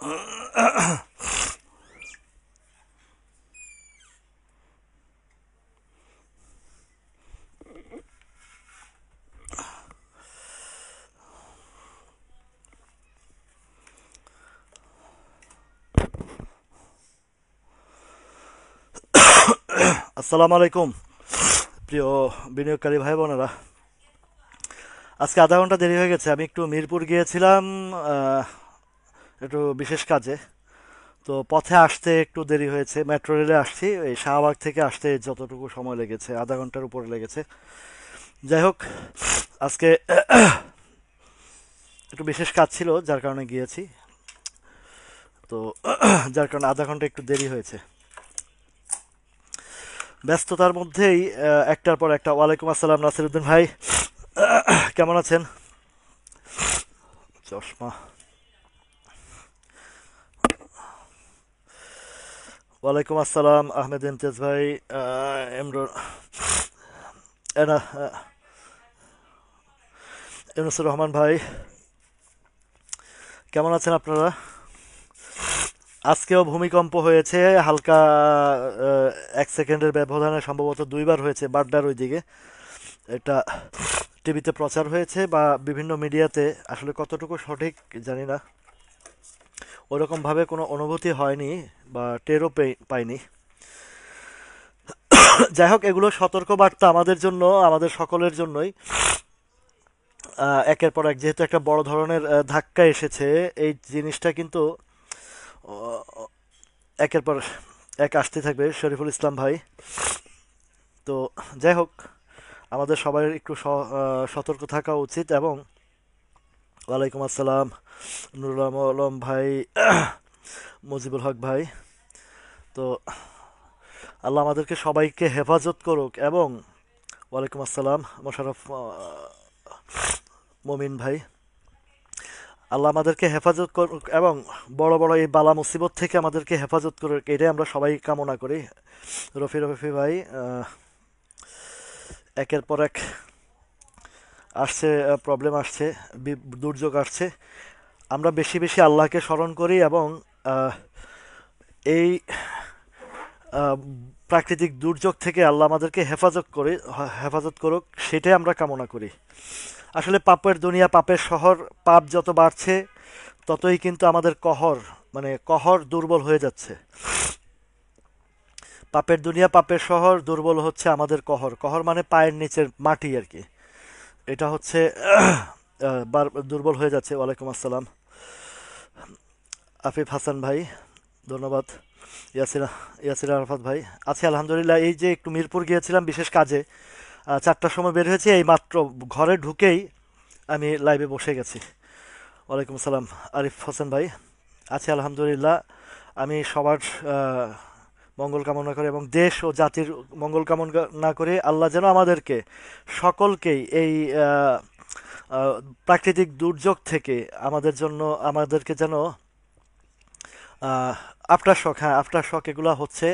আসসালামু আলাইকুম প্রিয় বিনিয়োগকারী ভাই বোনেরা। আজকে আধা ঘন্টা দেরি হয়ে গেছে, আমি একটু মিরপুর গিয়েছিলাম আহ, একটু বিশেষ কাজে। তো পথে আসতে একটু দেরি হয়েছে, মেট্রো রেলে আসছি, এই শাহবাগ থেকে আসতে যতটুকু সময় লেগেছে আধা ঘন্টার উপরে লেগেছে। যাই হোক, আজকে একটু বিশেষ কাজ ছিল যার কারণে গিয়েছি। তো যার কারণে আধা ঘন্টা একটু দেরি হয়েছে। ব্যস্ততার মধ্যেই একটার পর একটা। ওয়ালাইকুম আসসালাম নাসিরউদ্দিন ভাই, কেমন আছেন? চশমা। ওয়ালাইকুম আসসালাম আহমেদ ইমতিয়াজ ভাই, ইমরান, ইউনুসুর রহমান ভাই, কেমন আছেন আপনারা? আজকেও ভূমিকম্প হয়েছে হালকা, 1 সেকেন্ডের ব্যবধানে সম্ভবত দুইবার হয়েছে বাড্ডার ওইদিকে। এটা টিভিতে প্রচার হয়েছে বা বিভিন্ন মিডিয়াতে, আসলে কতটুকু সঠিক জানি না। ওরকম ভাবে কোনো অনুভূতি হয়নি বা টেরও পাইনি। যাই হোক, এগুলো সতর্ক বার্তা আমাদের জন্য, আমাদের সকলের জন্যই। একের পর এক যেহেতু একটা বড় ধরনের ধাক্কা এসেছে, এই জিনিসটা কিন্তু আহ, একের পর এক আসতে থাকবে। শরীফুল ইসলাম ভাই, তো যাই হোক, আমাদের সবাই একটু সতর্ক থাকা উচিত। এবং ওয়ালাইকুম আসসালাম নুরুল আলম ভাই, মুজিবুল হক ভাই। তো আল্লাহ আমাদেরকে সবাইকে হেফাজত করুক। এবং ওয়ালাইকুম আসসালাম মোশাররফ মমিন ভাই, আল্লাহ আমাদেরকে হেফাজত করুক এবং বড় বড় এই বালা মুসিবত থেকে আমাদেরকে হেফাজত করুক, এটাই আমরা সবাই কামনা করি। রফি ভাই, একের পর এক আসছে, প্রবলেম আসছে, দুর্যোগ আসছে। আমরা বেশি বেশি আল্লাহকে স্মরণ করি এবং আহ, এই আহ, প্রাকৃতিক দুর্যোগ থেকে আল্লাহ আমাদেরকে হেফাজত করুক, সেটাই আমরা কামনা করি। আসলে পাপের দুনিয়া, পাপের শহর, পাপ যত বাড়ছে ততই কিন্তু আমাদের কহর দুর্বল হয়ে যাচ্ছে। পাপের দুনিয়া, পাপের শহর, দুর্বল হচ্ছে আমাদের কহর। কহর মানে পায়ের নিচের মাটি আর কি। এটা হচ্ছে দুর্বল হয়ে যাচ্ছে। ওয়ালাইকুম আসসালাম আফিফ হাসান ভাই, ধন্যবাদ। ইয়াসির ইয়াসির আরাফাত ভাই, আছি আলহামদুলিল্লাহ। এই যে একটু মিরপুর গিয়েছিলাম বিশেষ কাজে, 4টার সময় বের হয়েছি, এই মাত্র ঘরে ঢুকেই আমি লাইভে বসে গেছি। ওয়ালাইকুম আসসালাম আরিফ হোসেন ভাই, আছি আলহামদুলিল্লাহ। আমি সবার আহ, মঙ্গল কামনা করে এবং দেশ ও জাতির মঙ্গল কামনা করে আল্লাহ যেন আমাদেরকে সকলকেই এই আহ, আহ, প্রাকৃতিক দুর্যোগ থেকে আমাদেরকে যেন আফটার শক, হ্যাঁ আফটার শক এগুলো হচ্ছে,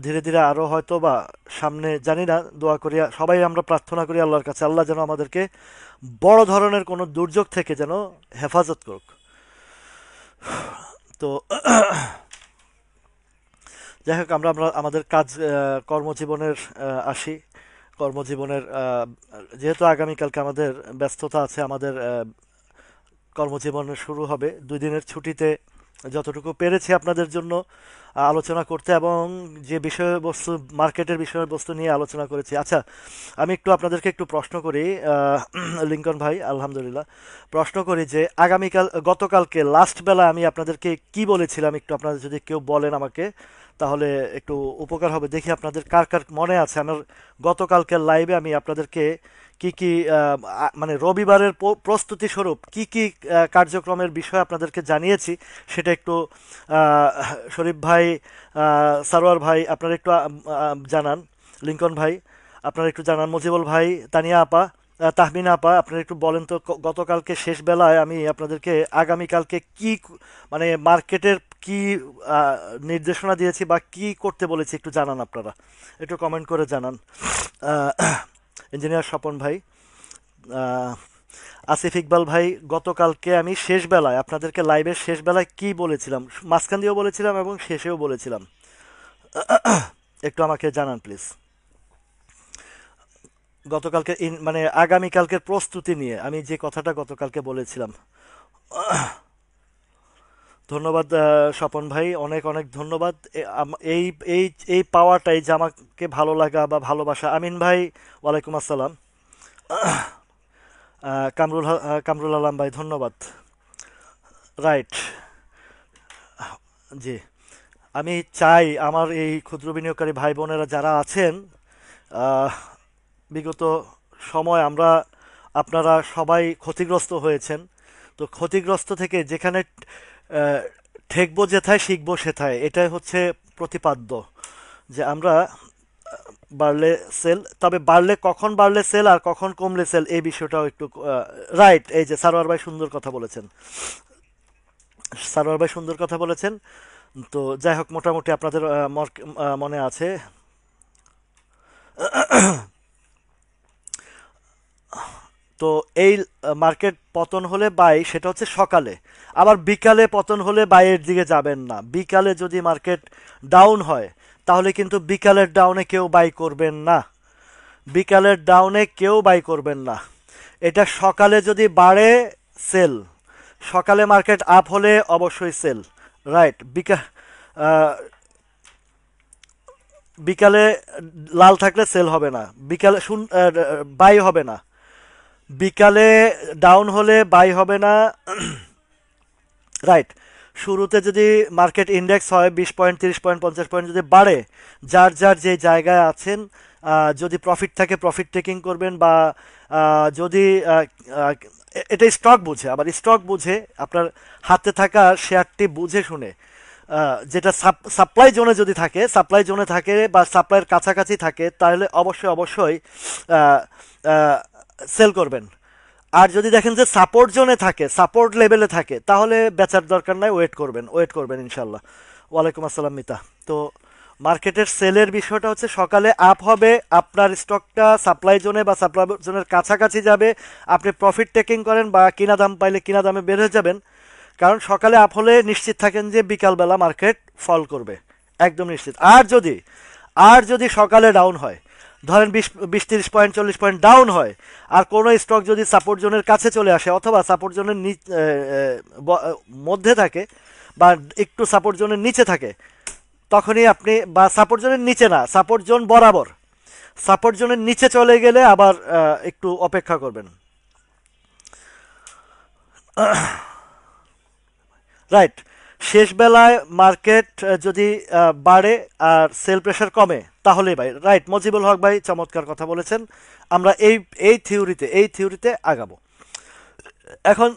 ধীরে ধীরে আরো হয়তো বা সামনে জানি না, দোয়া করি সবাই, আমরা প্রার্থনা করি আল্লাহর কাছে, আল্লাহ যেন আমাদেরকে বড় ধরনের কোনো দুর্যোগ থেকে যেন হেফাজত করুক। তো যাই হোক, আমরা আমরা আমাদের কাজ, কর্মজীবনের আসি। কর্মজীবনের যেহেতু আগামীকালকে আমাদের ব্যস্ততা আছে, আমাদের কর্মজীবন শুরু হবে। 2 দিনের ছুটিতে যতটুকু পেরেছি আপনাদের জন্য আলোচনা করতে, এবং যে বিষয়বস্তু, মার্কেটের বিষয়বস্তু নিয়ে আলোচনা করেছি। আচ্ছা, আমি একটু আপনাদেরকে একটু প্রশ্ন করি, লিঙ্কন ভাই, আলহামদুলিল্লাহ, প্রশ্ন করি যে গতকালকে লাস্ট বেলা আমি আপনাদেরকে কি বলেছিলাম, একটু আপনাদের যদি কেউ বলেন আমাকে, তাহলে একটু উপকার হবে। দেখি আপনাদের কার কার মনে আছে আমার গতকালকের লাইভে আমি আপনাদেরকে কি কি মানে রবিবারের প্রস্তুতি স্বরূপ কি কি কার্যক্রমের বিষয় আপনাদেরকে জানিয়েছি, সেটা একটু আহ, শরীফ ভাই, সারোয়ার ভাই, আপনারা একটু জানান। লিঙ্কন ভাই, আপনারা একটু জানান। মজিবুল ভাই, তানিয়া আপা, তাহমিনা আপা, আপনারা একটু বলেন তো গতকালকে শেষ বেলায় আমি আপনাদেরকে আগামীকালকে কি মানে মার্কেটের কি আহ, নির্দেশনা দিয়েছি বা কি করতে বলেছি, একটু জানান আপনারা, একটু কমেন্ট করে জানান। ইঞ্জিনিয়ার স্বপন ভাই, আসিফ ইকবাল ভাই, গতকালকে আমি শেষ বেলায় আপনাদেরকে লাইভের শেষ বেলায় কি বলেছিলাম, মাঝখান দিয়েও বলেছিলাম এবং শেষেও বলেছিলাম, একটু আমাকে জানান প্লিজ। গতকালকে মানে আগামীকালকের প্রস্তুতি নিয়ে আমি যে কথাটা গতকালকে বলেছিলাম। ধন্যবাদ স্বপন ভাই, অনেক অনেক ধন্যবাদ। এই এই এই পাওয়াটাই যে আমাকে ভালো লাগা বা ভালোবাসা। আমিন ভাই, ওয়ালাইকুম আসসালাম। কামরুল আলম ভাই, ধন্যবাদ। রাইট। জি, আমি চাই আমার এই ক্ষুদ্র বিনিয়োগকারী ভাই বোনেরা যারা আছেন, আহ, বিগত সময় আপনারা সবাই ক্ষতিগ্রস্ত হয়েছেন। তো ক্ষতিগ্রস্ত থেকে যেখানে আহ, ঠেকবো যেথায় শিখবো সেথায়, এটাই হচ্ছে প্রতিপাদ্য। যে আমরা বাড়লে সেল, তবে কখন বাড়লে সেল আর কখন কমলে সেল এই বিষয়টাও একটু রাইট। এই যে সারোয়ার ভাই সুন্দর কথা বলেছেন, সারোয়ার ভাই সুন্দর কথা বলেছেন। তো যাই হোক, মোটামুটি আপনাদের মনে আছে। তো এই মার্কেট পতন হলে বাই, সেটা হচ্ছে সকালে। আবার বিকালে পতন হলে বাইয়ের দিকে যাবেন না। বিকালে যদি মার্কেট ডাউন হয়, তাহলে কিন্তু বিকালের ডাউনে কেউ বাই করবেন না। বিকালের ডাউনে কেউ বাই করবেন না। এটা সকালে যদি বাড়ে, সেল। সকালে মার্কেট আপ হলে অবশ্যই সেল। রাইট। বিকালে লাল থাকলে সেল হবে না, বিকালে বাই হবে না। বিকালে ডাউন হলে বাই হবে না। রাইট। শুরুতে যদি মার্কেট ইন্ডেক্স হয় 20 পয়েন্ট, 30 পয়েন্ট, 50 পয়েন্ট যদি বাড়ে, যার যার যে জায়গায় আছেন, যদি প্রফিট থাকে প্রফিট টেকিং করবেন, বা যদি এটা স্টক বুঝে, আবার স্টক বুঝে আপনার হাতে থাকা শেয়ারটি বুঝে শুনে, যেটা সাপ্লাই জোনে যদি থাকে, সাপ্লাই জোনে থাকে বা সাপ্লাইয়ের কাছাকাছি থাকে, তাহলে অবশ্যই অবশ্যই সেল করবেন। আর যদি দেখেন যে সাপোর্ট জোনে থাকে, সাপোর্ট লেভেলে থাকে, তাহলে বেচার দরকার নাই, ওয়েট করবেন ইনশাল্লাহ। ওয়ালাইকুম আসসালাম মিতা। তো মার্কেটের সেলের বিষয়টা হচ্ছে সকালে আপ হবে, আপনার স্টকটা সাপ্লাই জোনে বা সাপ্লাই জোনের কাছাকাছি যাবে, আপনি প্রফিট টেকিং করেন বা কিনা দাম পাইলে কিনা দামে বের হয়ে যাবেন। কারণ সকালে আপ হলে নিশ্চিত থাকেন যে বিকালবেলা মার্কেট ফল করবে, একদম নিশ্চিত। আর যদি সকালে ডাউন হয়, ধরেন 20, 20, 30 পয়েন্ট, 40 পয়েন্ট ডাউন হয়, আর কোনো স্টক যদি সাপোর্ট জোনের কাছে চলে আসে অথবা সাপোর্ট জোনের মধ্যে থাকে বা একটু সাপোর্ট জোনের নিচে থাকে, তখনই আপনি, বা সাপোর্ট জোনের নিচে না, সাপোর্ট জোন বরাবর, সাপোর্ট জোনের নিচে চলে গেলে আবার একটু অপেক্ষা করবেন। রাইট। শেষ বেলায় মার্কেট যদি বাড়ে আর সেল প্রেশার কমে, তাহলেই ভাই। রাইট, মজিবুল হক ভাই চমৎকার কথা বলেছেন। আমরা এই থিওরিতে আগাবো। এখন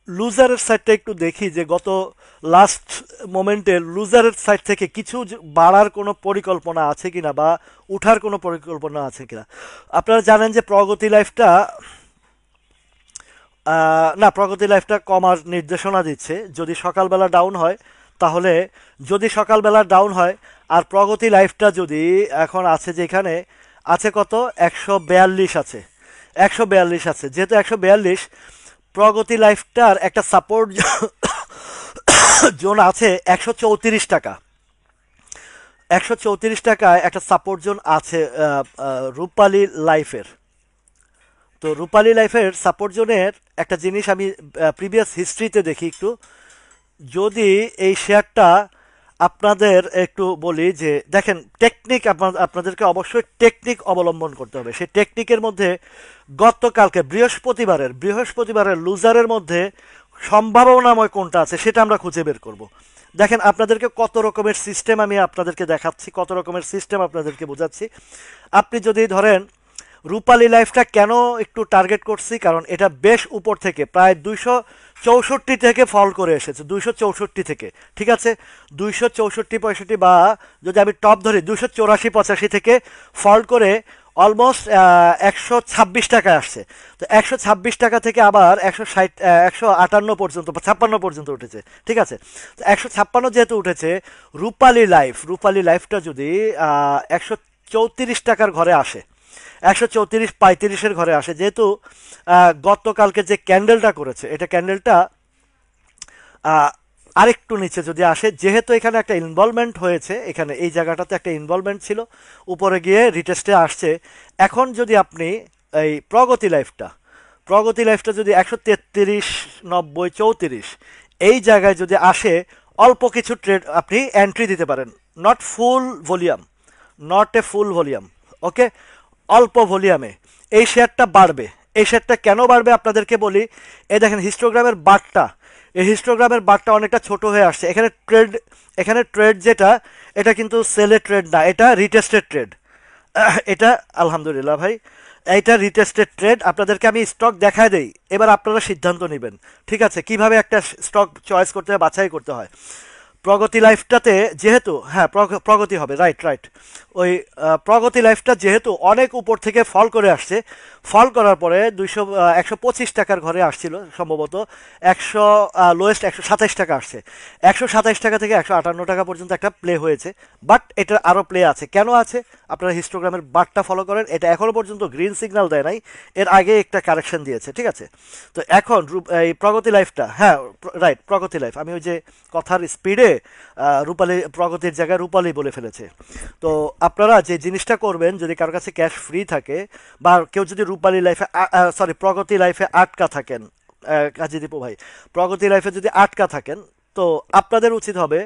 লুজারের সাইডটা একটু দেখি, যে গত লাস্ট মোমেন্টে লুজারের সাইড থেকে কিছু বাড়ার কোনো পরিকল্পনা আছে কিনা, বা উঠার কোনো পরিকল্পনা আছে কিনা। আপনারা জানেন যে প্রগতি লাইফটা কমার নির্দেশনা দিচ্ছে যদি সকালবেলা ডাউন হয়। তাহলে যদি সকালবেলা ডাউন হয়, আর প্রগতি লাইফটা যদি এখন আছে যেখানে আছে, কত, 142 আছে, 142 আছে, যেহেতু 142, প্রগতি লাইফটার একটা সাপোর্ট জোন আছে 134 টাকা। 134 টাকায় একটা সাপোর্ট জোন আছে রূপালী লাইফের। তো রূপালী লাইফের সাপোর্ট জোনের একটা জিনিস আমি প্রিভিয়াস হিস্ট্রিতে দেখি একটু। যদি এই শেয়ারটা, আপনাদের একটু বলি যে দেখেন, টেকনিক আপনাদেরকে অবশ্যই টেকনিক অবলম্বন করতে হবে। সেই টেকনিকের মধ্যে গতকালকে বৃহস্পতিবারের লুজারের মধ্যে সম্ভাবনাময় কোনটা আছে সেটা আমরা খুঁজে বের করব। দেখেন, আপনাদেরকে কত রকমের সিস্টেম আমি আপনাদেরকে দেখাচ্ছি, কত রকমের সিস্টেম আপনাদেরকে বোঝাচ্ছি। আপনি যদি ধরেন রূপালী লাইফটা কেন একটু টার্গেট করছি, কারণ এটা বেশ উপর থেকে প্রায় 264 থেকে ফল করে এসেছে, 264 থেকে, ঠিক আছে, 264, 65, বা যদি আমি টপ ধরি 284, 85 থেকে ফল করে অলমোস্ট 126 টাকায় আসছে। তো 126 টাকা থেকে আবার 160, 158 পর্যন্ত বা 56 পর্যন্ত উঠেছে, ঠিক আছে। তো 156 যেহেতু উঠেছে, রূপালী লাইফটা যদি 134 টাকার ঘরে আসে, 134-35-এর ঘরে আসে, যেহেতু গতকালকে যে ক্যান্ডেলটা করেছে এটা ক্যান্ডেলটা আহ, আরেকটু নিচে যদি আসে, যেহেতু এখানে একটা ইনভলভমেন্ট হয়েছে, এখানে এই জায়গাটাতে একটা ইনভলভমেন্ট ছিল, উপরে গিয়ে রিটেস্টে আসছে। এখন যদি আপনি এই প্রগতি লাইফটা যদি 133-90-34 এই জায়গায় যদি আসে, অল্প কিছু ট্রেড আপনি এন্ট্রি দিতে পারেন। Not full volume, not a full volume, okay, অল্প ভলিউমে এই শেয়ারটা বাড়বে। এই শেয়ারটা কেন বাড়বে আপনাদেরকে বলি। এই দেখেন হিস্টোগ্রামের বারটা, এই হিস্টোগ্রামের বারটা অনেকটা ছোট হয়ে আসছে। এখানে ট্রেড যেটা, এটা কিন্তু সেলের ট্রেড না, এটা রিটেস্টেড ট্রেড। এটা আলহামদুলিল্লাহ ভাই, এইটা রিটেস্টেড ট্রেড। আপনাদেরকে আমি স্টক দেখায় দেই, এবার আপনারা সিদ্ধান্ত নেবেন, ঠিক আছে, কিভাবে একটা স্টক চয়েস করতে হয়, বাছাই করতে হয়। প্রগতি লাইফটাতে যেহেতু, হ্যাঁ প্রগতি হবে, রাইট রাইট, ওই প্রগতি লাইফটা যেহেতু অনেক উপর থেকে ফল করে আসছে, ফল করার পরে 125 টাকার ঘরে আসছিল সম্ভবত, একশো লোয়েস্ট 127 টাকা আসছে, 127 টাকা থেকে 158 টাকা পর্যন্ত একটা প্লে হয়েছে। বাট এটার আরও প্লে আছে, কেন আছে? আপনারা হিস্টোগ্রামের বারটা ফলো করেন, এটা এখনো পর্যন্ত গ্রিন সিগন্যাল দেয় নাই, এর আগে একটা কারেকশন দিয়েছে, ঠিক আছে। তো এখন এই প্রগতি লাইফটা, হ্যাঁ রাইট, প্রগতি লাইফ, আমি ওই যে কথার স্পিডে রূপালী, প্রগতির জায়গায় রূপালী বলে ফেলেছে। তো আপনারা যে জিনিসটা করবেন, যদি কারোর কাছে ক্যাশ ফ্রি থাকে, বা কেউ যদি রূপালী লাইফে, সরি প্রগতি লাইফে আটকা থাকেন, কাজী দীপু ভাই, প্রগতি লাইফে যদি আটকা থাকেন, তো আপনাদের উচিত হবে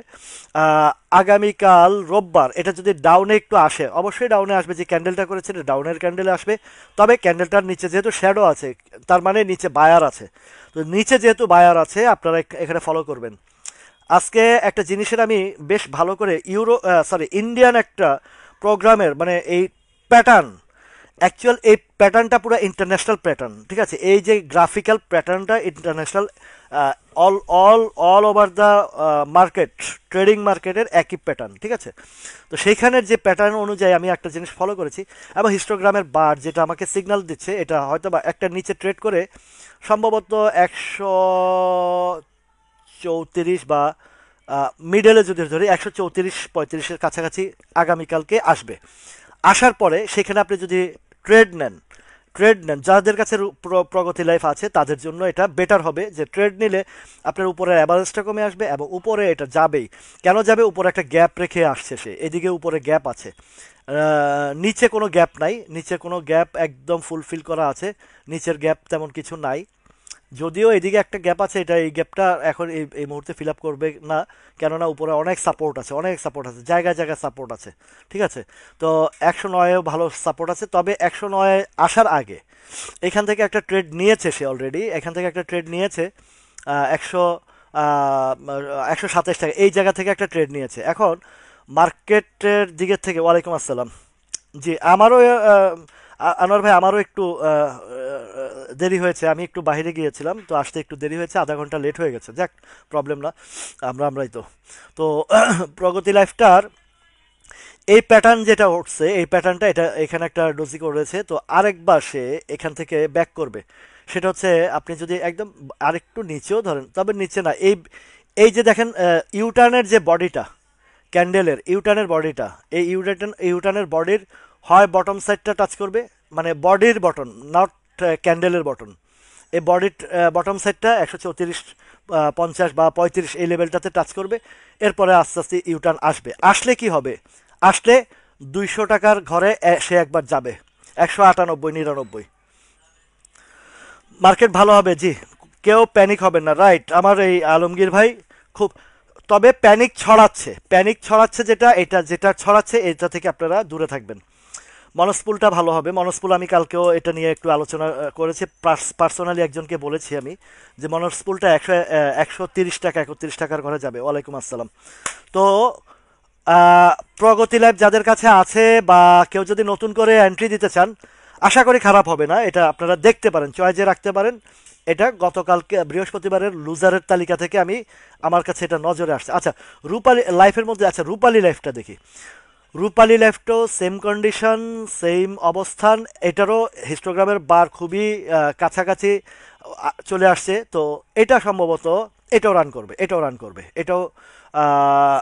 আহ, আগামীকাল রোববার এটা যদি ডাউনে একটু আসে, অবশ্যই ডাউনে আসবে, যে ক্যান্ডেলটা করেছে এটা ডাউনের ক্যান্ডেলে আসবে। তবে ক্যান্ডেলটার নিচে যেহেতু শ্যাডো আছে, তার মানে নিচে বায়ার আছে, তো নিচে যেহেতু বায়ার আছে আপনারা এখানে ফলো করবেন। আজকে একটা জিনিসের আমি বেশ ভালো করে ইন্ডিয়ান একটা প্রোগ্রামের মানে এই প্যাটার্ন, অ্যাকচুয়াল এই প্যাটার্নটা পুরো ইন্টারন্যাশনাল প্যাটার্ন, ঠিক আছে, এই যে গ্রাফিক্যাল প্যাটার্নটা international, all all all over the market, trading মার্কেটের একই প্যাটার্ন, ঠিক আছে। তো সেইখানের যে প্যাটার্ন অনুযায়ী আমি একটা জিনিস ফলো করেছি, এবং হিস্টোগ্রামের বার যেটা আমাকে সিগন্যাল দিচ্ছে, এটা হয়তো বা একটা নিচে ট্রেড করে সম্ভবত 134 বা মিডলে যদি ধরি 134-35-এর কাছাকাছি আগামীকালকে আসবে। আসার পরে সেখানে আপনি যদি ট্রেড নেন, যাদের কাছে প্রগতি লাইফ আছে তাদের জন্য এটা বেটার হবে, যে ট্রেড নিলে আপনার উপরে অ্যাভারেজটা কমে আসবে, এবং উপরে এটা যাবেই। কেন যাবে? উপরে একটা গ্যাপ রেখে আসছে সে, এদিকে উপরে গ্যাপ আছে, নিচে কোনো গ্যাপ নাই, নিচে কোনো গ্যাপ একদম ফুলফিল করা আছে, নিচের গ্যাপ তেমন কিছু নাই। যদিও এদিকে একটা গ্যাপ আছে, এটা এই গ্যাপটা এখন এই মুহূর্তে ফিল আপ করবে না, কেননা উপরে অনেক সাপোর্ট আছে, জায়গায় জায়গায় সাপোর্ট আছে, ঠিক আছে। তো 109-এও ভালো সাপোর্ট আছে, তবে 109 আসার আগে এখান থেকে একটা ট্রেড নিয়েছে সে অলরেডি, এখান থেকে একটা ট্রেড নিয়েছে 127 টাকা, এই জায়গা থেকে একটা ট্রেড নিয়েছে। এখন মার্কেটের দিকের থেকে, ওয়ালাইকুম আসসালাম, জি আমারও আনোয়ার ভাই, আমারও একটু দেরি হয়েছে, আমি একটু বাইরে গিয়েছিলাম, তো আসতে একটু দেরি হয়েছে, আধা ঘন্টা লেট হয়ে গেছে, যাক প্রবলেম না, আমরাই তো। তো প্রগতি লাইফটার এই প্যাটার্ন যেটা উঠছে, এই প্যাটার্নটা এটা এখানে একটা ডোজি করেছে, তো আরেকবার সে এখান থেকে ব্যাক করবে। সেটা হচ্ছে আপনি যদি একদম আরেকটু নিচেও ধরেন, তবে নিচে না, এই যে দেখেন ইউটার্নের যে বডিটা, ক্যান্ডেলের ইউটার্নের বডিটা, এই ইউটার্নের বডির হয় বটম সাইডটা টাচ করবে, মানে বডির বটন, নট ক্যান্ডেলের বটন, এই বডির বটম সাইডটা 134-50 বা 35 এই লেভেলটাতে টাচ করবে। এরপরে আস্তে আস্তে ইউটার্ন আসবে, আসলে কি হবে? আসলে 200 টাকার ঘরে সে একবার যাবে, 198-99, মার্কেট ভালো হবে, জি, কেউ প্যানিক হবেন না, রাইট আমার এই আলমগীর ভাই, খুব, তবে প্যানিক ছড়াচ্ছে যেটা, এটা যেটা ছড়াচ্ছে এটা থেকে আপনারা দূরে থাকবেন। মনস্পুলটা ভালো হবে, মনস্পুল আমি কালকেও এটা নিয়ে একটু আলোচনা করেছি, পার্সোনালি একজনকে বলেছি আমি, যে মনস্পুলটা 130 টাকা 31 টাকার ঘরে যাবে। ওয়ালাইকুম আসসালাম। তো আহ, প্রগতি লাইফ যাদের কাছে আছে, বা কেউ যদি নতুন করে এন্ট্রি দিতে চান, আশা করি খারাপ হবে না, এটা আপনারা দেখতে পারেন, চয়েজে রাখতে পারেন। এটা গতকালকে বৃহস্পতিবারের লুজারের তালিকা থেকে আমার কাছে এটা নজরে আসছে। আচ্ছা, রূপালী লাইফের মধ্যে, আচ্ছা রূপালী লাইফটা দেখি। রূপালী লেফটও সেম কন্ডিশন, সেম অবস্থান, এটারও হিস্টোগ্রামের বার খুবই কাছাকাছি চলে আসছে, তো এটা সম্ভবত এটাও আহ,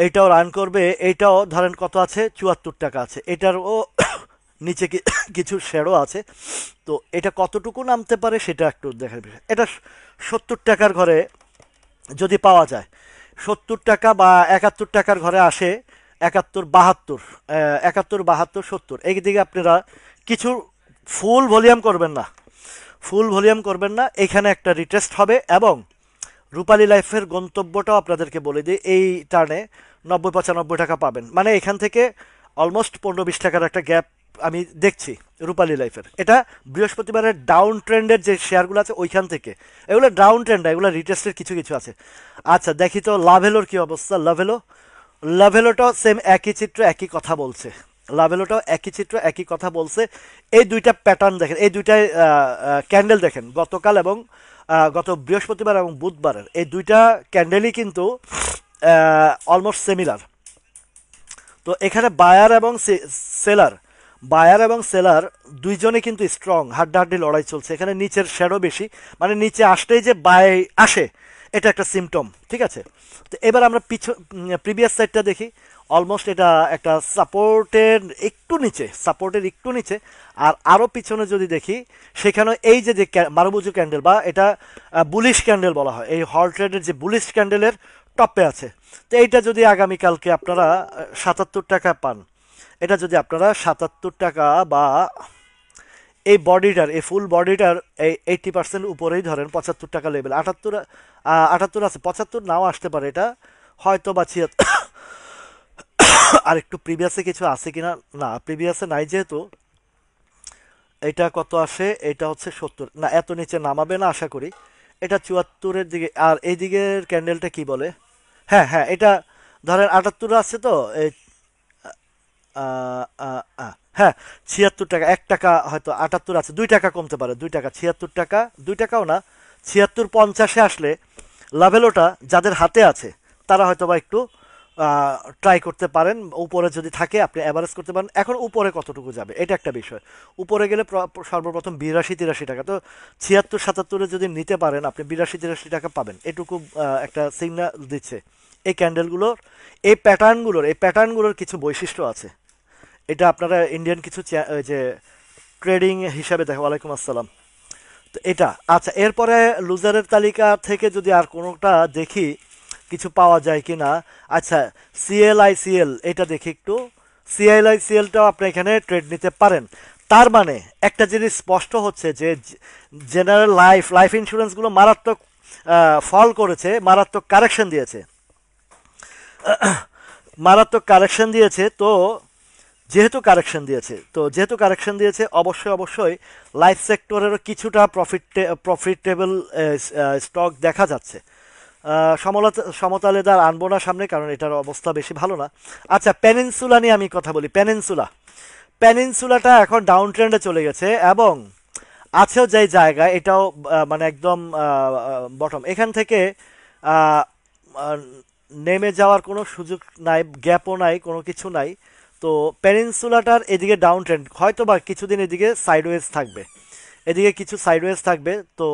এটাও রান করবে, এটাও ধরেন কত আছে, 74 টাকা আছে, এটারও নিচে কিছু শ্যাডো আছে। তো এটা কতটুকু নামতে পারে সেটা একটু দেখার বিষয়। এটা 70 টাকার ঘরে যদি পাওয়া যায়, 70 টাকা বা 71 টাকার ঘরে আসে 71, 72, 71, 72, 70, এই দিকে আপনারা কিছু ফুল ভলিউম করবেন না, ফুল ভলিউম করবেন না, এখানে একটা রিটেস্ট হবে। এবং রূপালী লাইফের গন্তব্যটাও আপনাদেরকে বলে দিই, এই টার্নে 90, 95 টাকা পাবেন, মানে এখান থেকে অলমোস্ট 15, 20 টাকার একটা গ্যাপ আমি দেখছি রূপালী লাইফের। এটা বৃহস্পতিবারের ডাউন ট্রেন্ডের যে শেয়ারগুলো আছে ওইখান থেকে, এগুলো ডাউন ট্রেন্ড, এগুলো রিটেস্টের কিছু কিছু আছে। আচ্ছা দেখি তো লাভেলোর কি অবস্থা। লাভেলোটাও সেম একই চিত্র, একই কথা বলছে। লাভেলোটাও একই চিত্র, একই কথা বলছে। এই দুইটা প্যাটার্ন দেখেন, এই দুইটাই ক্যান্ডেল দেখেন, গতকাল এবং গত বৃহস্পতিবার এবং বুধবারের এই দুইটা ক্যান্ডেলই কিন্তু অলমোস্ট সিমিলার। তো এখানে বায়ার এবং সেলার দুইজনে কিন্তু স্ট্রং, হাড্ডাহাড্ডি লড়াই চলছে। এখানে নিচের শ্যাডো বেশি, মানে নিচে আসতেই যে বাই আসে এটা একটা সিমটম, ঠিক আছে। তো এবার আমরা প্রিভিয়াস সাইডটা দেখি। অলমোস্ট এটা একটা সাপোর্টের একটু নিচে। আর আরও পিছনে যদি দেখি, সেখানে এই যে মারুবুজু ক্যান্ডেল বা এটা বুলিশ ক্যান্ডেল বলা হয়, এই হল ট্রেডের যে বুলিশ ক্যান্ডেলের টপে আছে। তো এইটা যদি আগামীকালকে আপনারা 77 টাকা পান, এটা যদি আপনারা 77 টাকা বা এই বডিটার, এই ফুল বডিটার এই 80% উপরেই ধরেন 75 টাকা লেভেল, 78 আছে, 75 নাও আসতে পারে, এটা হয়তো বা 76। আর একটু প্রিভিয়াসে কিছু আছে কিনা, না প্রিভিয়াসে নাই, যেহেতু এটা কত আসে, এটা হচ্ছে 70, না এত নিচে নামাবে না আশা করি। এটা 74-এর দিকে। আর এই দিকের ক্যান্ডেলটা কি বলে, হ্যাঁ হ্যাঁ, এটা ধরেন 78 আছে, তো এই হ্যাঁ 76 টাকা, 1 টাকা হয়তো 78 আছে, 2 টাকা কমতে পারে, 2 টাকা, 76 টাকা, 2 টাকাও না, 76, 50-এ আসলে লাভেলোটা যাদের হাতে আছে তারা হয়তো বা একটু ট্রাই করতে পারেন। উপরে যদি থাকে আপনি অ্যাভারেজ করতে পারেন। এখন উপরে কতটুকু যাবে এটা একটা বিষয়। উপরে গেলে সর্বপ্রথম 82, 83 টাকা, তো 76, 77-এ যদি নিতে পারেন আপনি 82, 83 টাকা পাবেন, এটুকু একটা সিগন্যাল দিচ্ছে এই ক্যান্ডেলগুলোর, এই প্যাটার্নগুলোর কিছু বৈশিষ্ট্য আছে। এটা আপনারা ইন্ডিয়ান কিছু যে ট্রেডিং হিসাবে দেখো। ওয়ালাইকুম আসসালাম। তো এটা আচ্ছা, এরপরে লুজারের তালিকা থেকে যদি আর কোনোটা দেখি কিছু পাওয়া যায় কি না। আচ্ছা, সিএলআইসিএল এটা দেখি একটু। সিএলআইসিএলটাও আপনি এখানে ট্রেড নিতে পারেন। তার মানে একটা জিনিস স্পষ্ট হচ্ছে যে জেনারেল লাইফ ইন্স্যুরেন্সগুলো মারাত্মক ফল করেছে, মারাত্মক কারেকশন দিয়েছে। যেহেতু কারেকশন দিয়েছে অবশ্যই লাইফ সেক্টরেরও কিছুটা প্রফিটেবল স্টক দেখা যাচ্ছে। সমতালে তার আনবো না সামনে, কারণ এটার অবস্থা বেশি ভালো না। আচ্ছা, পেনিনসুলা নিয়ে আমি কথা বলি। পেনিনসুলাটা এখন ডাউন ট্রেন্ডে চলে গেছে এবং আছেও যে জায়গায়, এটাও মানে একদম বটম, এখান থেকে আহ, আহ, নেমে যাওয়ার কোনো সুযোগ নাই, গ্যাপও নাই, কোনো কিছু নাই। তো পেনিনসুলাটার এদিকে ডাউন ট্রেন্ড, হয়তো বা কিছুদিন এদিকে সাইডওয়েজ থাকবে, এদিকে কিছু সাইডওয়েজ থাকবে। তো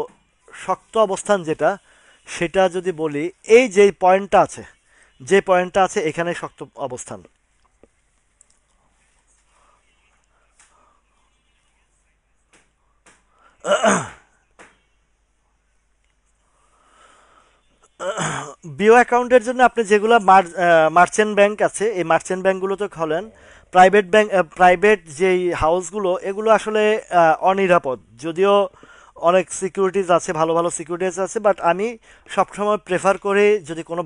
শক্ত অবস্থান যেটা, সেটা যদি বলি, এই যে পয়েন্টটা আছে এখানে শক্ত অবস্থান। বিও অ্যাকাউন্টের জন্য আপনি যেগুলো মার্চেন্ট ব্যাংক আছে, এই মার্চেন্ট ব্যাংকগুলোতে খোলেন। প্রাইভেট যেই হাউসগুলো, এগুলো আসলে অনিরাপদ, যদিও অনেক সিকিউরিটিজ আছে, ভালো ভালো সিকিউরিটিজ আছে, বাট আমি সবসময় প্রেফার করি যদি কোনো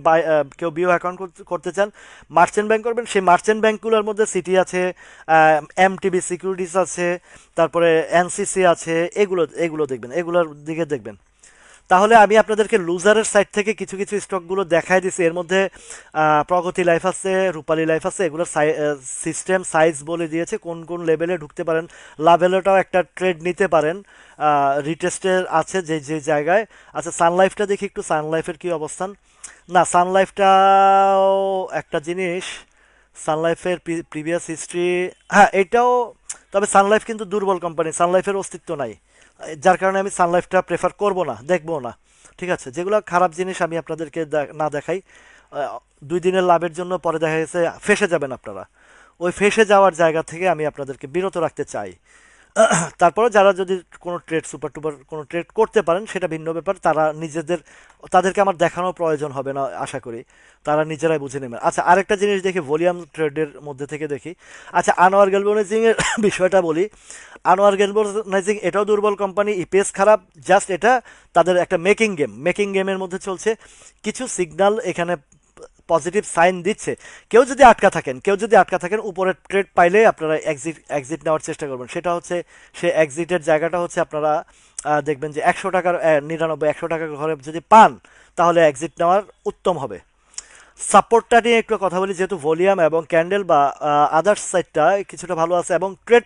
কেউ বিও অ্যাকাউন্ট করতে চান মার্চেন্ট ব্যাংক করবেন। সেই মার্চেন্ট ব্যাংকগুলোর মধ্যে সিটি আছে, এমটিবি সিকিউরিটিজ আছে, তারপরে এনসিসি আছে, এগুলো এগুলো দেখবেন, এগুলোর দিকে দেখবেন। তাহলে আমি আপনাদেরকে লুজারের সাইড থেকে কিছু কিছু স্টকগুলো দেখাই দিছি। এর মধ্যে প্রগতি লাইফ আছে, রূপালী লাইফ আছে, এগুলোর সিস্টেম সাইজ বলে দিয়েছে, কোন কোন লেভেলে ঢুকতে পারেন। লাভেলটাও একটা ট্রেড নিতে পারেন, রিটেস্টের আছে যে যে জায়গায়। আচ্ছা, সানলাইফটা দেখি একটু, সানলাইফের কি অবস্থান। না, সানলাইফটাও একটা জিনিস, সানলাইফের প্রিভিয়াস হিস্ট্রি, হ্যাঁ এটাও, তবে সানলাইফ কিন্তু দুর্বল কোম্পানি, সানলাইফের অস্তিত্ব নাই, যার কারণে আমি সানলাইফটা প্রেফার করব না, দেখবো না। ঠিক আছে, যেগুলো খারাপ জিনিস আমি আপনাদেরকে না দেখাই, 2 দিনের লাভের জন্য পরে দেখা গেছে ফেসে যাবেন আপনারা। ওই ফেসে যাওয়ার জায়গা থেকে আমি আপনাদেরকে বিরত রাখতে চাই। তারপরে যারা যদি কোনো ট্রেড সুপার টুপার কোনো ট্রেড করতে পারেন সেটা ভিন্ন ব্যাপার, তারা নিজেদের, তাদেরকে আমার দেখানোর প্রয়োজন হবে না আশা করি, তারা নিজেরাই বুঝে নেবেন। আচ্ছা, আরেকটা জিনিস দেখি ভলিউম ট্রেডের মধ্যে থেকে দেখি। আচ্ছা, আনোয়ার গ্যালভানাইজিং এর বিষয়টা বলি। আনোয়ার গ্যালভানাইজিং এটাও দুর্বল কোম্পানি, ইপিএস খারাপ, জাস্ট এটা তাদের একটা মেকিং গেমের মধ্যে চলছে। কিছু সিগন্যাল এখানে পজিটিভ সাইন দিচ্ছে। কেউ যদি আটকা থাকেন উপরের ট্রেড পাইলে আপনারা এক্সিট নেওয়ার চেষ্টা করবেন। সেটা হচ্ছে, সে এক্সিটের জায়গাটা হচ্ছে আপনারা দেখবেন যে 100 টাকার 100 টাকা ঘরে যদি পান তাহলে এক্সিট নেওয়ার উত্তম হবে। সাপোর্টটা নিয়ে একটু কথা বলি, যেহেতু ভলিউম এবং ক্যান্ডেল বা আদার্স সাইডটা কিছুটা ভালো আছে এবং ট্রেড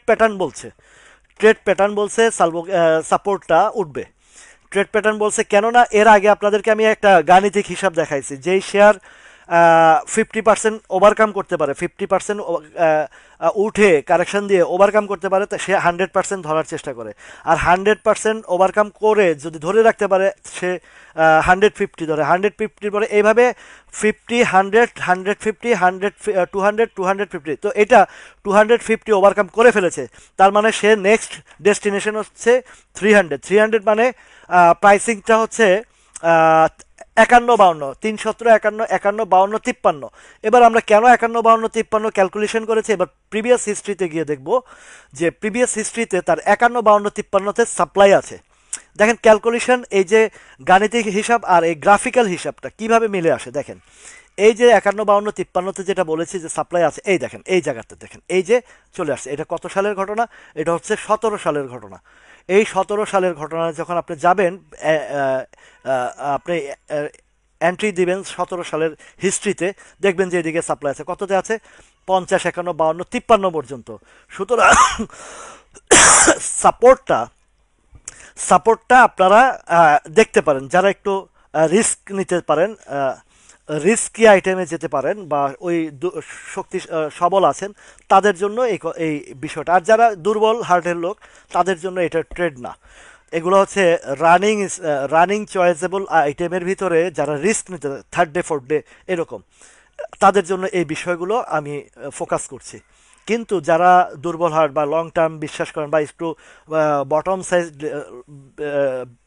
প্যাটার্ন বলছে সাপোর্টটা উঠবে। ট্রেড প্যাটার্ন বলছে, কেননা এর আগে আপনাদেরকে আমি একটা গাণিতিক হিসাব দেখাইছি, যেই শেয়ার 50% ওভারকাম করতে পারে, 50% উঠে কারেকশন দিয়ে ওভারকাম করতে পারে, সে 100% ধরার চেষ্টা করে। আর 100% ওভারকাম করে যদি ধরে রাখতে পারে, সে 150 ধরে, 150 পরে এইভাবে 50, 100, 150, 100, 200, 250। তো এটা 250 ওভারকাম করে ফেলেছে, তার মানে সে নেক্সট ডেস্টিনেশন হচ্ছে 300 মানে প্রাইসিংটা হচ্ছে 51, 52, 317, 51, 52, 53। এবার আমরা কেন 51, 52, 53 ক্যালকুলেশন করেছি, এবার প্রিভিয়াস হিস্ট্রিতে গিয়ে দেখব যে প্রিভিয়াস হিস্ট্রিতে তার 51, 52, 53তে সাপ্লাই আছে। দেখেন ক্যালকুলেশন, এই যে গাণিতিক হিসাব আর এই গ্রাফিক্যাল হিসাবটা কিভাবে মিলে আসে দেখেন। এই যে 51, 52, 53তে যেটা বলেছি যে সাপ্লাই আছে, এই দেখেন এই জায়গাতে দেখেন এই যে চলে আসছে। এটা কত সালের ঘটনা? এটা হচ্ছে 17 সালের ঘটনা। এই 17 সালের ঘটনা যখন আপনি যাবেন, আপনি এন্ট্রি দিবেন 17 সালের হিস্ট্রিতে, দেখবেন যে এদিকে সাপ্লাই আছে, কততে আছে? 50, 51, 52, 53 পর্যন্ত। সুতরাং সাপোর্টটা সাপোর্টটা আপনারা দেখতে পারেন, যারা একটু রিস্ক নিতে পারেন, রিস্কি আইটেমে যেতে পারেন বা ওই শক্তি সবল আছেন, তাদের জন্য এই বিষয়টা। আর যারা দুর্বল হার্টের লোক, তাদের জন্য এটা ট্রেড না। এগুলো হচ্ছে রানিং চয়েসেবল আইটেমের ভিতরে যারা রিস্ক নিতে, থার্ড ডে ফোর্থ ডে এরকম, তাদের জন্য এই বিষয়গুলো আমি ফোকাস করছি। কিন্তু যারা দুর্বল হার্ট বা লং টার্ম বিশ্বাস করেন বা একটু বটম সাইজ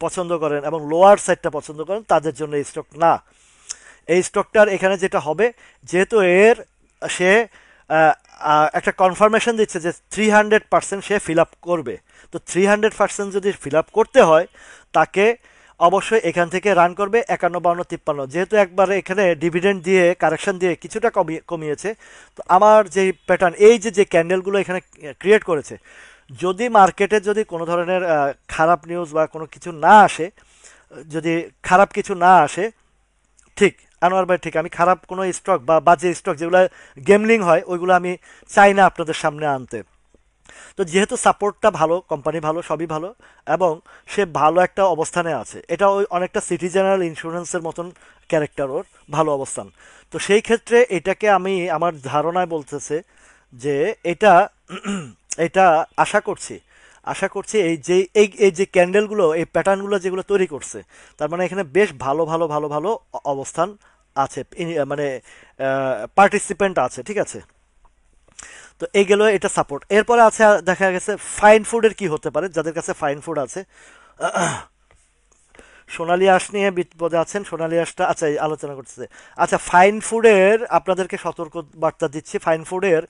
পছন্দ করেন এবং লোয়ার সাইডটা পছন্দ করেন, তাদের জন্য এই স্টক না। এই স্টকটার এখানে যেটা হবে, যেহেতু সে একটা কনফার্মেশন দিচ্ছে যে 300% সে ফিল আপ করবে, তো 300% যদি ফিল আপ করতে হয় তাকে অবশ্যই এখান থেকে রান করবে 51, 52, 53। যেহেতু একবার এখানে ডিভিডেন্ড দিয়ে কারেকশন দিয়ে কিছুটা কমিয়েছে, তো আমার যে প্যাটার্ন, এই যে ক্যান্ডেলগুলো এখানে ক্রিয়েট করেছে, যদি মার্কেটে যদি কোনো ধরনের খারাপ নিউজ বা কোনো কিছু না আসে, যদি খারাপ কিছু না আসে, ঠিক আনোয়ার ভাই, ঠিক, আমি খারাপ কোনো স্টক বা বাজে স্টক যেগুলো গেমলিং হয় ওইগুলো আমি চাই না আপনাদের সামনে আনতে। তো যেহেতু সাপোর্টটা ভালো, কোম্পানি ভালো, সবই ভালো, এবং সে ভালো একটা অবস্থানে আছে, এটা ওই অনেকটা সিটি জেনারেল ইন্স্যুরেন্সের মতন ক্যারেক্টার, ওর ভালো অবস্থান। তো সেই ক্ষেত্রে এটাকে আমি আমার ধারণায় বলতেছে যে এটা এটা আশা করছি এই যে ক্যান্ডেলগুলো, এই প্যাটার্নগুলো যেগুলো তৈরি করছে, তার মানে এখানে বেশ ভালো ভালো ভালো ভালো অবস্থান আছে, মানে পার্টিসিপেন্ট আছে, ঠিক আছে। তো এই গেল এটা সাপোর্ট। এরপরে আছে, দেখা গেছে ফাইন ফুডের কি হতে পারে, যাদের কাছে ফাইন ফুড আছে। সোনালী আঁশ নিয়ে বিপদে আছেন, সোনালী আঁশটা আচ্ছা এই আলোচনা করতেছে। আচ্ছা, ফাইন ফুডের আপনাদেরকে সতর্ক বার্তা দিচ্ছি। ফাইন ফুডের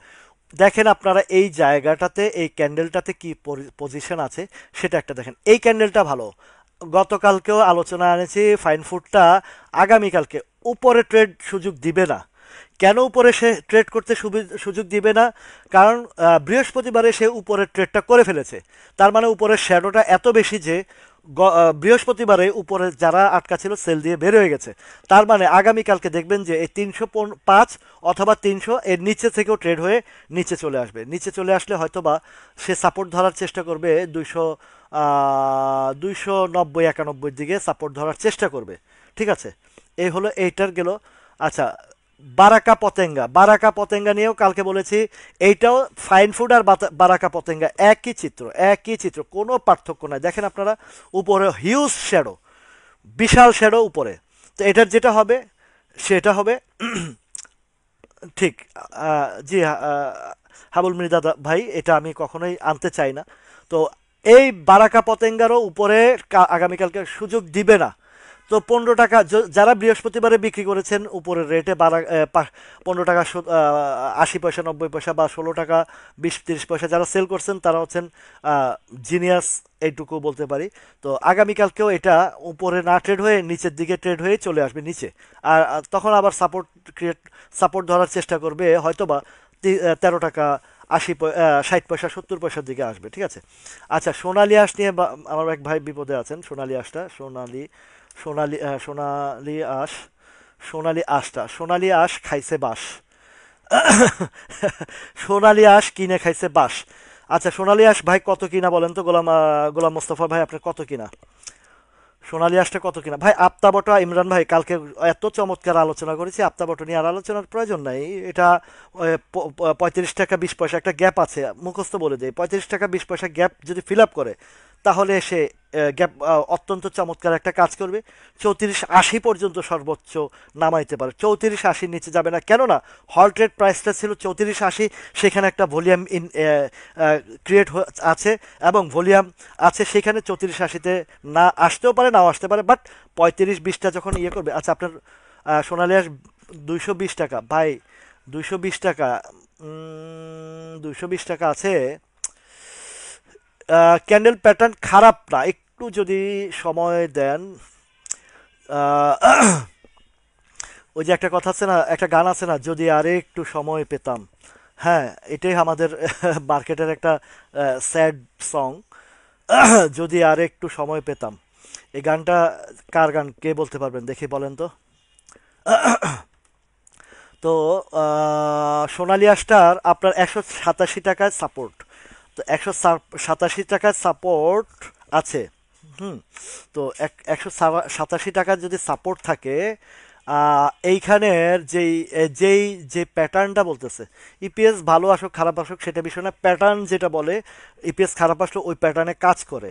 দেখেন আপনারা এই জায়গাটাতে, এই ক্যান্ডেলটাতে কি পজিশন আছে সেটা একটা দেখেন। এই ক্যান্ডেলটা ভালো, গতকালকেও আলোচনা আনেছি, ফাইন ফুডটা আগামীকালকে উপরে ট্রেড সুযোগ দিবে না। কেন উপরে সে ট্রেড করতে সুযোগ দিবে না? কারণ বৃহস্পতিবারে সে উপরের ট্রেডটা করে ফেলেছে, তার মানে উপরের শ্যাডোটা এত বেশি যে বৃহস্পতিবারে উপরে যারা আটকা ছিল সেল দিয়ে বের হয়ে গেছে। তার মানে আগামীকালকে দেখবেন যে এই 305 অথবা 300 এর নিচে থেকেও ট্রেড হয়ে নিচে চলে আসবে। নিচে চলে আসলে হয়তোবা সে সাপোর্ট ধরার চেষ্টা করবে 290, 91 দিকে সাপোর্ট ধরার চেষ্টা করবে, ঠিক আছে। এই হলো এইটার গেল। আচ্ছা, বারাকা পতেঙ্গা নিয়েও কালকে বলেছি, এইটাও ফাইন ফুড আর বারাকা পতেঙ্গা একই চিত্র, কোনো পার্থক্য নাই। দেখেন আপনারা উপরে হিউজ শ্যাডো, বিশাল শ্যাডো উপরে। তো এটার যেটা হবে সেটা হবে ঠিক। জি, হাবুল মৃধা ভাই, এটা আমি কখনোই আনতে চাই না। তো এই বারাকা পতেঙ্গারও উপরে আগামীকালকে সুযোগ দিবে না। তো 15 টাকা, যারা বৃহস্পতিবারে বিক্রি করেছেন উপরের রেটে 15 টাকা 80 পয়সা 90 পয়সা বা 16 টাকা 20-30 পয়সা যারা সেল করছেন তারা হচ্ছেন জিনিয়াস, এইটুকু বলতে পারি। তো আগামীকালকেও এটা উপরে না ট্রেড হয়ে নিচের দিকে ট্রেড হয়ে চলে আসবে নিচে। আর তখন আবার সাপোর্ট ধরার চেষ্টা করবে হয়তোবা 13 টাকা 60 পয়সা 70 পয়সার দিকে আসবে, ঠিক আছে। আচ্ছা, সোনালী আঁশ নিয়ে আমার এক ভাই বিপদে আছেন। সোনালী আঁশটা, সোনালী আঁশ, সোনালী আঁশ খাইছে বাঁশ। সোনালী আঁশ কিনে খাইছে বাঁশ। আচ্ছা, সোনালী আঁশ ভাই কত কিনা বলেন তো, গোলাম মোস্তফা ভাই, আপনার কত কিনা? সোনালী আঁশটা কত কিনা ভাই? আপ্তা বটা ইমরান ভাই, কালকে এত চমৎকার আলোচনা করেছি, আপ্তা বটা নিয়ে আর আলোচনার প্রয়োজন নাই। এটা 35 টাকা 20 পয়সা একটা গ্যাপ আছে, মুখস্থ বলে দেয়। 35 টাকা 20 পয়সা গ্যাপ যদি ফিল আপ করে তাহলে সে গ্যাপ অত্যন্ত চমৎকার একটা কাজ করবে। 34.80 পর্যন্ত সর্বোচ্চ নামাইতে পারে, 34.80 নিচে যাবে না। কেননা হল্ট রেট প্রাইসটা ছিল 34.80, সেখানে একটা ভলিউম ক্রিয়েট আছে এবং ভলিউম আছে সেখানে। 34.80-তে না আসতেও পারে, নাও আসতে পারে, বাট 35-20টা যখন ইয়ে করবে। আচ্ছা, আপনার সোনালী আঁশ 220 টাকা ভাই, 220 টাকা, 220 টাকা আছে। ক্যান্ডেল প্যাটার্ন খারাপ না, একটু যদি সময় দেন। আহ, ওই যে একটা কথা আছে না, একটা গান আছে না, যদি আরে একটু সময় পেতাম। হ্যাঁ, এটাই আমাদের মার্কেটের একটা স্যাড সং। যদি আর একটু সময় পেতাম, এই গানটা কার গান, কে বলতে পারবেন দেখি, বলেন তো। তো সোনালী আঁশটার আপনার 187 টাকায় সাপোর্ট। তো 187 টাকায় সাপোর্ট আছে। হুম। তো 187 টাকার যদি সাপোর্ট থাকে, এইখানের যেই যে প্যাটার্নটা বলতেছে, ইপিএস ভালো আসুক খারাপ আসুক সেটা বিষয় না, প্যাটার্ন যেটা বলে ইপিএস খারাপ আসলে ওই প্যাটার্নে কাজ করে,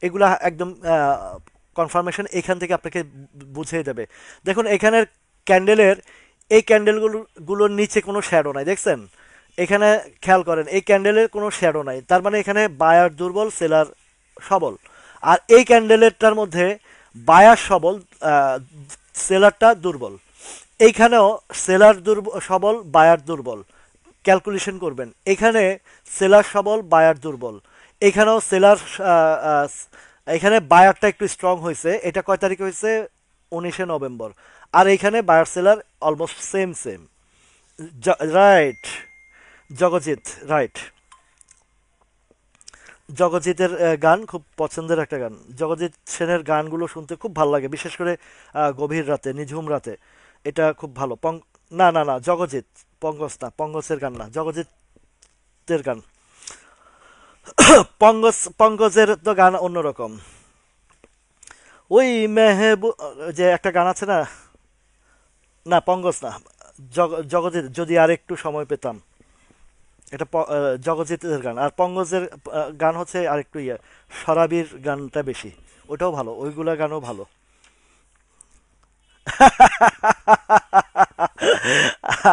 এগুলা একদম কনফার্মেশন এখান থেকে আপনাকে বুঝিয়ে দেবে। দেখুন এখানের ক্যান্ডেলের, এই ক্যান্ডেলগুলোর নিচে কোনো শ্যাডো নাই, দেখছেন? এখানে খেয়াল করেন, এই ক্যান্ডেলের কোনো শ্যাডো নাই, তার মানে এখানে বায়ার দুর্বল, সেলার সবল। আর এই ক্যান্ডেলেরটার মধ্যে বায়ার সবল, সেলারটা দুর্বল। এইখানেও সেলার সবল, বায়ার দুর্বল। ক্যালকুলেশন করবেন, এখানে সেলার সবল, বায়ার দুর্বল। এখানেও সেলার, এখানে বায়ারটা একটু স্ট্রং হয়েছে। এটা কয় তারিখে হয়েছে? 19শে নভেম্বর। আর এইখানে buyer seller almost same same. Right, Jagjit, right. জগজিতের গান খুব পছন্দের একটা গান। জগজিৎ সেনের গানগুলো শুনতে খুব ভালো লাগে, বিশেষ করে গভীর রাতে, নিঝুম রাতে। এটা খুব ভালো। না না না, জগজিৎ, পঙ্গজ না, পঙ্গজের গান না, জগজিতের গান। পঙ্কজের তো গান অন্যরকম। ওই মেহেবু, যে একটা গান আছে না, না পঙ্কজ না, জগজিৎ, যদি আর একটু সময় পেতাম। এটা জগজিতের গান। আর পঙ্কজের গান হচ্ছে আরেকটু ইয়ে, সরাবির গানটা বেশি, ওটাও ভালো, ওইগুলা গানও ভালো।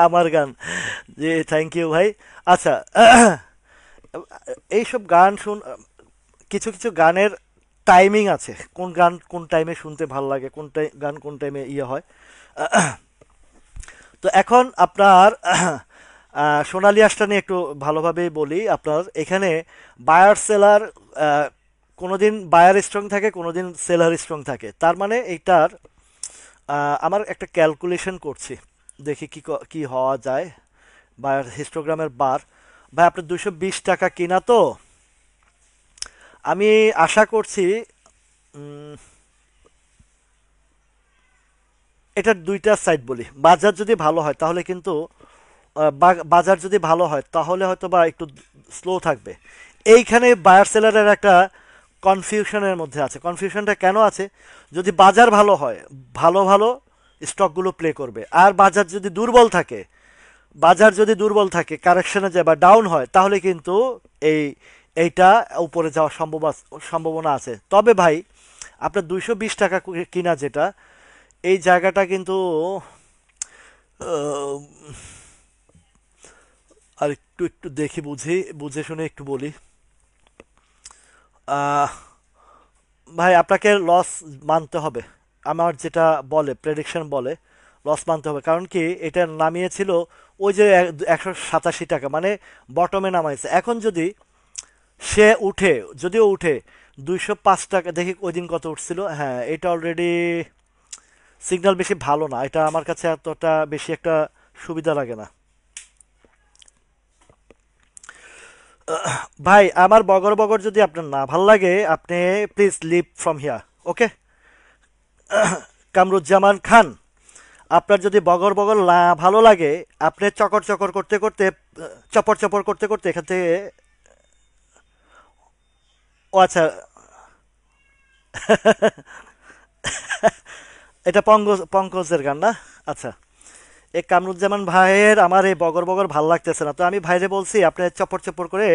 আমার গান, জি থ্যাংক ইউ ভাই। আচ্ছা, এইসব গান কিছু কিছু গানের টাইমিং আছে, কোন গান কোন টাইমে শুনতে ভালো লাগে, গান কোন টাইমে ইয়ে হয়। তো এখন আপনার সোনালী আঁশটা নিয়ে একটু ভালোভাবেই বলি। আপনার এখানে বায়ার সেলার, কোনোদিন বায়ার স্ট্রং থাকে, কোনোদিন সেলার স্ট্রং থাকে। তার মানে এইটার আমার একটা ক্যালকুলেশন করছি, দেখি কি হওয়া যায়। বায়ার হিস্টোগ্রামের বার, ভাই আপনার 220 টাকা কিনা, তো আমি আশা করছি উম, এটার দুইটা সাইড বলি। বাজার যদি ভালো হয় তাহলে কিন্তু বাজার যদি ভালো হয় তাহলে হয়তো বা একটু স্লো থাকবে। এইখানে বায়ার সেলারের একটা কনফিউশনের মধ্যে আছে। কনফিউশনটা কেন আছে? যদি বাজার ভালো হয়, ভালো ভালো স্টকগুলো প্লে করবে। আর বাজার যদি দুর্বল থাকে, কারেকশনে যায় বা ডাউন হয়, তাহলে কিন্তু এই এইটা উপরে যাওয়ার সম্ভাবনা আছে। তবে ভাই, আপনার 220 টাকা কিনা যেটা, এই জায়গাটা কিন্তু আর একটু একটু দেখি, বুঝি, বুঝে শুনে একটু বলি। আহ, ভাই আপনাকে লস মানতে হবে। আমার যেটা বলে, প্রেডিকশন বলে লস মানতে হবে, কারণ কি এটা নামিয়েছিল ওই যে 187 টাকা, মানে বটমে নামাইছে। এখন যদি সে উঠে, যদিও উঠে 205 টাকা, দেখি ওই দিন কত উঠছিল। হ্যাঁ, এটা অলরেডি সিগন্যাল বেশি ভালো না, এটা আমার কাছে এতটা বেশি একটা সুবিধা লাগে না। ভাই আমার বগর বগর যদি আপনার না ভাল লাগে, আপনি প্লিজ লিভ ফ্রম হিয়ার। ওকে, কামরুজ্জামান খান, আপনার যদি বগর বগর না ভালো লাগে, আপনি চকর চকর করতে করতে, চপর চপর করতে করতে এখান থেকে। ও আচ্ছা, এটা পঙ্কজ, পঙ্কজের গান না? আচ্ছা, এই কামরুজ্জামান ভাইয়ের আমার এই বগর বগর ভাল লাগতেছে না, তো আমি ভাইরে বলছি আপনি চপর চপর করে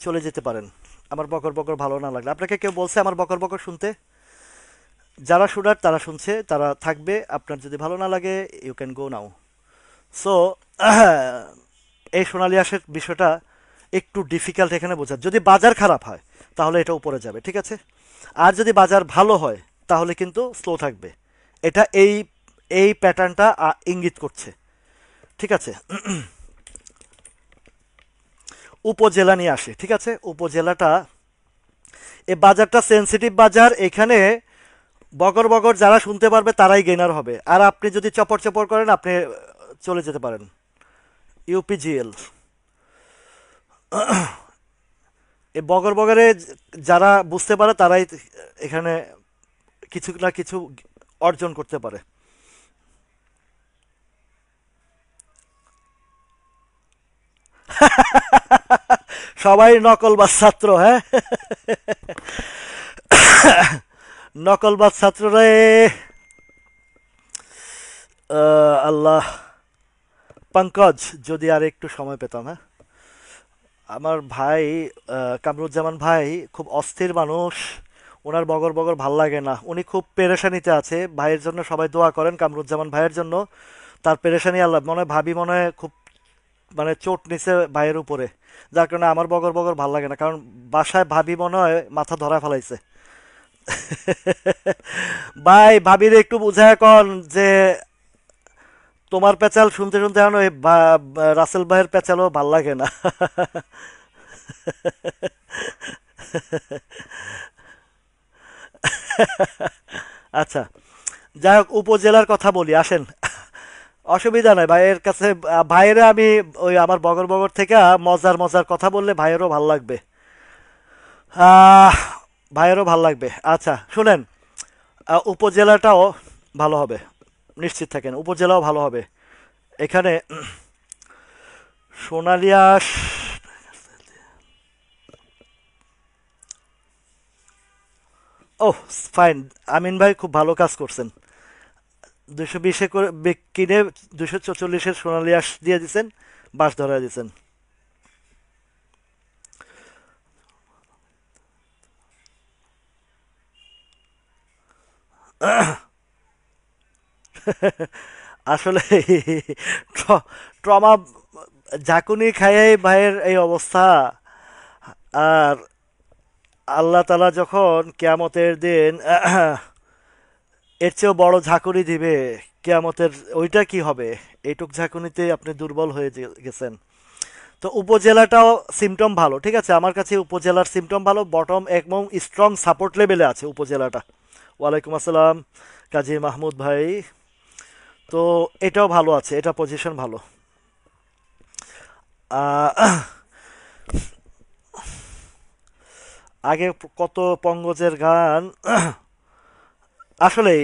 চলে যেতে পারেন। আমার বকর বকর ভালো না লাগলে, আপনাকে কেউ বলছে আমার বকর বকর শুনতে? যারা শুনার তারা শুনছে, তারা থাকবে। আপনার যদি ভালো না লাগে, you can go now. So এই সোনালী আঁশের বিষয়টা একটু ডিফিকাল্ট এখানে বোঝা। যদি বাজার খারাপ হয় তাহলে এটা উপরে যাবে, ঠিক আছে। আর যদি বাজার ভালো হয় তাহলে কিন্তু স্লো থাকবে। এটা এই প্যাটার্নটা ইঙ্গিত করছে, ঠিক আছে। উপজেলা নিয়ে আসে, ঠিক আছে। উপজেলাটা, এই বাজারটা সেনসিটিভ বাজার, এখানে বগর বগর যারা শুনতে পারবে তারাই গেনার হবে। আর আপনি যদি চপর চপর করেন, আপনি চলে যেতে পারেন। ইউপিজিএল, এই বগর বগরে যারা বুঝতে পারে তারাই এখানে কিছু না কিছু অর্জন করতে পারে। সবাই নকলবাজ ছাত্র, হ্যাঁ। নকলবাজ ছাত্ররে, আল্লাহ। পঙ্কজ, যদি আর একটু সময় পেতাম, হ্যাঁ। আমার ভাই কামরুজ্জামান ভাই খুব অস্থির মানুষ, ওনার বগর বগর ভাল লাগে না, উনি খুব পেরেশানিতে আছে। ভাইয়ের জন্য সবাই দোয়া করেন, কামরুজ্জামান ভাইয়ের জন্য। তার পেরেশানি, আল্লাহ, মনে হয় ভাবি মনে হয় খুব, মানে চোট নিছে ভাইয়ের উপরে, যার কারণে আমার বগর বগর ভাল লাগে না, কারণ বাসায় ভাবি মনে হয় মাথা ধরা ফেলাইছে। ভাই ভাবির একটু বুঝায় কন যে তোমার পেঁচাল শুনতে শুনতে এখন ওই রাসেল ভাইয়ের পেঁচালও ভাল লাগে না। আচ্ছা, যাই হোক, উপজেলার কথা বলি, আসেন। অসুবিধা নাই ভাইয়ের কাছে। ভাইয়েরা আমি ওই আমার বগর বগর থেকে মজার মজার কথা বললে ভাইয়েরও ভাল লাগবে। আহ, ভাইয়েরও ভাল লাগবে। আচ্ছা শুনেন, উপজেলাটাও ভালো হবে, নিশ্চিত থাকেন, উপজেলাও ভালো হবে। এখানে সোনালিয়াস, ওহ ফাইন, আমিন ভাই খুব ভালো কাজ করছেন। 220-এ করে কিনে 244-এর সোনালিয়াস দিয়ে দিছেন, বাস ধরা দিছেন। আসলে ট্রমা, ঝাঁকুনি খাইয়াই ভাইয়ের এই অবস্থা। আর আল্লাহ তালা যখন কেয়ামতের দিন এর চেয়েও বড় ঝাঁকুনি দিবে, কেয়ামতের ওইটা কি হবে? এইটুক ঝাঁকুনিতে আপনি দুর্বল হয়ে গেছেন। তো উপজেলাটাও সিমটম ভালো, ঠিক আছে। আমার কাছে উপজেলার সিমটম ভালো, বটম একদম স্ট্রং সাপোর্ট লেভেলে আছে উপজেলাটা। ওয়ালাইকুম আসসালাম কাজী মাহমুদ ভাই। তো এটাও ভালো আছে, এটা পজিশন ভালো। আহ, আগে কত পঙ্গজের গান। আসলে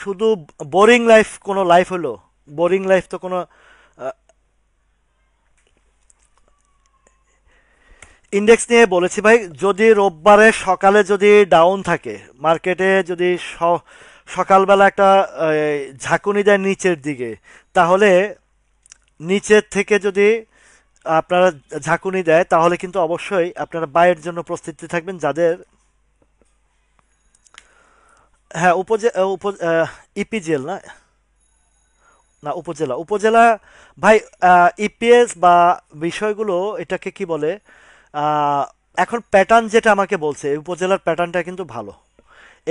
শুধু বোরিং লাইফ, কোনো লাইফ হলো? বোরিং লাইফ তো কোনো। ইন্ডেক্স নিয়ে বলেছি ভাই, যদি রোববারে সকালে যদি ডাউন থাকে মার্কেটে, যদি সকালবেলা একটা ঝাঁকুনি দেয় নিচের দিকে, তাহলে নিচের থেকে যদি আপনারা ঝাঁকুনি দেয়, তাহলে কিন্তু অবশ্যই আপনারা বাইয়ের জন্য প্রস্তুতি থাকবেন যাদের। হ্যাঁ, ইপিজিএল না? না, উপজেলা উপজেলা ভাই, ইপিএস বা বিষয়গুলো এটাকে কি বলে, আহ, এখন প্যাটার্ন যেটা আমাকে বলছে এই উপজেলার প্যাটার্নটা কিন্তু ভালো।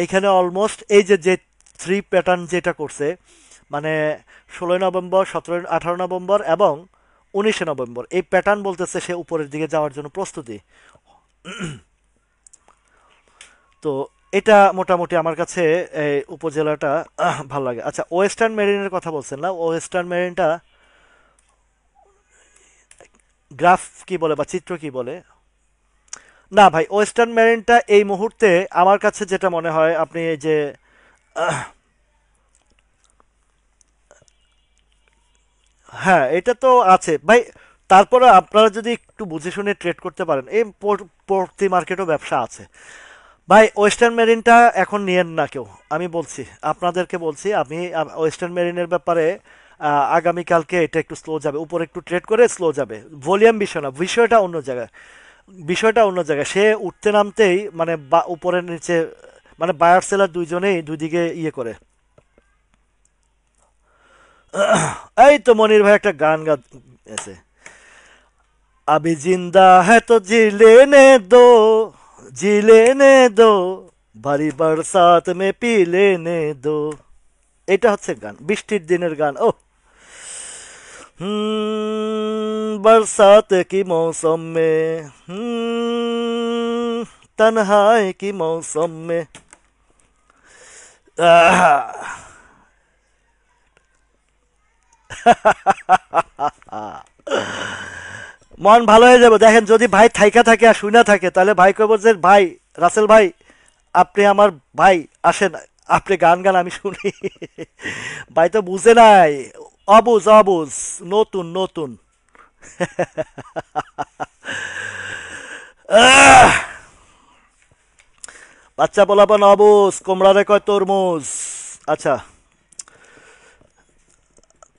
এইখানে অলমোস্ট এই যে যে থ্রি প্যাটার্ন যেটা করছে, মানে 16ই নভেম্বর, 18ই নভেম্বর এবং 19শে নভেম্বর, এই প্যাটার্ন বলতেছে সে উপরের দিকে যাওয়ার জন্য প্রস্তুতি। তো এটা মোটামুটি আমার কাছে এই উপজেলাটা ভালো লাগে। আচ্ছা, ওয়েস্টার্ন মেরিনের কথা বলছেন না, ওয়েস্টার্ন মেরিনটা গ্রাফ কি বলে বা চিত্র কি বলে? না ভাই, ওয়েস্টার্ন মেরিনটা এই মুহূর্তে আমার কাছে যেটা মনে হয়, আপনি এই যে হ্যাঁ, এটা তো আছে ভাই। তারপরে আপনারা যদি একটু বুঝে শুনে ট্রেড করতে পারেন, এই প্রতি মার্কেটও ব্যবসা আছে ভাই। ওয়েস্টার্ন মেরিনটা এখন নিয়েন না কেউ, আমি বলছি, আপনাদেরকে বলছি আমি। ওয়েস্টার্ন মেরিনের ব্যাপারে আগামীকালকে এটা একটু স্লো যাবে, উপরে একটু ট্রেড করে স্লো যাবে। ভলিউম বিষয় না, বিষয়টা অন্য জায়গায়। বিষয়টা অন্য জায়গায়, সে উঠতে নামতেই মানে উপরে নিচে, মানে বায়ার সেলার দুইজনেই দুই দিকে ইয়ে করে। এই তো মনির ভাই একটা গান গাছে, अभी जिंदा है तो जी लेने दो, जी लेने दो, भारी बरसात में पी लेने दो। এটা হচ্ছে গান, বৃষ্টির দিনের গান। ও बरसात की मौसम में, तन्हाई की मौसम में। আহ, মন ভালো হয়ে যাবে। দেখেন, যদি ভাই থাইকা থাকে আর শুনা থাকে, তাহলে ভাই কইব যে ভাই রাসেল ভাই, আপনি আমার ভাই, আসেন আপনি গান গান, আমি শুনি। ভাই তো বুঝে নাই, অবুজ অবুজ, নতুন নতুন। আহ, বাচ্চা পোলাপান অবুজ, কোমড়ারে কয় তরমুজ। আচ্ছা,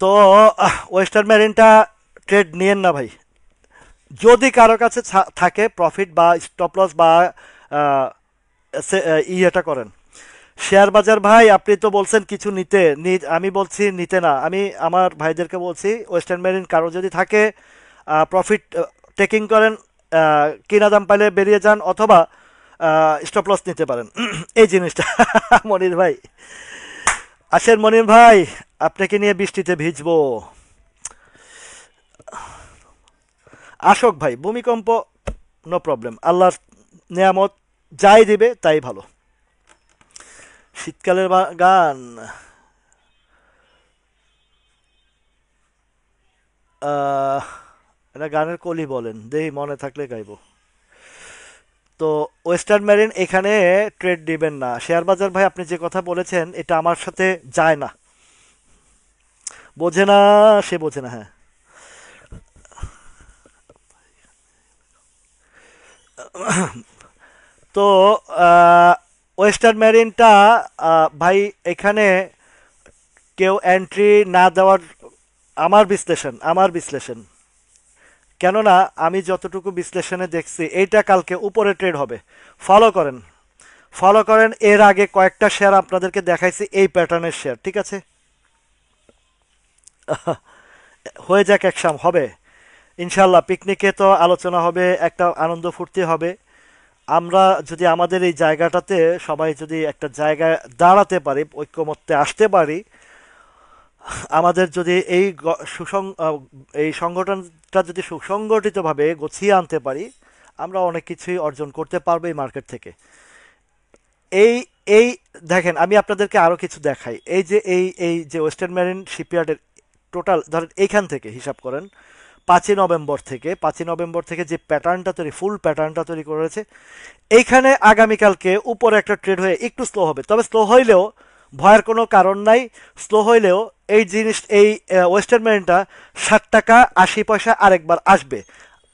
তো ওয়েস্টার্ন মেরিনটা ট্রেড নিয়েন না ভাই। যদি কারো কাছে থাকে প্রফিট বা স্টপ লস বা আহ, ইয়েটা করেন। শেয়ার বাজার ভাই, আপনি তো বলছেন কিছু নিতে, আমি বলছি নিতে না। আমি আমার ভাইদেরকে বলছি ওয়েস্টার্ন মেরিন কারো যদি থাকে প্রফিট টেকিং করেন, কিনা দাম পাইলে বেরিয়ে যান, অথবা স্টপ লস নিতে পারেন। এই জিনিসটা। মনির ভাই, আসেন মনির ভাই, আপনাকে নিয়ে বৃষ্টিতে ভিজবো। আসক ভাই, ভূমিকম্প নো প্রবলেম, আল্লাহর নিয়ামত, যাই দিবে তাই ভালো। শীতকালের গান, আহ, এটা গানের কলি বলেন, দেই মনে থাকলে গাইবো। তো ওয়েস্টার্ন মেরিন এখানে ট্রেড দিবেন না। শেয়ার বাজার ভাই, আপনি যে কথা বলেছেন এটা আমার সাথে যায় না। বোঝে না, সে বোঝে না, হ্যাঁ। তো ওয়েস্টার্ন মেরিনটা ভাই, এখানে কেউ এন্ট্রি না দেওয়ার, আমার বিশ্লেষণ, কেননা আমি যতটুকু বিশ্লেষণে দেখছি এইটা কালকে উপরে ট্রেড হবে। ফলো করেন, ফলো করেন। এর আগে কয়েকটা শেয়ার আপনাদেরকে দেখাইছি এই প্যাটার্নের শেয়ার, ঠিক আছে? হয়ে যাক, একসাম হবে ইনশাল্লাহ। পিকনিকে তো আলোচনা হবে, একটা আনন্দ ফুর্তি হবে। আমরা যদি আমাদের এই জায়গাটাতে সবাই যদি একটা জায়গায় দাঁড়াতে পারি, ঐক্যমত্যে আসতে পারি, আমাদের যদি এই এই সংগঠনটা যদি সুসংগঠিতভাবে গুছিয়ে আনতে পারি, আমরা অনেক কিছুই অর্জন করতে পারবো এই মার্কেট থেকে। এই এই দেখেন, আমি আপনাদেরকে আরো কিছু দেখাই। এই যে এই যে ওয়েস্টার্ন মেরিন শিপইয়ার্ডের টোটাল ধরেন এইখান থেকে হিসাব করেন, 5ই নভেম্বর থেকে যে প্যাটার্নটা তৈরি, ফুল প্যাটার্নটা তৈরি করেছে, এইখানে আগামীকালকে উপরে একটা ট্রেড হয়ে একটু স্লো হবে, তবে স্লো হইলেও ভয়ের কোনো কারণ নাই। স্লো হইলেও এই জিনিস, এই ওয়েস্টার্ন মেরিনটা 60 টাকা 80 পয়সা আরেকবার আসবে।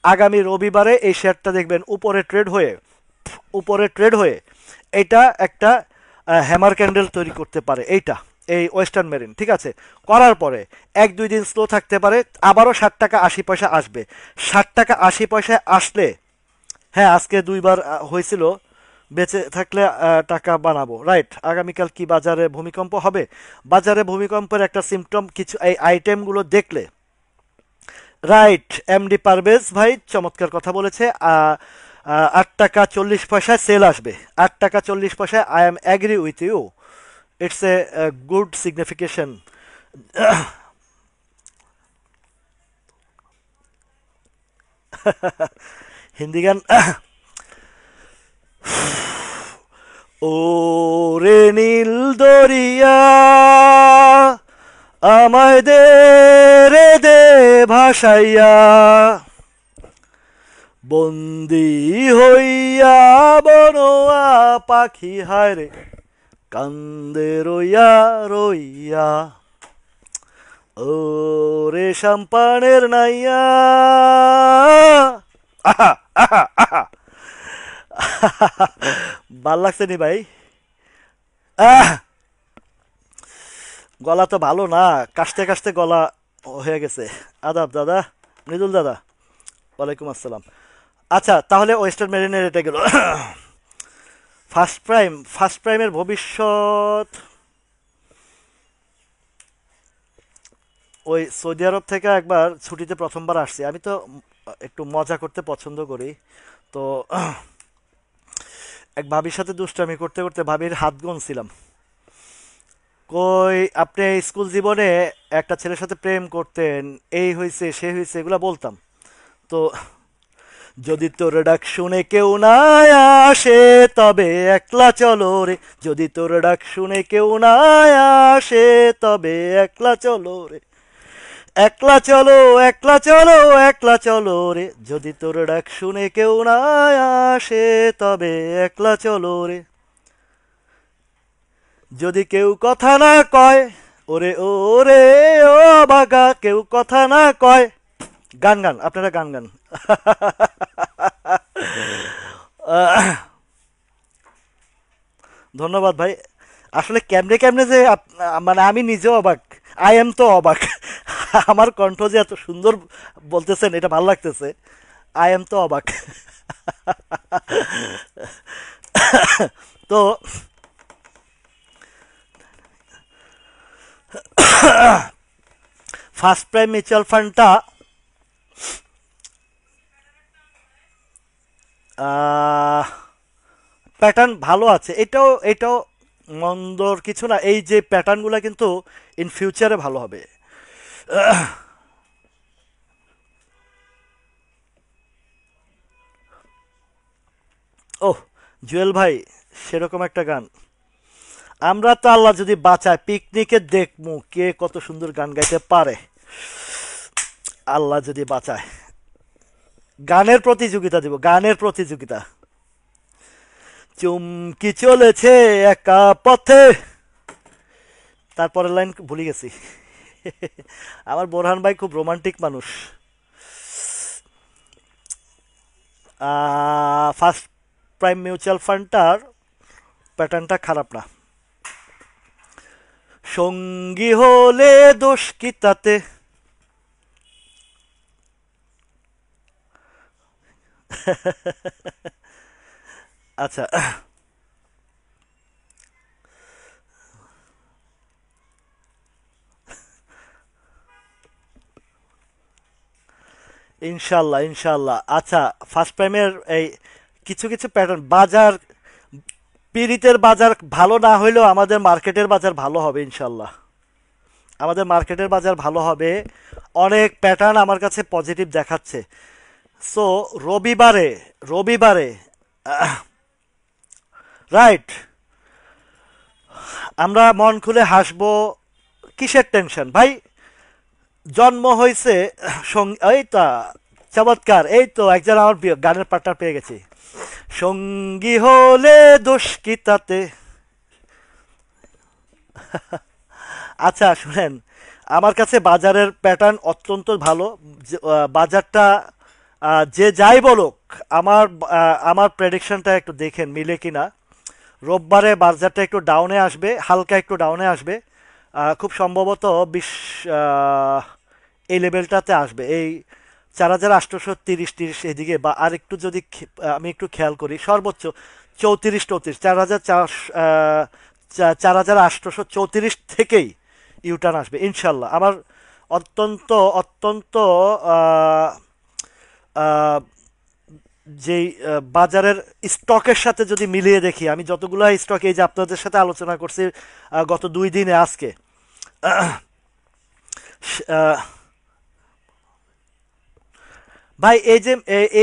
আগামী রবিবারে এই শেয়ারটা দেখবেন উপরে ট্রেড হয়ে এটা একটা হ্যামার ক্যান্ডেল তৈরি করতে পারে। এই ওয়েস্টার্ন মেরিন, ঠিক আছে? করার পরে 1-2 দিন স্লো থাকতে পারে, আবারও 60 টাকা 80 পয়সা আসবে। 60 টাকা 80 পয়সায় আসলে, হ্যাঁ, আজকে দুইবার হয়েছিল, বেঁচে থাকলে টাকা বানাবো, রাইট। আগামীকাল কি বাজারে ভূমিকম্প হবে? বাজারে ভূমিকম্পের একটা সিমটম কিছু এই আইটেমগুলো দেখলে, রাইট। এমডি পারভেজ ভাই চমৎকার কথা বলেছে। 8 টাকা 40 পয়সায় সেল আসবে, 8 টাকা 40 পয়সায়, I am agree with you. It's a good signification. Hindi গান। ও রে নীল দরিয়া, আমায় দে রে দে ভাসাইয়া, বন্দি হইয়া বনোয়া পাখি হায় রে, কান্দে রইয়া রইয়া, ও রে সাম্পানের নাইয়া। আহা আহা আহা। ভাল লাগছে নি ভাই? আহ, গলা তো ভালো না, কাশতে কাশতে গলা হয়ে গেছে। আদাব দাদা, মৃদুল দাদা, ওয়ালাইকুম আসসালাম। আচ্ছা, তাহলে ওয়েস্টার্ন মেরিনের এটা গেল। ফার্স্ট প্রাইমের ভবিষ্যৎ ওই সৌদি আরব থেকে একবার ছুটিতে প্রথমবার আসছি আমি, তো একটু মজা করতে পছন্দ করি। তো এক ভাবির সাথে দুষ্টামি করতে করতে ভাবির হাত গুনছিলাম। কই আপনি স্কুল জীবনে একটা ছেলের সাথে প্রেম করতেন, এই হয়েছে সে হয়েছে এগুলা বলতাম। তো যদি তোর ডাক শুনে কেউ না আসে তবে একলা চলো রে, যদি তোর ডাক শুনে কেউ না আসে তবে একলা চলো রে, একলা চলো একলা চলো একলা চলো রে, যদি তোর ডাক শুনে কেউ না আসে তবে একলা চলো রে, যদি কেউ কথা না কয়, ওরে ওরে ও বাগা, কেউ কথা না কয়। গান গান, আপনারা গান গান। আহ, ধন্যবাদ ভাই। আসলে কেমনে কেমনে যে মানে আমি নিজেও অবাক, আই এম তো অবাক। আমার কণ্ঠ যে এত সুন্দর বলতেছেন, এটা ভালো লাগতেছে। আই এম তো অবাক। তো ফার্স্ট প্রাইম মিউচুয়াল ফান্ডটা প্যাটার্ন ভালো আছে, এটাও এটাও মন্দর কিছু না। এই যে প্যাটার্নগুলো কিন্তু ইন ফিউচারে ভালো হবে। ওহ, জুয়েল ভাই, সেরকম একটা গান। আমরা তো আল্লাহ যদি বাঁচায় পিকনিকে দেখবো কে কত সুন্দর গান গাইতে পারে, আল্লাহ যদি বাঁচায়। গানের প্রতিযোগিতা দিব, গানের প্রতিযোগিতা। চুমকি চলেছে একা পথে, তারপরের লাইন ভুলে গেছি। আমার বোরহান ভাই খুব রোমান্টিক মানুষ। ফার্স্ট প্রাইম মিউচুয়াল ফান্ডটার প্যাটার্নটা খারাপ না। সঙ্গী হলে দোষ কি তাতে। আচ্ছা, ইনশাল্লাহ ইনশাল্লাহ। আচ্ছা, ফার্স্ট প্রাইমের এই কিছু কিছু প্যাটার্ন, বাজার পিরিতের বাজার ভালো না হইলেও আমাদের মার্কেটের বাজার ভালো হবে ইনশাল্লাহ। আমাদের মার্কেটের বাজার ভালো হবে। অনেক প্যাটার্ন আমার কাছে পজিটিভ দেখাচ্ছে। সো রবিবারে, রবিবারে, রাইট, আমরা মন খুলে হাসবো। কিসের টেনশন ভাই? জন্ম হয়েছে, এই তো চমৎকার, এই তো একজন আমার গানের পার্টনার পেয়ে গেছি। সঙ্গী হলে দোষ কি তাতে। আচ্ছা শুনেন, আমার কাছে বাজারের প্যাটার্ন অত্যন্ত ভালো। বাজারটা যে যাই বলুক, আমার প্রেডিকশনটা একটু দেখেন মিলে কিনা। রোববারে বাজারটা একটু ডাউনে আসবে, হালকা একটু ডাউনে আসবে। খুব সম্ভবত 20 আহ, এই লেভেলটাতে আসবে, এই 4,830 এদিকে, বা আর একটু যদি আমি একটু খেয়াল করি, সর্বোচ্চ 3434 4834 থেকেই ইউটার্ন আসবে ইনশাল্লাহ। আমার অত্যন্ত অত্যন্ত আহ, আহ, যেই বাজারের স্টকের সাথে যদি মিলিয়ে দেখি, আমি যতগুলো স্টক এই যে আপনাদের সাথে আলোচনা করছি গত 2 দিনে আজকে, আহ, ভাই এই যে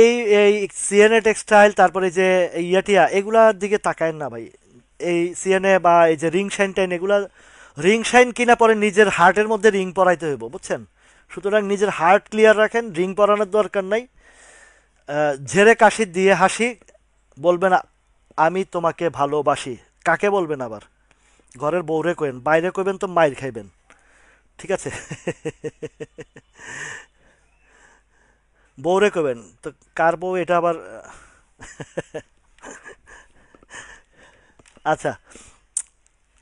এই এই সিএনএ টেক্সটাইল, তারপরে যে ইয়াটিয়া, এগুলার দিকে তাকায়েন না ভাই। এই সিএনএ বা এই যে রিং শাইন টাইন, এগুলা রিং শাইন কিনা পরে নিজের হার্টের মধ্যে রিং পরাইতে হইব, বুঝছেন? সুতরাং নিজের হার্ট ক্লিয়ার রাখেন, রিং পরানোর দরকার নাই। ঝেড়ে কাশি দিয়ে হাসি বলবেন আমি তোমাকে ভালোবাসি। কাকে বলবেন আবার? ঘরের বউরে কইবেন, বাইরে কইবেন তো মাইর খাইবেন, ঠিক আছে? বউরে কইবেন তো, কার বউ এটা আবার? আচ্ছা,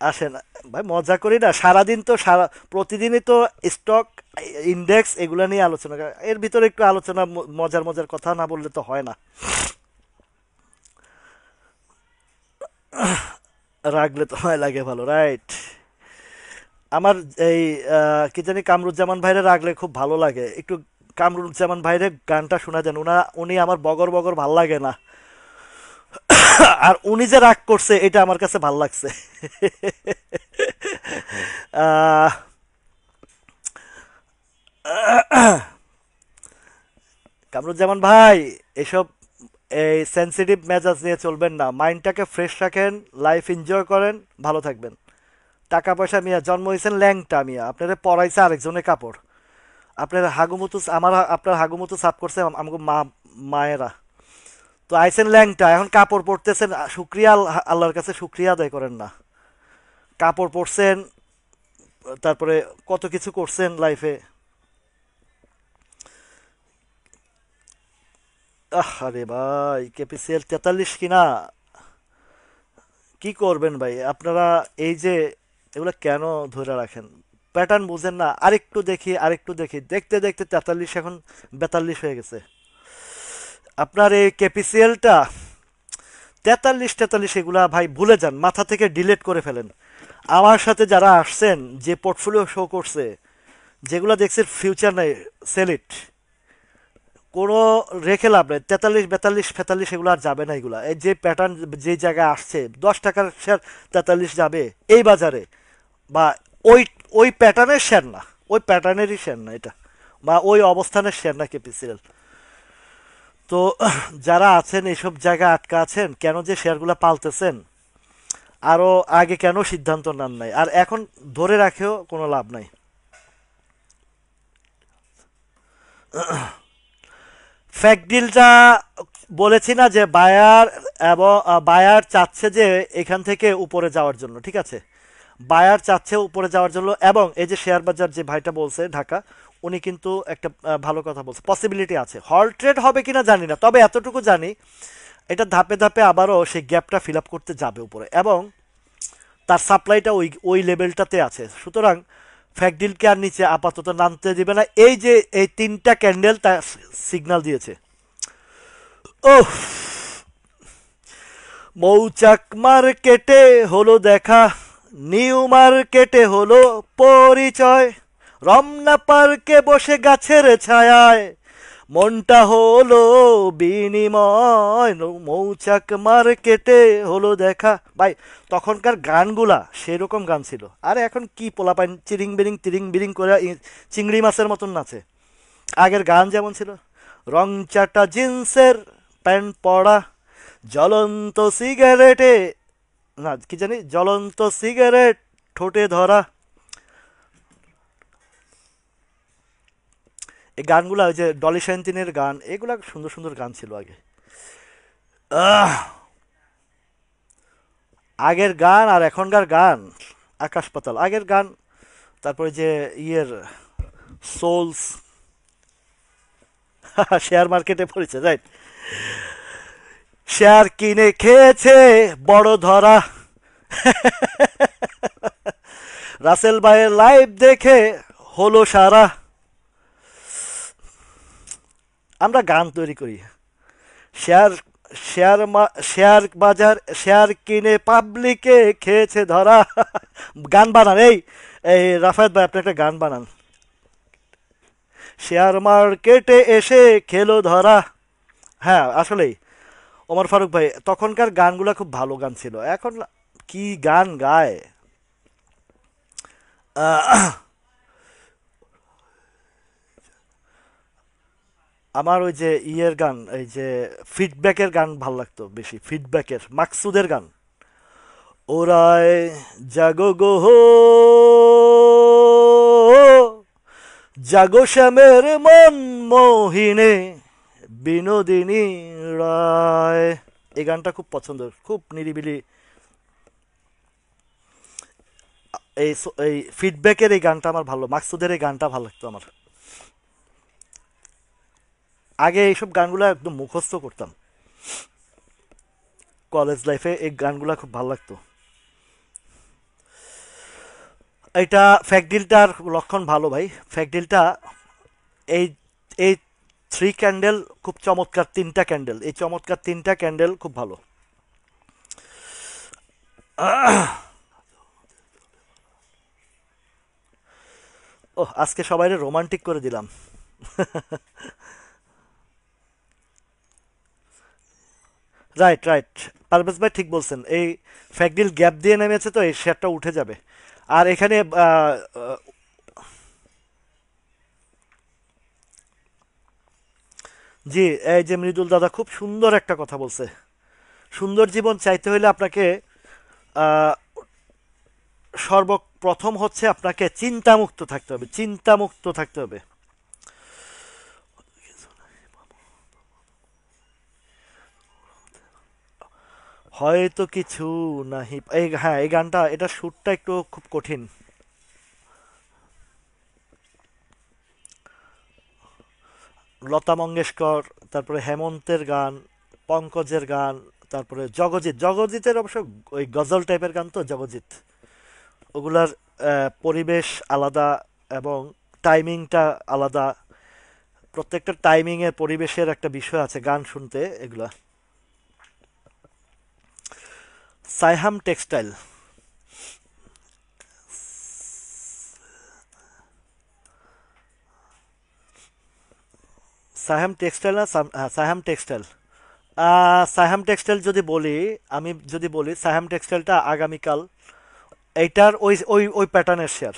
আসেন ভাই, মজা করি না সারাদিন তো, প্রতিদিনই তো স্টক ইন্ডেক্স এগুলো নিয়ে আলোচনা করা, এর ভিতরে একটু আলোচনা, মজার মজার কথা না বললে তো হয় না। রাখলে তো হয় লাগে ভালো, রাইট? আমার এই কি জানি কামরুজ্জামান ভাইরে রাখলে খুব ভালো লাগে একটু। কামরুজ্জামান ভাইরে গানটা শোনা দেন, উনি আমার বগর বগর ভাল লাগে না। আর উনি যে রাগ করছে এটা আমার কাছে ভাল লাগছে। আহ, কামরুজ্জামান ভাই, এসব এই সেন্সিটিভ মেজাজ নিয়ে চলবেন না, মাইন্ডটাকে ফ্রেশ রাখেন, লাইফ এনজয় করেন, ভালো থাকবেন। টাকা পয়সা মিয়া, জন্ম হয়েছেন ল্যাংটা মিয়া, আপনারা পড়াইছে আরেকজনের কাপড়, আপনার হাগুমুতু, আপনার হাগুমুতু সাফ করছে আমাকে মায়েরা। তো আইসেন ল্যাংটা, এখন কাপড় পরতেছেন, শুক্রিয়া, আল্লাহর কাছে শুক্রিয়া আদায় করেন না। কাপড় পরছেন, তারপরে কত কিছু করছেন লাইফে। আরে ভাই, কেপিসিএল 43 কিনা, কি করবেন ভাই আপনারা? এই যে এগুলো কেন ধরে রাখেন? প্যাটার্ন বুঝেন না? আরেকটু দেখি আরেকটু দেখি, দেখতে দেখতে 43 এখন 42 হয়ে গেছে। আপনার এই কেপিসিএলটা 43 এগুলা ভাই ভুলে যান, মাথা থেকে ডিলিট করে ফেলেন। আমার সাথে যারা আসছেন, যে পোর্টফোলিও শো করছে, যেগুলো দেখছে ফিউচার নাই, সেলিট। কোনো রেখে লাভ নেই, 43 42 45 এগুলো আর যাবে না। এগুলা এই যে প্যাটার্ন যে জায়গায় আসছে, 10 টাকার শেয়ার 43 যাবে এই বাজারে, বা ওই ওই প্যাটার্নের শেয়ার না, ওই প্যাটার্নেরই শেয়ার না এটা, বা ওই অবস্থানের শেয়ার না কেপিসিএল। তো যারা আছেন এইসব জায়গায় আটকা আছেন, কেন যে শেয়ারগুলো পালতেছেন, আরো আগে কেন সিদ্ধান্ত নেন নাই, আর এখন ধরে রাখেও কোনো লাভ নাই। ফ্যাক্ট ডিলটা বলেছি না, যে বায়ার, এবং বায়ার চাচ্ছে যে এখান থেকে উপরে যাওয়ার জন্য, ঠিক আছে? বায়ার চাচ্ছে উপরে যাওয়ার জন্য, এবং এই যে শেয়ার বাজার যে ভাইটা বলছে ঢাকা, উনি কিন্তু একটা ভালো কথা বলছে, পসিবিলিটি আছে। হল ট্রেড হবে কিনা জানি না, তবে এতটুকু জানি এটা ধাপে ধাপে আবারও সেই গ্যাপটা ফিল আপ করতে যাবে উপরে, এবং তার সাপ্লাইটা ওই ওই লেভেলটাতে আছে। সুতরাং ফ্যাকডিলকে আর নিচে আপাতত নামতে দিবে না। এই যে এই 3টা ক্যান্ডেল তার সিগন্যাল দিয়েছে। ওহ, মৌচাক মার্কেটে হলো দেখা, নিউ মার্কেটে হলো পরিচয়, রমনা পার্কে বসে গাছের ছায়ায় মনটা হলো বিনিময়, মৌচাক মার্কেটে হলো দেখা। ভাই, তখনকার গানগুলা সেরকম গান ছিল। আরে এখন কি পোলাপাইন চিরিং বিরিং তিরিং বিরিং করে চিংড়ি মাছের মতন নাচে। আগের গান যেমন ছিল, রং চাটা জিন্সের প্যান্ট পরা, জ্বলন্ত সিগারেটে, না কি জানি, জ্বলন্ত সিগারেট ঠোঁটে ধরা, এই গানগুলা, ওই যে ডলি সেন্টিনের গান, এগুলা সুন্দর সুন্দর গান ছিল আগে। আহ, আগের গান আর এখনকার গান আকাশ পাতাল। আগের গান, তারপরে যে ইয়ের সোলস, শেয়ার মার্কেটে পড়েছে, রাইট? শেয়ার কিনে খেয়েছে বড় ধরা, রাসেল ভাইয়ের লাইভ দেখে হলো সারা। আমরা গান তৈরি করি, শেয়ার শেয়ার বাজার, শেয়ার কিনে পাবলিকে খেয়েছে ধরা। গান বানান এই, এই রাফায়েত ভাই আপনি একটা গান বানান। শেয়ার মার্কেটে এসে খেলো ধরা। হ্যাঁ আসলেই ওমর ফারুক ভাই তখনকার গানগুলা খুব ভালো গান ছিল, এখন কি গান গায়। আহ, আমার ওই যে ইয়ের গান, এই যে ফিডব্যাকের গান ভাল লাগতো বেশি, ফিডব্যাকের মাকসুদের গান। ওরায় জাগো গো হো, জাগো শ্যামের মন মোহিনে, বিনোদিনী রায়। এই গানটা খুব পছন্দ, খুব নিরিবিলি। এই ফিডব্যাকের এই গানটা আমার ভালো, মাকসুদের এই গানটা ভালো লাগতো আমার। আগে এইসব গানগুলো একদম মুখস্থ করতাম, কলেজ লাইফে এই গানগুলা খুব ভালো লাগতো। এটা ফ্যাকডিলটার লক্ষণ ভালো ভাই, ফ্যাকডিলটা এই এই থ্রি ক্যান্ডেল খুব চমৎকার, তিনটা ক্যান্ডেল, এই চমৎকার তিনটা ক্যান্ডেল খুব ভালো। ওহ আজকে সবাই রোমান্টিক করে দিলাম। রাইট রাইট, পারভেজ ভাই ঠিক বলছেন, এই ফ্যাকডিল গ্যাপ দিয়ে নেমেছে তো এই শেয়ারটা উঠে যাবে। আর এখানে জি, এই যে মৃদুল দাদা খুব সুন্দর একটা কথা বলছে। সুন্দর জীবন চাইতে হলে আপনাকে আহ, সর্বপ্রথম হচ্ছে আপনাকে চিন্তামুক্ত থাকতে হবে, চিন্তামুক্ত থাকতে হবে। হয়তো কিছু নাহি, এই হ্যাঁ এই গানটা, এটা সুরটা একটু খুব কঠিন। লতা মঙ্গেশকর, তারপরে হেমন্তের গান, পঙ্কজের গান, তারপরে জগজিতের অবশ্য ওই গজল টাইপের গান তো জগজিৎ, ওগুলার পরিবেশ আলাদা এবং টাইমিংটা আলাদা। প্রত্যেকটা টাইমিং এর পরিবেশের একটা বিষয় আছে গান শুনতে এগুলা। সাইহাম টেক্সটাইল, সাইহাম টেক্সটাইল না সাইহাম টেক্সটাইল। সাইহাম টেক্সটাইল যদি বলি, আমি যদি বলি সাইহাম টেক্সটাইলটা আগামীকাল, এইটার ওই ওই ওই প্যাটার্নের শেয়ার।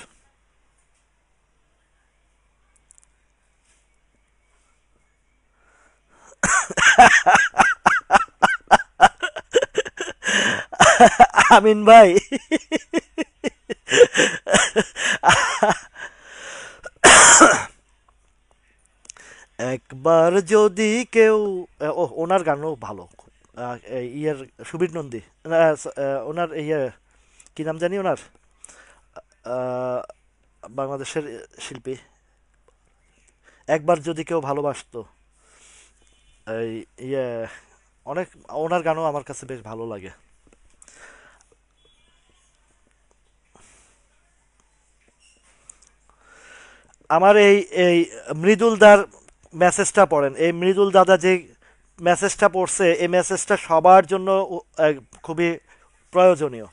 আমিন ভাই, একবার যদি কেউ, ও ওনার গানও ভালো। এই ইয়ের সুবীর নন্দী, ওনার ইয়ে কি নাম জানি ওনার, আহ, বাংলাদেশের শিল্পী, একবার যদি কেউ ভালোবাসতো, এই ইয়ে অনেক, ওনার গানও আমার কাছে বেশ ভালো লাগে। আমার এই এই মৃদুল দার মেসেজটা পড়েন, এই মৃদুল দাদা যে মেসেজটা পড়ছে এই মেসেজটা সবার জন্য খুবই প্রয়োজনীয়।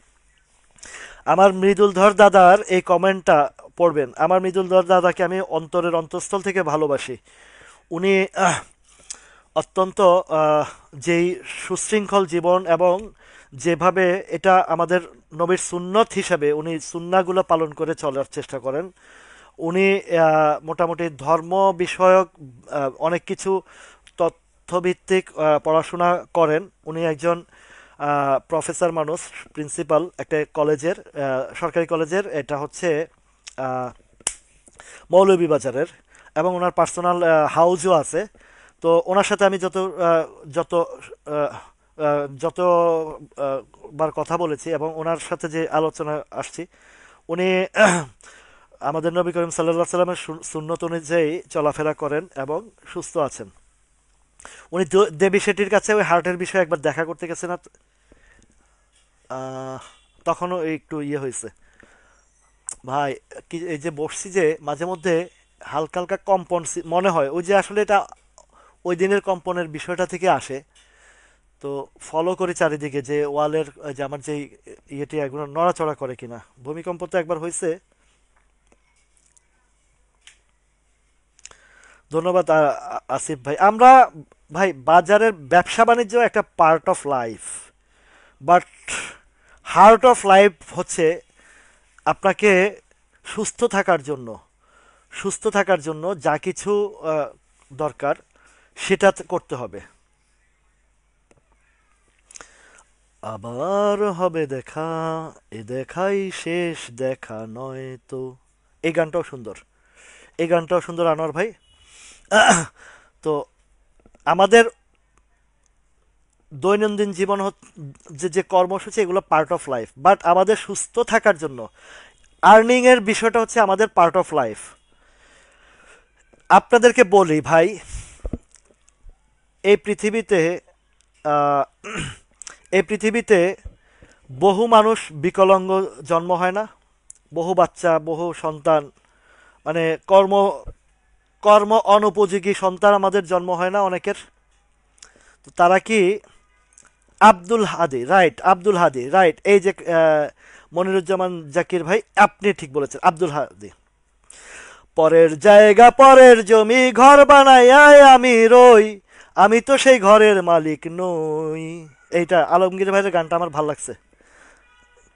আমার মৃদুল ধর দাদার এই কমেন্টটা পড়বেন, আমার মৃদুল ধর দাদাকে আমি অন্তরের অন্তঃস্থল থেকে ভালোবাসি। উনি অত্যন্ত যেই সুশৃঙ্খল জীবন এবং যেভাবে এটা আমাদের নবীর সুন্নত হিসাবে উনি সুন্নাগুলো পালন করে চলার চেষ্টা করেন। উনি মোটামুটি ধর্ম বিষয়ক অনেক কিছু তথ্যভিত্তিক পড়াশোনা করেন। উনি একজন প্রফেসর মানুষ, প্রিন্সিপাল একটা কলেজের, সরকারি কলেজের, এটা হচ্ছে আহ, মৌলভীবাজারের, এবং ওনার পার্সোনাল হাউজও আছে। তো ওনার সাথে আমি যত আহ, যত বার কথা বলেছি এবং ওনার সাথে যে আলোচনা আসছি, উনি আমাদের নবী করিম সাল্লাল্লাহু আলাইহি সাল্লামের সুন্নত অনুযায়ী চলাফেরা করেন এবং সুস্থ আছেন। উনি দেবী শেঠির কাছে ওই হার্টের বিষয়ে একবার দেখা করতে গেছেন, আর আহ, তখনও একটু ইয়ে হয়েছে ভাই। কি এই যে বসছি যে মাঝে মধ্যে হালকা হালকা কম্পন মনে হয়, ওই যে আসলে এটা ওই দিনের কম্পনের বিষয়টা থেকে আসে। তো ফলো করি চারিদিকে যে ওয়ালের যে আমার যে ইয়েটি এগুলো নড়াচড়া করে কিনা। ভূমিকম্প তো একবার হয়েছে। ধন্যবাদ আসিফ ভাই। আমরা ভাই বাজারের ব্যবসা বাণিজ্য একটা part of life, but heart of life হচ্ছে আপনাকে সুস্থ থাকার জন্য, যা কিছু আহ, দরকার সেটা করতে হবে। আবার হবে দেখা, এ দেখাই শেষ দেখা নয় তো। এই গানটাও সুন্দর, এই গানটাও সুন্দর আনোয়ার ভাই। তো আমাদের দৈনন্দিন জীবন যে যে কর্মসূচি এগুলো পার্ট অফ লাইফ, বাট আমাদের সুস্থ থাকার জন্য আর্নিং এর বিষয়টা হচ্ছে আমাদের পার্ট অফ লাইফ। আপনাদেরকে বলি ভাই, এই পৃথিবীতে আহ, এই পৃথিবীতে বহু মানুষ বিকলাঙ্গ জন্ম হয় না, বহু বাচ্চা, বহু সন্তান, মানে কর্ম কর্ম অনুপযোগী সন্তান আমাদের জন্ম হয় না অনেকের। তো তারা কি, আব্দুল হাদি রাইট, আব্দুল হাদি রাইট, এই যে মনিরুজ্জামান জাকির ভাই আপনি ঠিক বলেছেন, আব্দুল হাদি। পরের জায়গা পরের জমি ঘর বানাই আমি রই, আমি তো সেই ঘরের মালিক নই। এইটা আলমগীর ভাইয়ের গানটা আমার ভাল লাগছে।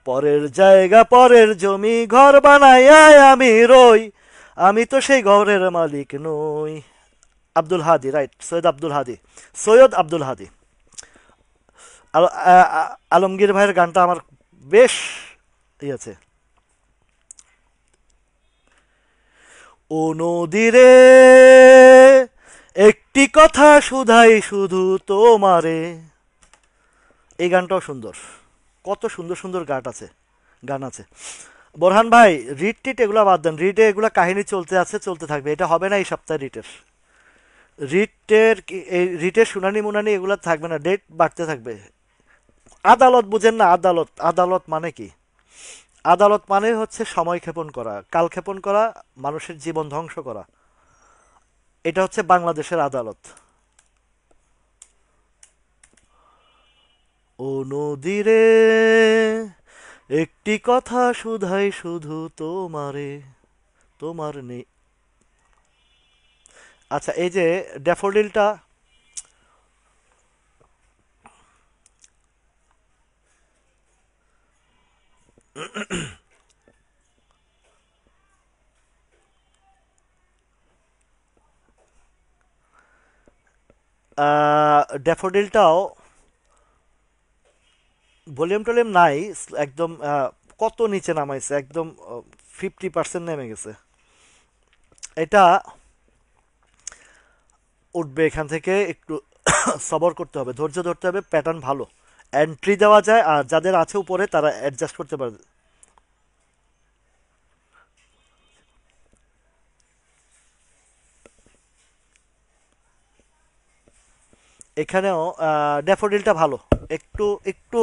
পরের জায়গা পরের জমি ঘর বানাই আমি রই, আমি তো সেই ঘরের মালিক নই। আব্দুল হাদি রাইট, সৈয়দ আব্দুল হাদি, সৈয়দ আব্দুল হাদি। আলমগীর ভাইয়ের গানটা আমার বেশ ইয়েছে। ও নদীরে একটি কথা শুধাই শুধু তোমারে, এই গানটাও সুন্দর। কত সুন্দর সুন্দর গান আছে। বোরহান ভাই, রিট টিট এগুলো বাদ দেন, রিটে এগুলো কাহিনী চলতে আছে, চলতে থাকবে, এটা হবে না এই সপ্তাহে রিটের। এই রিটের শুনানি মুনানি এগুলো থাকবে না, ডেট বাড়তে থাকবে। আদালত বুঝেন না? আদালত, আদালত মানে কি? আদালত মানে হচ্ছে সময় ক্ষেপণ করা, কাল ক্ষেপণ করা, মানুষের জীবন ধ্বংস করা। এটা হচ্ছে বাংলাদেশের আদালত। ও নদীরে একটি কথা শুধাই শুধু তোমারে, তোমার নেই। আচ্ছা, এই যে ড্যাফোডিলটা, ড্যাফোডিলটাও ভলিউম টলিউম নাই, একদম কত নিচে নামাইছে, একদম 50% নেমে গেছে। এটা উঠবে এখান থেকে, একটু সবর করতে হবে, ধৈর্য ধরতে হবে, প্যাটার্ন ভালো, এন্ট্রি দেওয়া যায়, আর যাদের আছে উপরে তারা অ্যাডজাস্ট করতে পারে। এখানেও ড্যাফোডিলটা ভালো, একটু একটু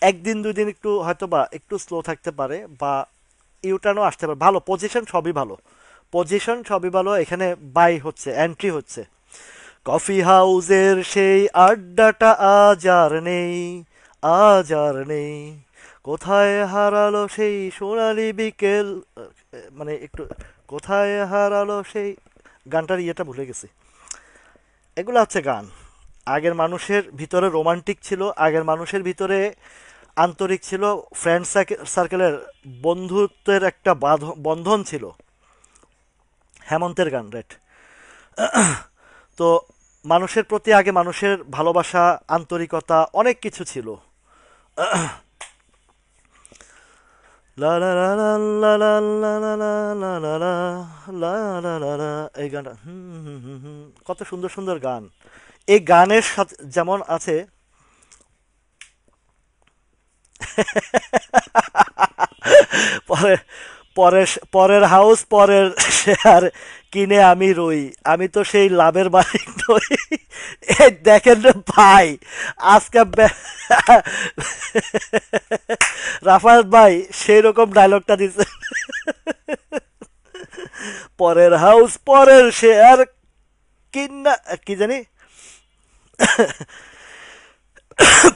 একদিন দুই দিন একটু হয়তো বা একটু স্লো থাকতে পারে, বা ইউটার্নও আসতে পারে। ভালো পজিশন, সবই ভালো, পজিশন সবই ভালো। এখানে বাই হচ্ছে, এন্ট্রি হচ্ছে। কফি হাউসের সেই আড্ডাটা আজ আর নেই, আজ আর নেই, কোথায় হারালো সেই সোনালি বিকেল, মানে একটু, কোথায় হারালো সেই, গানটার ইয়েটা ভুলে গেছি। এগুলো হচ্ছে গান। আগের মানুষের ভিতরে রোমান্টিক ছিল, আগের মানুষের ভিতরে আন্তরিক ছিল, ফ্রেন্ড সার্কেলের বন্ধুত্বের একটা বন্ধন ছিল। হেমন্তের গান রাইট। তো মানুষের প্রতি আগে মানুষের ভালোবাসা, আন্তরিকতা, অনেক কিছু ছিল। লা লা লা লা লা লা লা লা লা লা লা লা লা লা লা লা, এই গানটা কত সুন্দর সুন্দর গান। এই গানের সাথে যেমন আছে, পরে পরের পরের হাউস পরের শেয়ার কিনে আমি রই, আমি তো সেই লাভের মালিক নই। এই দেখেন রে ভাই, আজকে রাফায়েত ভাই সেই রকম ডায়লগটা দিছে। পরের হাউস পরের শেয়ার কিনা, কি জানি,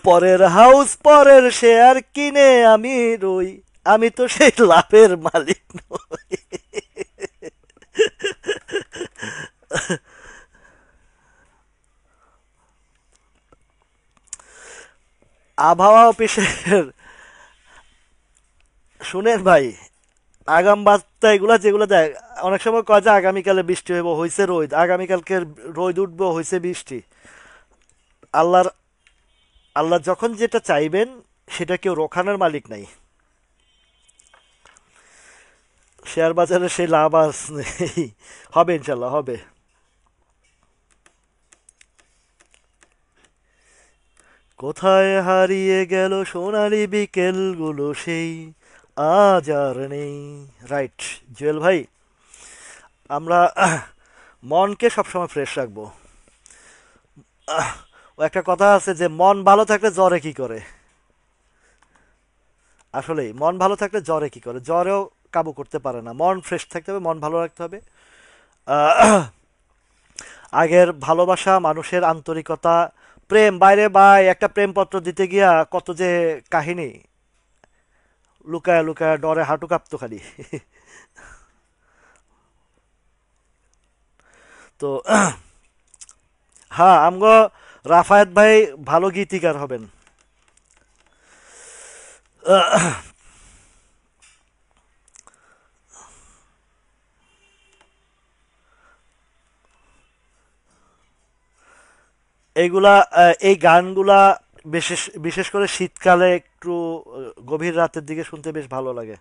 পরের হাউস পরের শেয়ার কিনে আমি রই, আমি তো সেই লাভের মালিক নই। আবহাওয়া অফিসের, শুনেন ভাই, আগাম বার্তা এগুলা যেগুলো দেয়, অনেক সময় কয় যে আগামীকালে বৃষ্টি হইব, হইছে রোদ, আগামীকালকে রোদ উঠবো, হইছে বৃষ্টি। আল্লাহর, আল্লাহ যখন যেটা চাইবেন সেটা কেউ রোখানোর মালিক নাই। শেয়ার বাজারে সেই লাভ আজ নেই, হবে ইনশাল্লাহ হবে। কোথায় হারিয়ে গেল সোনালি বিকেলগুলো সেই, আজ আর নেই। রাইট জুয়েল ভাই, আমরা মনকে সবসময় ফ্রেশ রাখবো। ও একটা কথা আছে যে মন ভালো থাকলে জ্বরে কি করে। আসলেই মন ভালো থাকলে জ্বরে কি করে, জ্বরেও কাবু করতে পারে না। মন ফ্রেশ থাকতে হবে, মন ভালো রাখতে হবে। আহ, আগের ভালোবাসা, মানুষের আন্তরিকতা, প্রেম, বাইরে ভাই একটা প্রেমপত্র দিতে গিয়া কত যে কাহিনী, লুকায়া লুকায়া ডরে হাঁটু কাঁপতো খালি। তো হ্যাঁ, আমগো রাফায়েত ভাই ভালো গীতিকার হবেন। এইগুলা এই গানগুলা বিশেষ বিশেষ করে শীতকালে একটু গভীর রাতের দিকে শুনতে বেশ ভালো লাগে।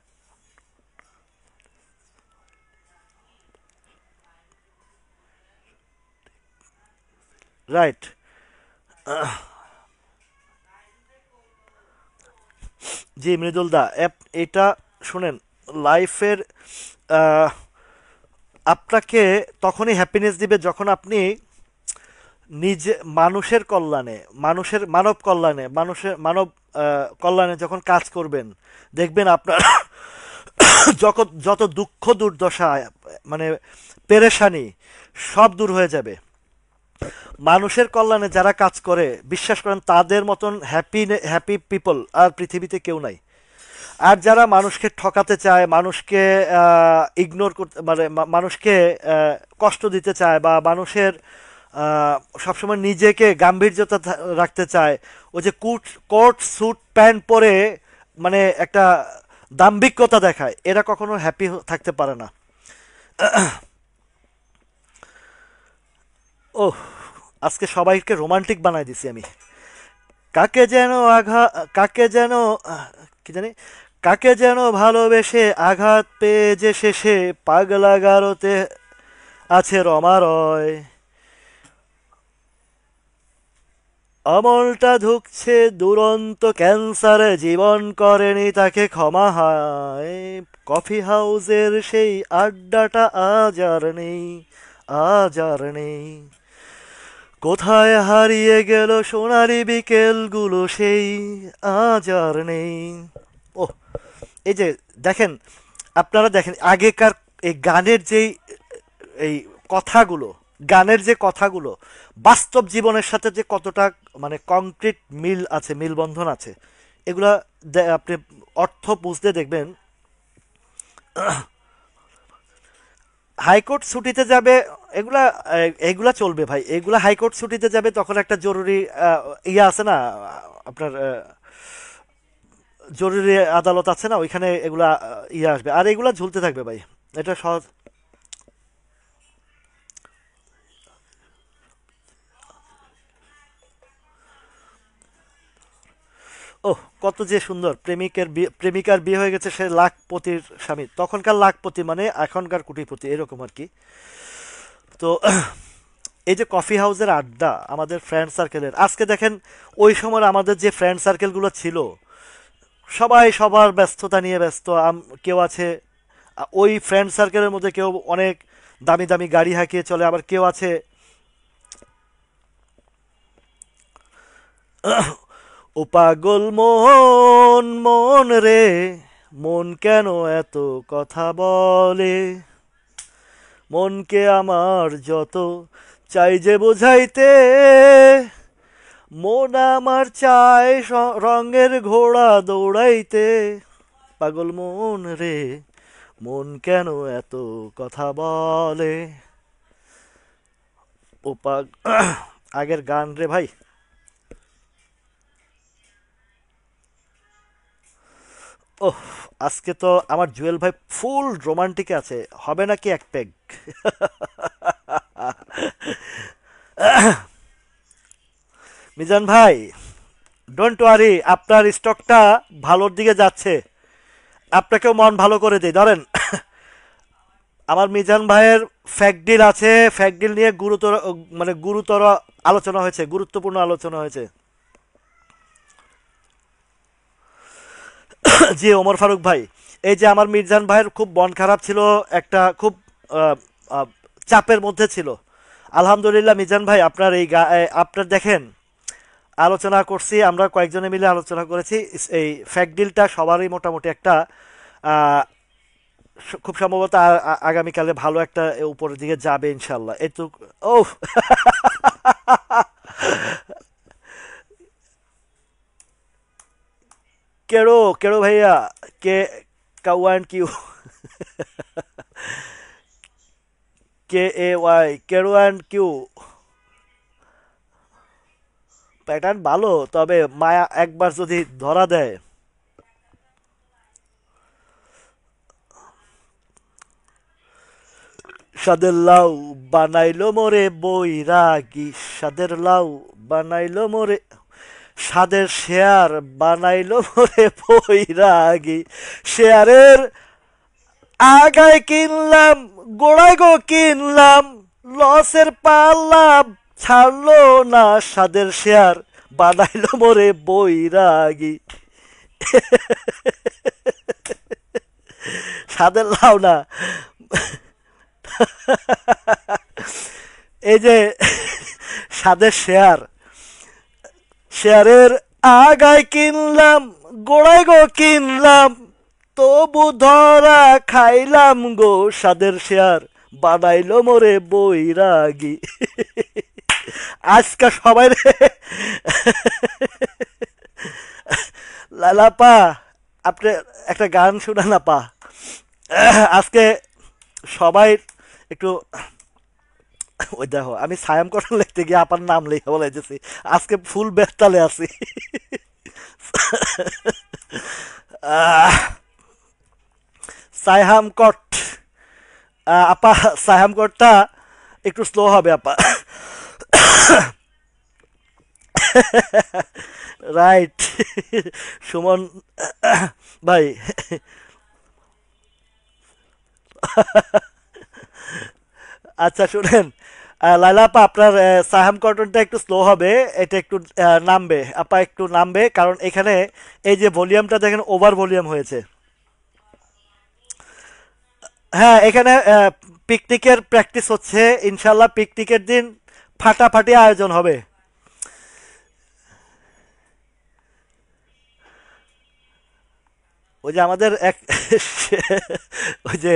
রাইট। জি মৃদুল দা, এটা শুনেন, লাইফের আপনাকে তখনই হ্যাপিনেস দিবে যখন আপনি নিজে মানুষের কল্যাণে, মানুষের মানব কল্যাণে, মানুষের মানব কল্যাণে যখন কাজ করবেন, দেখবেন আপনার যত যত দুঃখ দুর্দশা, মানে পেরেশানি, সব দূর হয়ে যাবে। মানুষের কল্যাণে যারা কাজ করে, বিশ্বাস করেন তাদের মতন হ্যাপি হ্যাপি পিপল আর পৃথিবীতে কেউ নাই। আর যারা মানুষকে ঠকাতে চায়, মানুষকে ইগনোর করতে, মানে মানুষকে কষ্ট দিতে চায়, বা মানুষের সবসময় নিজেকে গাম্ভীর্যতা রাখতে চায়, ওই যে কোট স্যুট প্যান্ট পরে মানে একটা দাম্ভিকতা দেখায়, এরা কখনো হ্যাপি থাকতে পারে না। ওহ, আজকে সবাইকে রোমান্টিক বানাই দিছি আমি। কাকে যেন কাকে যেন কি জানি, কাকে যেন ভালোবেসে আঘাত পেয়ে যে শেষে পাগলা গারোতে আছে রমারয়। অমলটা ধুকছে দুরন্ত ক্যান্সারে, জীবন করেনি তাকে ক্ষমা হয়। কফি হাউসের সেই আড্ডাটা আজ আর নেই, আজ আর নেই। কোথায় হারিয়ে গেল সোনালি বিকেলগুলো সেই, আজ আর নেই। ও, এই যে দেখেন, আপনারা দেখেন আগেকার এই গানের যেই এই কথাগুলো, গানের যে কথাগুলো বাস্তব জীবনের সাথে যে কতটা মানে কংক্রিট মিল আছে, মিলবন্ধন আছে, এগুলা আপনি অর্থ বুঝতে দেখবেন। হাইকোর্ট ছুটিতে যাবে, এগুলা এগুলা চলবে ভাই, এগুলা হাইকোর্ট ছুটিতে যাবে তখন একটা জরুরি ইয়ে আছে না, আপনার জরুরি আদালত আছে না, ওইখানে এগুলা ইয়ে আসবে, আর এগুলা ঝুলতে থাকবে ভাই। এটা সহজ। ওহ, কত যে সুন্দর, প্রেমিকার বিয়ে হয়ে গেছে, সে লাখপতির স্বামী, তখনকার লাখপতি মানে এখনকার কোটিপতি, এরকম আর কি। তো এই যে কফি হাউসের আড্ডা আমাদের ফ্রেন্ড সার্কেলের, আজকে দেখেন ওই সময় আমাদের যে ফ্রেন্ড সার্কেলগুলো ছিল, সবাই সবার ব্যস্ততা নিয়ে ব্যস্ত। কেউ আছে ওই ফ্রেন্ড সার্কেলের মধ্যে, কেউ অনেক দামি দামি গাড়ি হাঁকিয়ে চলে, আবার কেউ আছে ও পাগল মন, মন রে, মন কেন এত কথা বলে, মনকে আমার যত চাই যে বোঝাইতে, মন আমার চায় রঙের ঘোড়া দৌড়াইতে, পাগল মন রে, মন কেন এত কথা বলে। ও আগের গান রে ভাই। ওহ, আজকে তো আমার জুয়েল ভাই ফুল রোমান্টিকে আছে, হবে নাকি এক পেগ? মিজান ভাই, ডোন্ট ওয়ারি, আপনার স্টকটা ভালোর দিকে যাচ্ছে। আপনাকেও মন ভালো করে দিই, ধরেন। আমার মিজান ভাইয়ের ফ্যাকডিল আছে, ফ্যাকডিল নিয়ে গুরুতর, মানে গুরুতর আলোচনা হয়েছে, গুরুত্বপূর্ণ আলোচনা হয়েছে। জি ওমর ফারুক ভাই, এই যে আমার মিজান ভাইয়ের খুব মন খারাপ ছিল, একটা খুব আহ, আহ, চাপের মধ্যে ছিল। আলহামদুলিল্লাহ মিজান ভাই, আপনার আপনার দেখেন, আলোচনা করছি, আমরা কয়েকজনে মিলে আলোচনা করেছি। এই ফ্যাকডিলটা সবারই মোটামুটি একটা আহ, খুব সম্ভবত আগামীকালে ভালো একটা উপরের দিকে যাবে ইনশাল্লাহ, একটু। ও কেড়ো কেড়ো ভাইয়া, কে কাউয়ান কিউ, কে এ ওয়াই, কেড়ো অ্যান্ড কিউ। প্যাটার্ন ভালো, তবে মায়া একবার যদি ধরা দেয়। সাদের লাউ বানাইলো মোরে বৈরাগী, সাদের লাউ বানাইলো মোরে, সাদের শেয়ার বানাইলো মোরে বৈরাগী। শেয়ারের আগায় কিনলাম, গোড়ায় গো কিনলাম, লসের পাল্লা ছাড়লো না, সাদের শেয়ার বানাইলো মোরে বৈরাগী। সাদের লাউ না, এই যে সাদের শেয়ার, শেয়ারের আগায় কিনলাম, গোড়ায় গো কিনলাম, তবু ধরা খাইলাম গো, সাদের শেয়ার বানাইলো মোরে বৈরাগী। আজকা সবাই রে, লালাপা, আপনি একটা গান শুনান আপা। আজকে সবাই একটু, ওই দেখো আমি সায়াম কটন লিখতে গিয়ে আপার নাম লেখা বলে যেছি, আজকে ফুল বেতালে আছি। আহ, সাইহাম কট, আপা, সাইহাম কটটা একটু স্লো হবে আপা। রাইট। সুমন ভাই, আচ্ছা শুনেন, লাইলা আপা, আপনার সাহাম কটনটা একটু স্লো হবে, এটা একটু নামবে আপা, একটু নামবে, কারণ এখানে এই যে ভলিউমটা দেখেন ওভার ভলিউম হয়েছে। হ্যাঁ, এখানে পিকনিকের প্র্যাকটিস হচ্ছে, ইনশাল্লাহ পিকনিকের দিন ফাটাফাটি আয়োজন হবে। ওই যে আমাদের এক ওই যে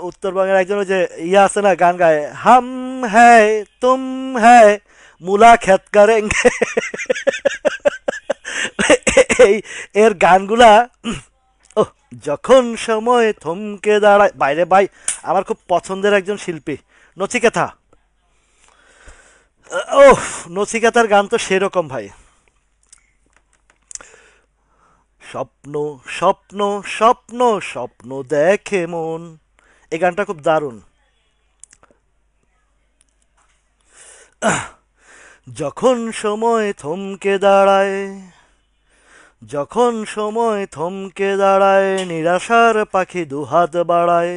উত্তরবঙ্গের একজন ওই যে ইয়ে আছে না, গান গায়, হাম হ্যায় তুম হ্যায় মুলা খেত করেঙ্গে। এই এর গানগুলা, ও, যখন সময় থমকে দাঁড়ায়, বাইরে ভাই, আমার খুব পছন্দের একজন শিল্পী নচিকেতা। ও, নচিকেতার গান তো সেরকম ভাই। স্বপ্ন স্বপ্ন স্বপ্ন স্বপ্ন দেখে মন, এই গানটা খুব দারুণ। যখন সময় থমকে দাঁড়ায়, যখন সময় থমকে দাঁড়ায়, নিরাশার পাখি দুহাত বাড়ায়।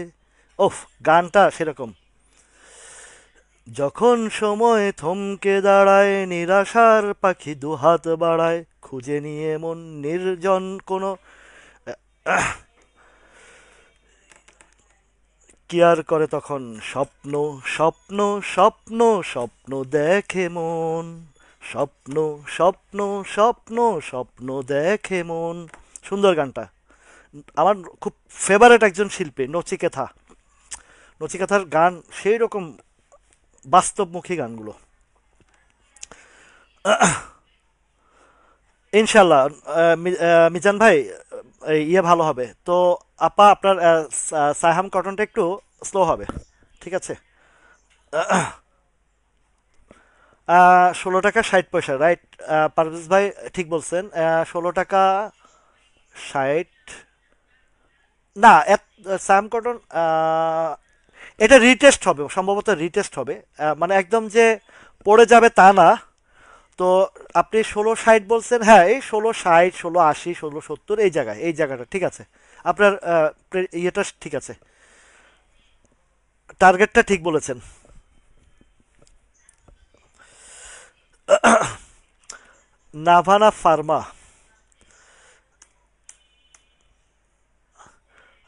ওফ, গানটা সেরকম। যখন সময় থমকে দাঁড়ায়, নিরাশার পাখি দুহাত বাড়ায়, খুঁজে নিয়ে মন নির্জন কোনো, কি আর করে তখন, স্বপ্ন স্বপ্ন স্বপ্ন স্বপ্ন দেখে মন, স্বপ্ন স্বপ্ন স্বপ্ন স্বপ্ন দেখে মন। সুন্দর গানটা, আমার খুব ফেভারেট একজন শিল্পী নচিকেতা। নচিকেতার গান সেই রকম বাস্তবমুখী গানগুলো। ইনশাল্লাহ। মিজান ভাই, ইয়ে ভালো হবে তো। আপা আপনার সাহাম কটনটা একটু স্লো হবে, ঠিক আছে? 16 টাকা 60 পয়সা, রাইট? পারভেজ ভাই ঠিক বলছেন, 16 টাকা 60। না, সাম কটন এটা রিটেস্ট হবে, সম্ভবত রিটেস্ট হবে। মানে একদম যে পড়ে যাবে তা না। তো আপনি 1660 বলছেন, হ্যাঁ, এই 1660, 1680, 1670, এই জায়গায়, এই জায়গাটা ঠিক আছে। আপনার ইয়েটা ঠিক আছে, টার্গেটটা ঠিক বলেছেন। নাভানা ফার্মা।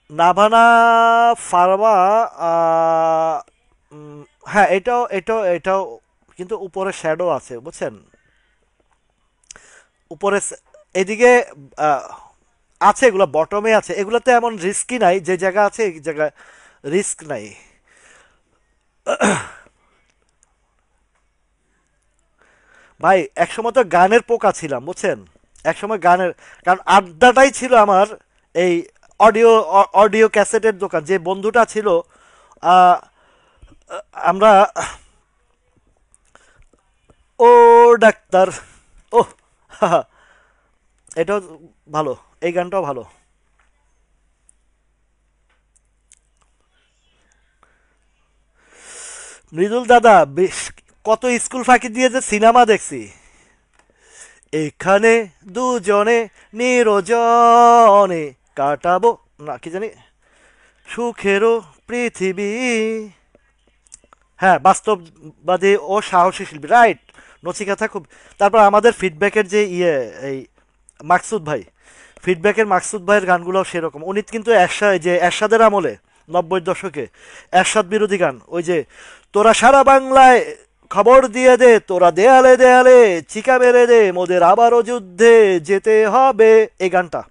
নাভানা ফার্মা। আহ, হ্যাঁ, এটাও কিন্তু উপরে শ্যাডো আছে, বুঝছেন? উপরে এদিকে আহ, আছে, এগুলো বটমে আছে, এগুলোতে এমন রিস্কই নাই, যে জায়গা আছে এই জায়গায় রিস্ক নাই। ভাই একসময় তো গানের পোকা ছিলাম, বুঝছেন? একসময় গানের, কারণ আড্ডাটাই ছিল আমার এই অডিও অডিও ক্যাসেটের দোকান। যে বন্ধুটা ছিল, আহ, আমরা, ও ডাক্তার, ও, এটাও ভালো, এই গানটাও ভালো। মৃদুল দাদা বেশ, কত স্কুল ফাঁকি দিয়ে যে সিনেমা দেখছি। এখানে দুজনে নিরজনে কাটাবো, না কি জানি, সুখেরও পৃথিবী। হ্যাঁ, বাস্তববাদী ও সাহসী শিল্পী, রাইট। নচিকেতা খুব। তারপর আমাদের ফিডব্যাকের যে ইয়ে, এই মাকসুদ ভাই, ফিডব্যাকের মাকসুদ ভাইয়ের গানগুলোও সেরকম। উনি কিন্তু যে এরশাদের আমলে, 90-এর দশকে এরশাদ বিরোধী গান, ওই যে তোরা সারা বাংলায় খবর দিয়ে দে, তোরা দেয়ালে দেয়ালে চিকা মেরে দে, মোদের আবারও যুদ্ধে যেতে হবে, এই গানটা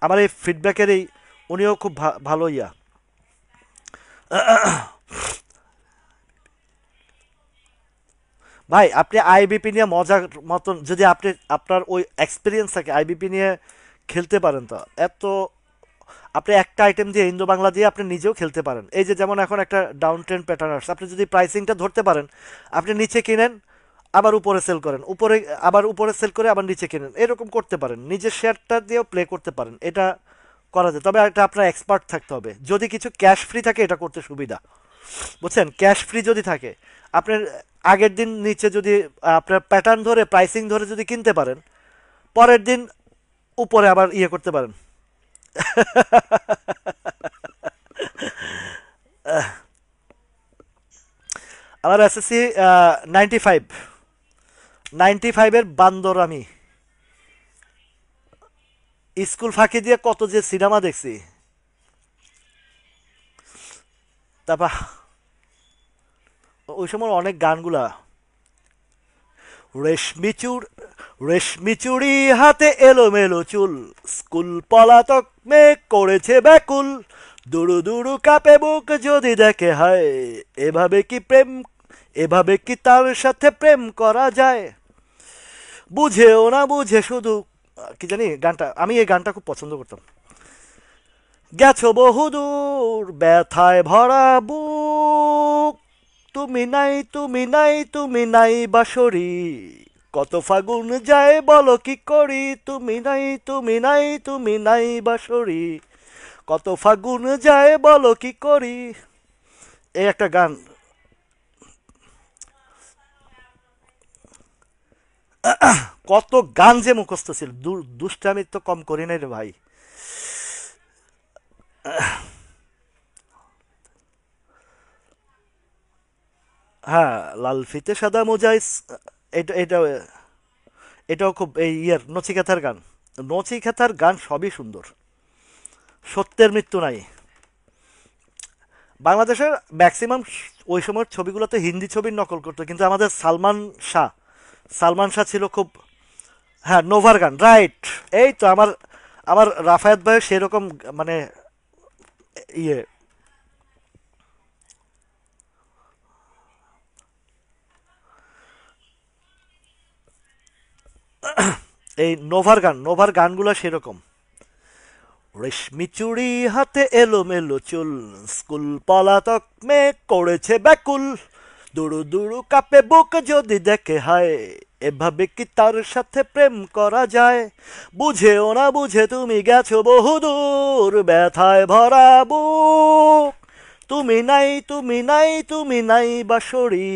আমার এই ফিডব্যাকের এই, উনিও খুব ভালো ইয়া। ভাই আপনি আইবিপি নিয়ে মজার মতন, যদি আপনি আপনার ওই এক্সপিরিয়েন্স থাকে আইবিপি নিয়ে খেলতে পারেন, তো এত, আপনি একটা আইটেম দিয়ে ইন্দো বাংলা দিয়ে আপনি নিজেও খেলতে পারেন। এই যে যেমন এখন একটা ডাউন ট্রেন্ড প্যাটার্ন আসছে, আপনি যদি প্রাইসিংটা ধরতে পারেন, আপনি নিচে কিনেন, আবার উপরে সেল করেন, উপরে আবার উপরে সেল করে আবার নিচে কিনেন, এরকম করতে পারেন, নিজের শেয়ারটা দিয়েও প্লে করতে পারেন। এটা করা যায়, তবে এটা আপনার এক্সপার্ট থাকতে হবে। যদি কিছু ক্যাশ ফ্রি থাকে এটা করতে সুবিধা, বুঝছেন? ক্যাশ ফ্রি যদি থাকে, আপনার আগের দিন নিচে যদি আপনার প্যাটার্ন ধরে প্রাইসিং ধরে যদি কিনতে পারেন, পরের দিন উপরে আবার ইয়ে করতে পারেন। আমার এসএসসি 95, 95-এর বান্দর আমি। স্কুল ফাঁকি দিয়ে কত যে সিনেমা দেখছি। তারপর ওই সময় অনেক গানগুলা, রেশমি চুর রেশমি চুড়ি হাতে এলোমেলো চুল, স্কুল পলাতক মেয়ে করেছে ব্যাকুল, দুরু দুরু কাপে বুক যদি দেখে, হায় এভাবে কি প্রেম, এভাবে কি তার সাথে প্রেম করা যায়? বুঝেও না বুঝে শুধু, কি জানি গানটা, আমি এই গানটা খুব পছন্দ করতাম। গেছো বহুদূর ব্যথায় ভরা বুক, তুমি নাই তুমি নাই তুমি নাই বাঁশরি, কত ফাগুন যায় বলো কি করি, তুমি নাই তুমি নাই তুমি নাই বাঁশরি, কত ফাগুন যায় বলো কি করি, এই একটা গান। কত গান যে মুখস্থ ছিল, দুষ্টামি তো কম করি নাই রে ভাই। হ্যাঁ, লাল ফিতে সাদা মোজাই, এটা এটাও, এটাও খুব এই ইয়ের নচিকেতার গান। নচিকেতার গান সবই সুন্দর। সত্যের মৃত্যু নাই। বাংলাদেশের ম্যাক্সিমাম ওই সময়ের ছবিগুলোতে হিন্দি ছবির নকল করতো, কিন্তু আমাদের শাহ সালমান শাহ ছিল খুব। হ্যাঁ, নোভার গান, রাইট। এই তো আমার আমার রাফায়েত ভাইয়ের সেরকম, মানে ইয়ে, এই নোভার গানগুলো সেরকম। রেশমি চুড়ি হাতে এলোমেলো চুল, স্কুল পলাতক মেয়ে করেছে ব্যাকুল, দুরু দুরু কাপে বুক যদি দেখে হায়, এভাবে কি তার সাথে প্রেম করা যায়? বুঝেও না বুঝে তুমি গেছো বহুদূর, ব্যথায় ভরা বুক। তুমি নাই, তুমি নাই, তুমি নাই বাঁশরি,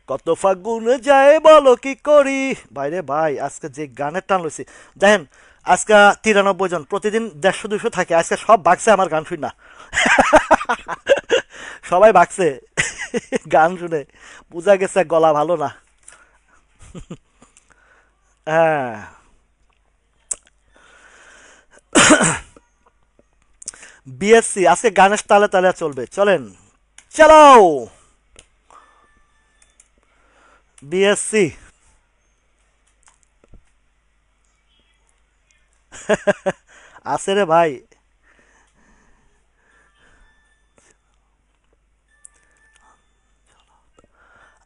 কত ফাগুন যায় বলো কি করি। ভাইরে ভাই, আজকে যে গানের টান লইছি, দেখেন আজকে 93 জন, প্রতিদিন 150-200 থাকে, আজকে সব বাগছে আমার গান শুই না। সবাই বাগছে গান শুনে, বোঝা গেছে গলা ভালো না। হ্যাঁ, বিএসসি আজকে গানের তালে তালে চলবে, চলেন চালাও বিএসসি। আছে রে ভাই।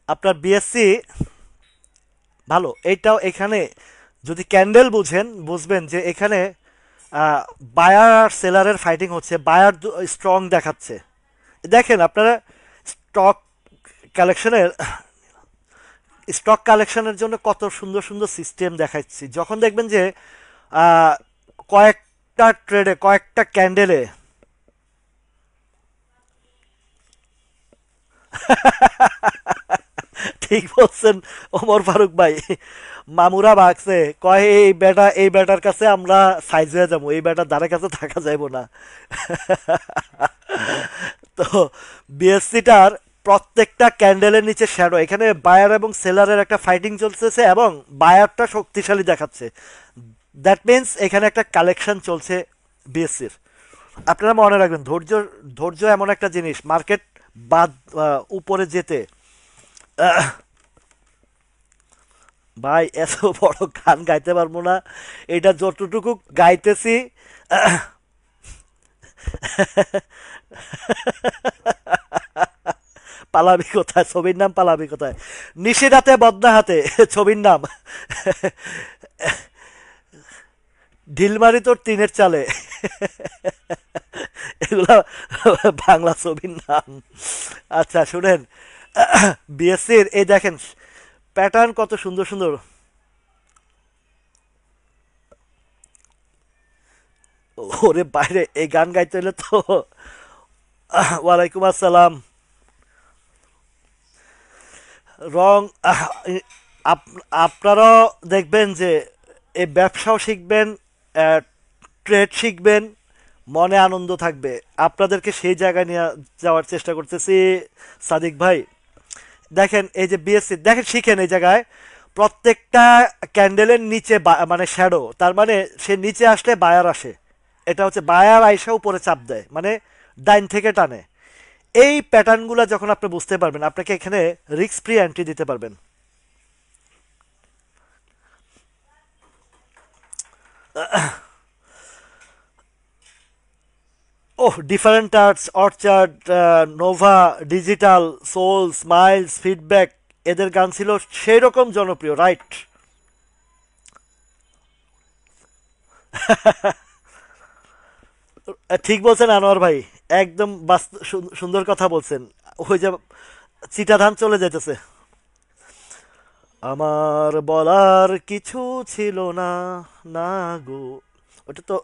আপনার বিএসসি ভালো, এইটাও এখানে যদি ক্যান্ডেল বুঝেন, বুঝবেন যে এখানে বায়ার আর সেলারের ফাইটিং হচ্ছে, বায়ার স্ট্রং দেখাচ্ছে। দেখেন আপনারা, স্টক কালেকশনের স্টক কালেকশনের জন্য কত সুন্দর সুন্দর সিস্টেম দেখাচ্ছি। যখন দেখবেন যে আহ, কয়েকটা ট্রেডে, কয়েকটা ক্যান্ডেলে ঠিক বলছেন ওমর ফারুক ভাই। মামুরা ভাগছে, কয় এই বেটার কাছে আমরা সাইজ হয়ে যাবো, এই বেটার দ্বারের কাছে থাকা যাইব না। তো বিএসসিটার প্রত্যেকটা ক্যান্ডেলের নিচে শ্যাডো, এখানে বায়ার এবং সেলারের একটা ফাইটিং চলতেছে এবং বায়ারটা শক্তিশালী দেখাচ্ছে। দ্যাট মিন্স এখানে একটা কালেকশন চলছে বিএসসির। আপনারা মনে রাখবেন, ধৈর্য, ধৈর্য এমন একটা জিনিস, মার্কেট বাদ উপরে যেতে। ভাই এত বড় গান গাইতে পারবো না, এটা যতটুকু গাইতেছি। পালাবি কোথায়, ছবির নাম পালাবি কোথায়, নিশিরাতে বদনা হাতে ছবির নাম। ঢিলমারি তোর টিনের চালে, এগুলা বাংলা ছবির নাম। আচ্ছা শুনেন, বিএসসির এই দেখেন প্যাটার্ন কত সুন্দর সুন্দর। ওরে বাইরে, এই গান গাইতে হলে তো ওয়ালাইকুম আসসালাম। রং আপনারাও দেখবেন যে এই ব্যবসাও শিখবেন, ট্রেড শিখবেন, মনে আনন্দ থাকবে। আপনাদেরকে সেই জায়গায় নিয়ে যাওয়ার চেষ্টা করতেছি সাদিক ভাই। দেখেন এই যে বিএসসি, দেখেন শিখেন এই জায়গায় প্রত্যেকটা ক্যান্ডেলের নিচে মানে শ্যাডো, তার মানে সে নিচে আসলে বায়ার আসে। এটা হচ্ছে বায়ার আইসা উপরে চাপ দেয়, মানে ডাইন থেকে টানে। এই প্যাটার্নগুলো যখন আপনি বুঝতে পারবেন, আপনাকে এখানে রিস্ক ফ্রি এন্ট্রি দিতে পারবেন। Oh, Different Arts, Orchard, Nova, Digital, Soul, Smiles, Feedback, এদের গান ছিল সেই রকম জনপ্রিয়, রাইট? ঠিক বলছেন আনোয়ার ভাই, একদম সুন্দর কথা বলছেন। ওই যে চিটা ধান চলে যাইতেছে। আমার বলার কিছু ছিল না, না গো, ওটা তো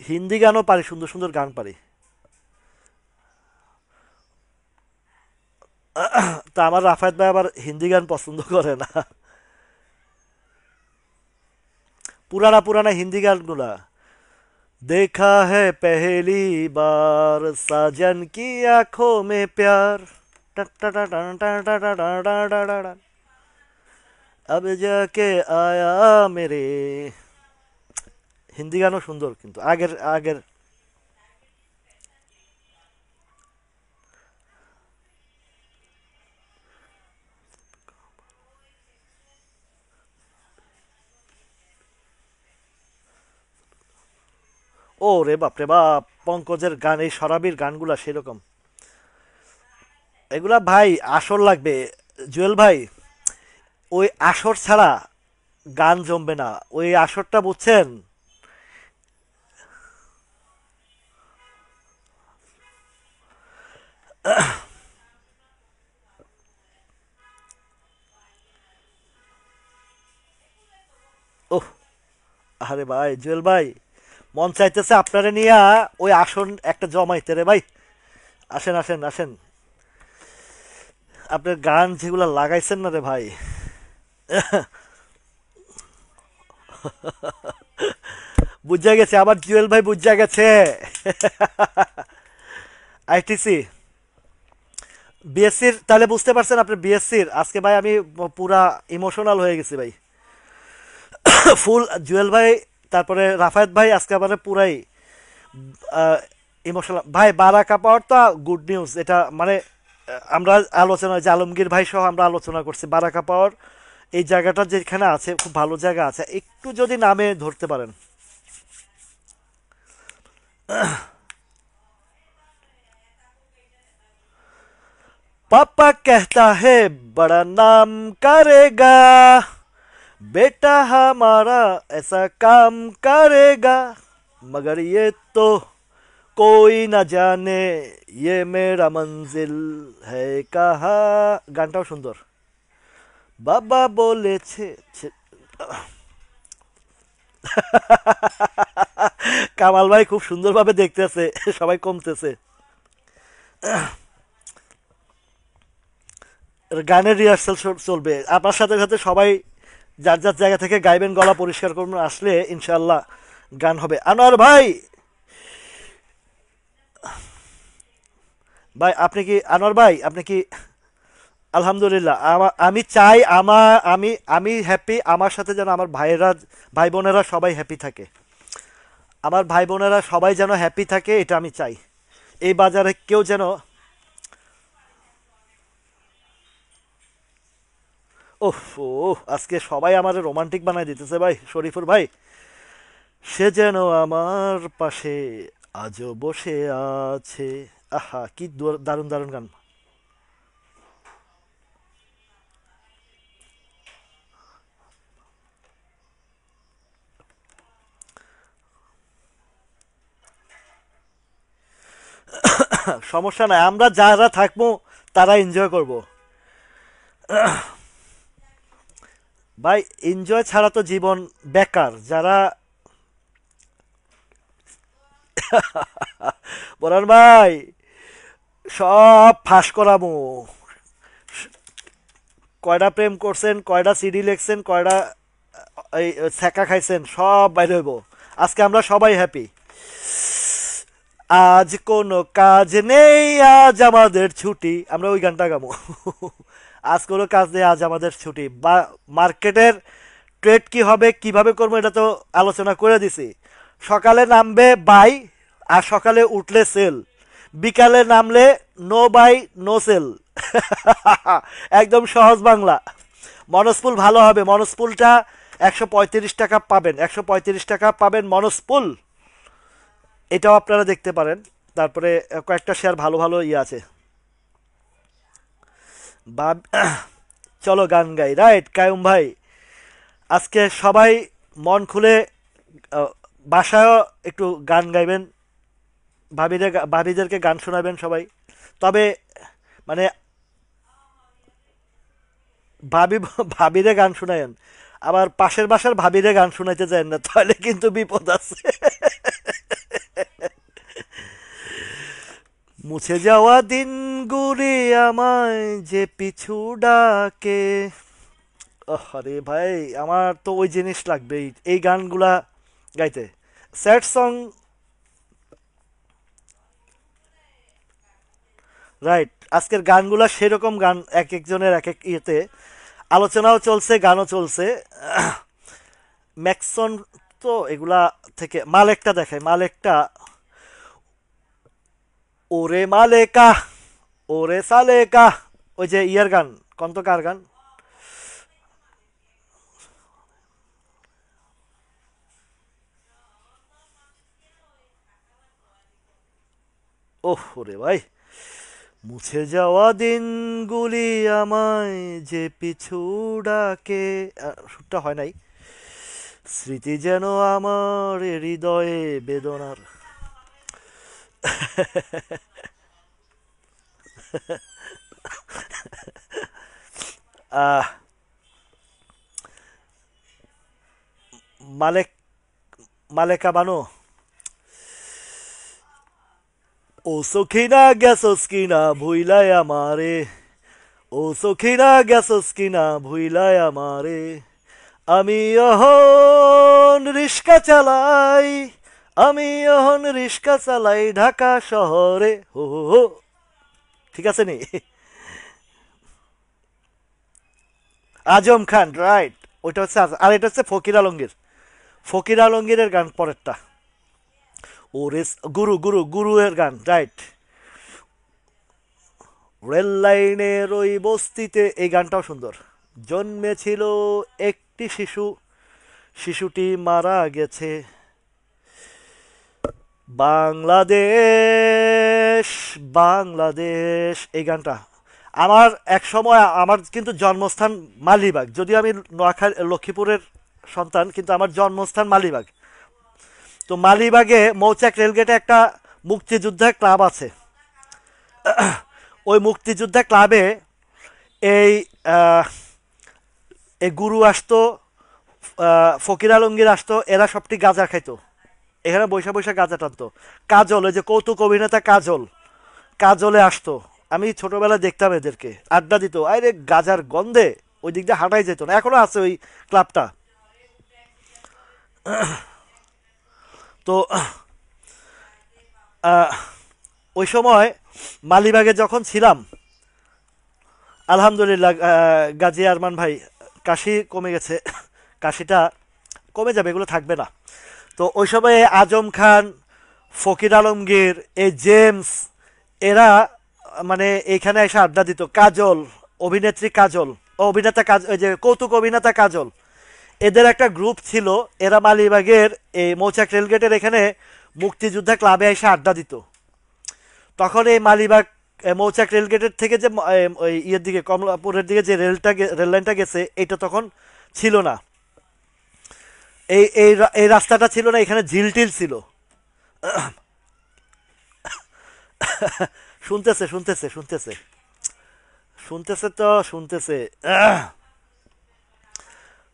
হিন্দি গানও পারি, সুন্দর সুন্দর গান পারি। তা আমার রাফায়েত ভাই আবার হিন্দি গান পছন্দ করে না। পুরানা পুরানা হিন্দি গানগুলা, देखा है पहली बार साजन की आंखों में प्यार, अब जाके आया मेरे। হিন্দি গানও সুন্দর, কিন্তু আগের আগের। ও রে বাপ রে বাপ, পঙ্কজের গান, এই সরাবির গানগুলা সেরকম। এগুলা ভাই আসর লাগবে, জুয়েল ভাই। ওই আসর ছাড়া গান জমবে না, ওই আসরটা বুঝছেন। ওহ, আরে ভাই জুয়েল ভাই, মন চাইতেছে আপনারে নিয়ে ওই আসন একটা জমাইতে রে ভাই। আসেন আসেন আসেন, আপনার গান যেগুলা লাগাইছেন না রে ভাই। বুঝা গেছে আমার জুয়েল ভাই, বুঝা গেছে। আইটিসি বিএসসির, তাহলে বুঝতে পারছেন আপনি বিএসসির আজকে ভাই আমি পুরা ইমোশনাল হয়ে গেছি ভাই। ফুল জুয়েল ভাই, তারপরে রাফায়েত ভাই আজকে আমার পুরাই ইমোশনাল ভাই। বারাকা পাওয়ার তো গুড নিউজ এটা, মানে আমরা আলোচনা, যে আলমগীর ভাই সহ আমরা আলোচনা করছি বারাকা পাওয়ার এই জায়গাটা যেখানে আছে খুব ভালো জায়গা আছে, একটু যদি নামে ধরতে পারেন। पापा कहता है बड़ा नाम करेगा, बेटा हमारा ऐसा काम करेगा, मगर ये तो कोई न जाने ये मेरा मंजिल है कहा। গানটাও সুন্দর। বাবা বলেছে কামাল ভাই খুব সুন্দরভাবে দেখতেছে, সবাই কমতেছে। গানের রিহার্সাল চলবে, আপনার সাথে সাথে সবাই যার যার জায়গা থেকে গাইবেন, গলা পরিষ্কার করবেন, আসলে ইনশাল্লাহ গান হবে। আনোয়ার ভাই, ভাই আপনি কি, আনোয়ার ভাই আপনি কি? আলহামদুলিল্লাহ, আমি চাই আমি আমি হ্যাপি, আমার সাথে যেন আমার ভাইয়েরা, ভাই বোনেরা সবাই হ্যাপি থাকে। আমার ভাই বোনেরা সবাই যেন হ্যাপি থাকে, এটা আমি চাই। এই বাজারে কেউ যেন, ওহ ওহ, আজকে সবাই আমার রোমান্টিক বানাই দিতেছে ভাই, শরীফুর ভাই। সে যেন আমার পাশে আজও বসে আছে। আহা কি দারুণ দারুণ গান। সমস্যা নাই, আমরা যারা থাকবো তারা এনজয় করব। ভাই এনজয় ছাড়া তো জীবন বেকার। যারা, বলার ভাই, সব ফাঁস করামু। কয়টা প্রেম করছেন, কয়টা সিডি লেখছেন, কয়টা এই ছ্যাঁকা খাইছেন, সব বাইরে হইব। আজকে আমরা সবাই হ্যাপি। আজ কোনো কাজ নেই, আজ আমাদের ছুটি, আমরা ওই গানটা গাবো। আজ কোনো কাজ নেই, আজ আমাদের ছুটি। বা মার্কেটের ট্রেড কি হবে, কিভাবে করবো, এটা তো আলোচনা করে দিছি। সকালে নামবে বাই, আর সকালে উঠলে সেল, বিকালে নামলে নো বাই নো সেল। একদম সহজ বাংলা। মনস্পুল ভালো হবে, মনস্পুলটা 135 টাকা পাবেন, 135 টাকা পাবেন মনস্পুল। এটাও আপনারা দেখতে পারেন। তারপরে কয়েকটা শেয়ার ভালো ভালো ইয়ে আছে। বা চলো গান গাই, রাইট কায়ুম ভাই। আজকে সবাই মন খুলে আহ, বাসায়ও একটু গান গাইবেন, ভাবিদেরকে গান শোনাবেন সবাই। তবে মানে ভাবি ভাবিরে গান শোনায়েন, আবার পাশের বাসার ভাবিরে গান শোনাইতে যায় না, তাহলে কিন্তু বিপদ আছে। মুছে যাওয়া দিনগুলি আমায় যে পিছু ডাকে। আরে ভাই, আমার তো ওই জিনিস লাগবে এই গানগুলা গাইতে। Sad song, right. আজকের গানগুলা সেরকম গান, এক একজনের এক এক ইয়েতে আলোচনাও চলছে, গানও চলছে। ম্যাক্সন তো এগুলা থেকে মালেকটা দেখায়, মালেকটা ওরে মালেকা, ওরে সালেকা, ওই যে ইয়ার গান, কন্তকার গান। ওহ রে ভাই, মুছে যাওয়া দিনগুলি আমায় যে পিছু ডাকে। সুরটা হয় নাই। স্মৃতি যেন আমার হৃদয়ে বেদনার। আহ মালেক মালেকা বানো। ও সখিনা গেছস কিনা ভুইলাই আমারে, ও সখিনা গেছস কিনা ভুইলাই আমারে, আমি অহন রিস্কা চালাই, আমি অহন রিস্কা চালাই ঢাকা শহরে। হো হো হো। ঠিক আছে নি? আজম খান, রাইট। ওইটা হচ্ছে আর এটা হচ্ছে ফকির আলমগীর। ফকির আলমগীরের গান পরেরটা। ওরে গুরু গুরু গুরু এর গান, রাইট। রেল লাইনের ওই বস্তিতে, এই গানটাও সুন্দর। জন্মেছিল একটি শিশু, শিশুটি মারা গেছে। বাংলাদেশ, বাংলাদেশ, এই গানটা আমার এক সময়, আমার কিন্তু জন্মস্থান মালিবাগ, যদিও আমি নোয়াখালী লক্ষ্মীপুরের সন্তান, কিন্তু আমার জন্মস্থান মালিবাগ। তো মালিবাগে মৌচাক রেলগেটে একটা মুক্তিযোদ্ধা ক্লাব আছে। ওই মুক্তিযোদ্ধা ক্লাবে এই আহ, এই গুরু আসতো, ফকির আলমগীর আসতো, এরা সবটি গাঁজা খাইতো। এখানে বৈশা বৈশা গাঁজা টানতো। কাজল, ওই যে কৌতুক অভিনেতা কাজল, কাজলে আসতো। আমি ছোটবেলায় দেখতাম এদেরকে, আড্ডা দিত, আরে গাজার গন্ধে ওই দিক দিয়ে হাঁটাই যেত না। এখনো আছে ওই ক্লাবটা। তো আহ, ওই সময় মালিবাগে যখন ছিলাম, আলহামদুলিল্লাহ, গাজী আরমান ভাই, কাশি কমে গেছে। কাশিটা কমে যাবে, এগুলো থাকবে না। তো ওই সময়ে আজম খান, ফকির আলমগীর, এই জেমস, এরা মানে এইখানে এসে আড্ডা দিত। কাজল, অভিনেত্রী কাজল, অভিনেতা কাজ, ওই যে কৌতুক অভিনেতা কাজল, এদের একটা গ্রুপ ছিল। এরা মালিবাগের এই মৌচাক রেলগেটের এখানে মুক্তিযোদ্ধা ক্লাবে এসে আড্ডা দিত। তখন এই মালিবাগ মৌচাক রেলগেটের থেকে যে ওই ইয়ের দিকে, কমলাপুরের দিকে যে রেল লাইনটা গেছে, এটা তখন ছিল না। এই রাস্তাটা ছিল না, এখানে ঝিলটিল ছিল। শুনতেছে শুনতেছে শুনতেছে শুনতেছে তো শুনতেছে।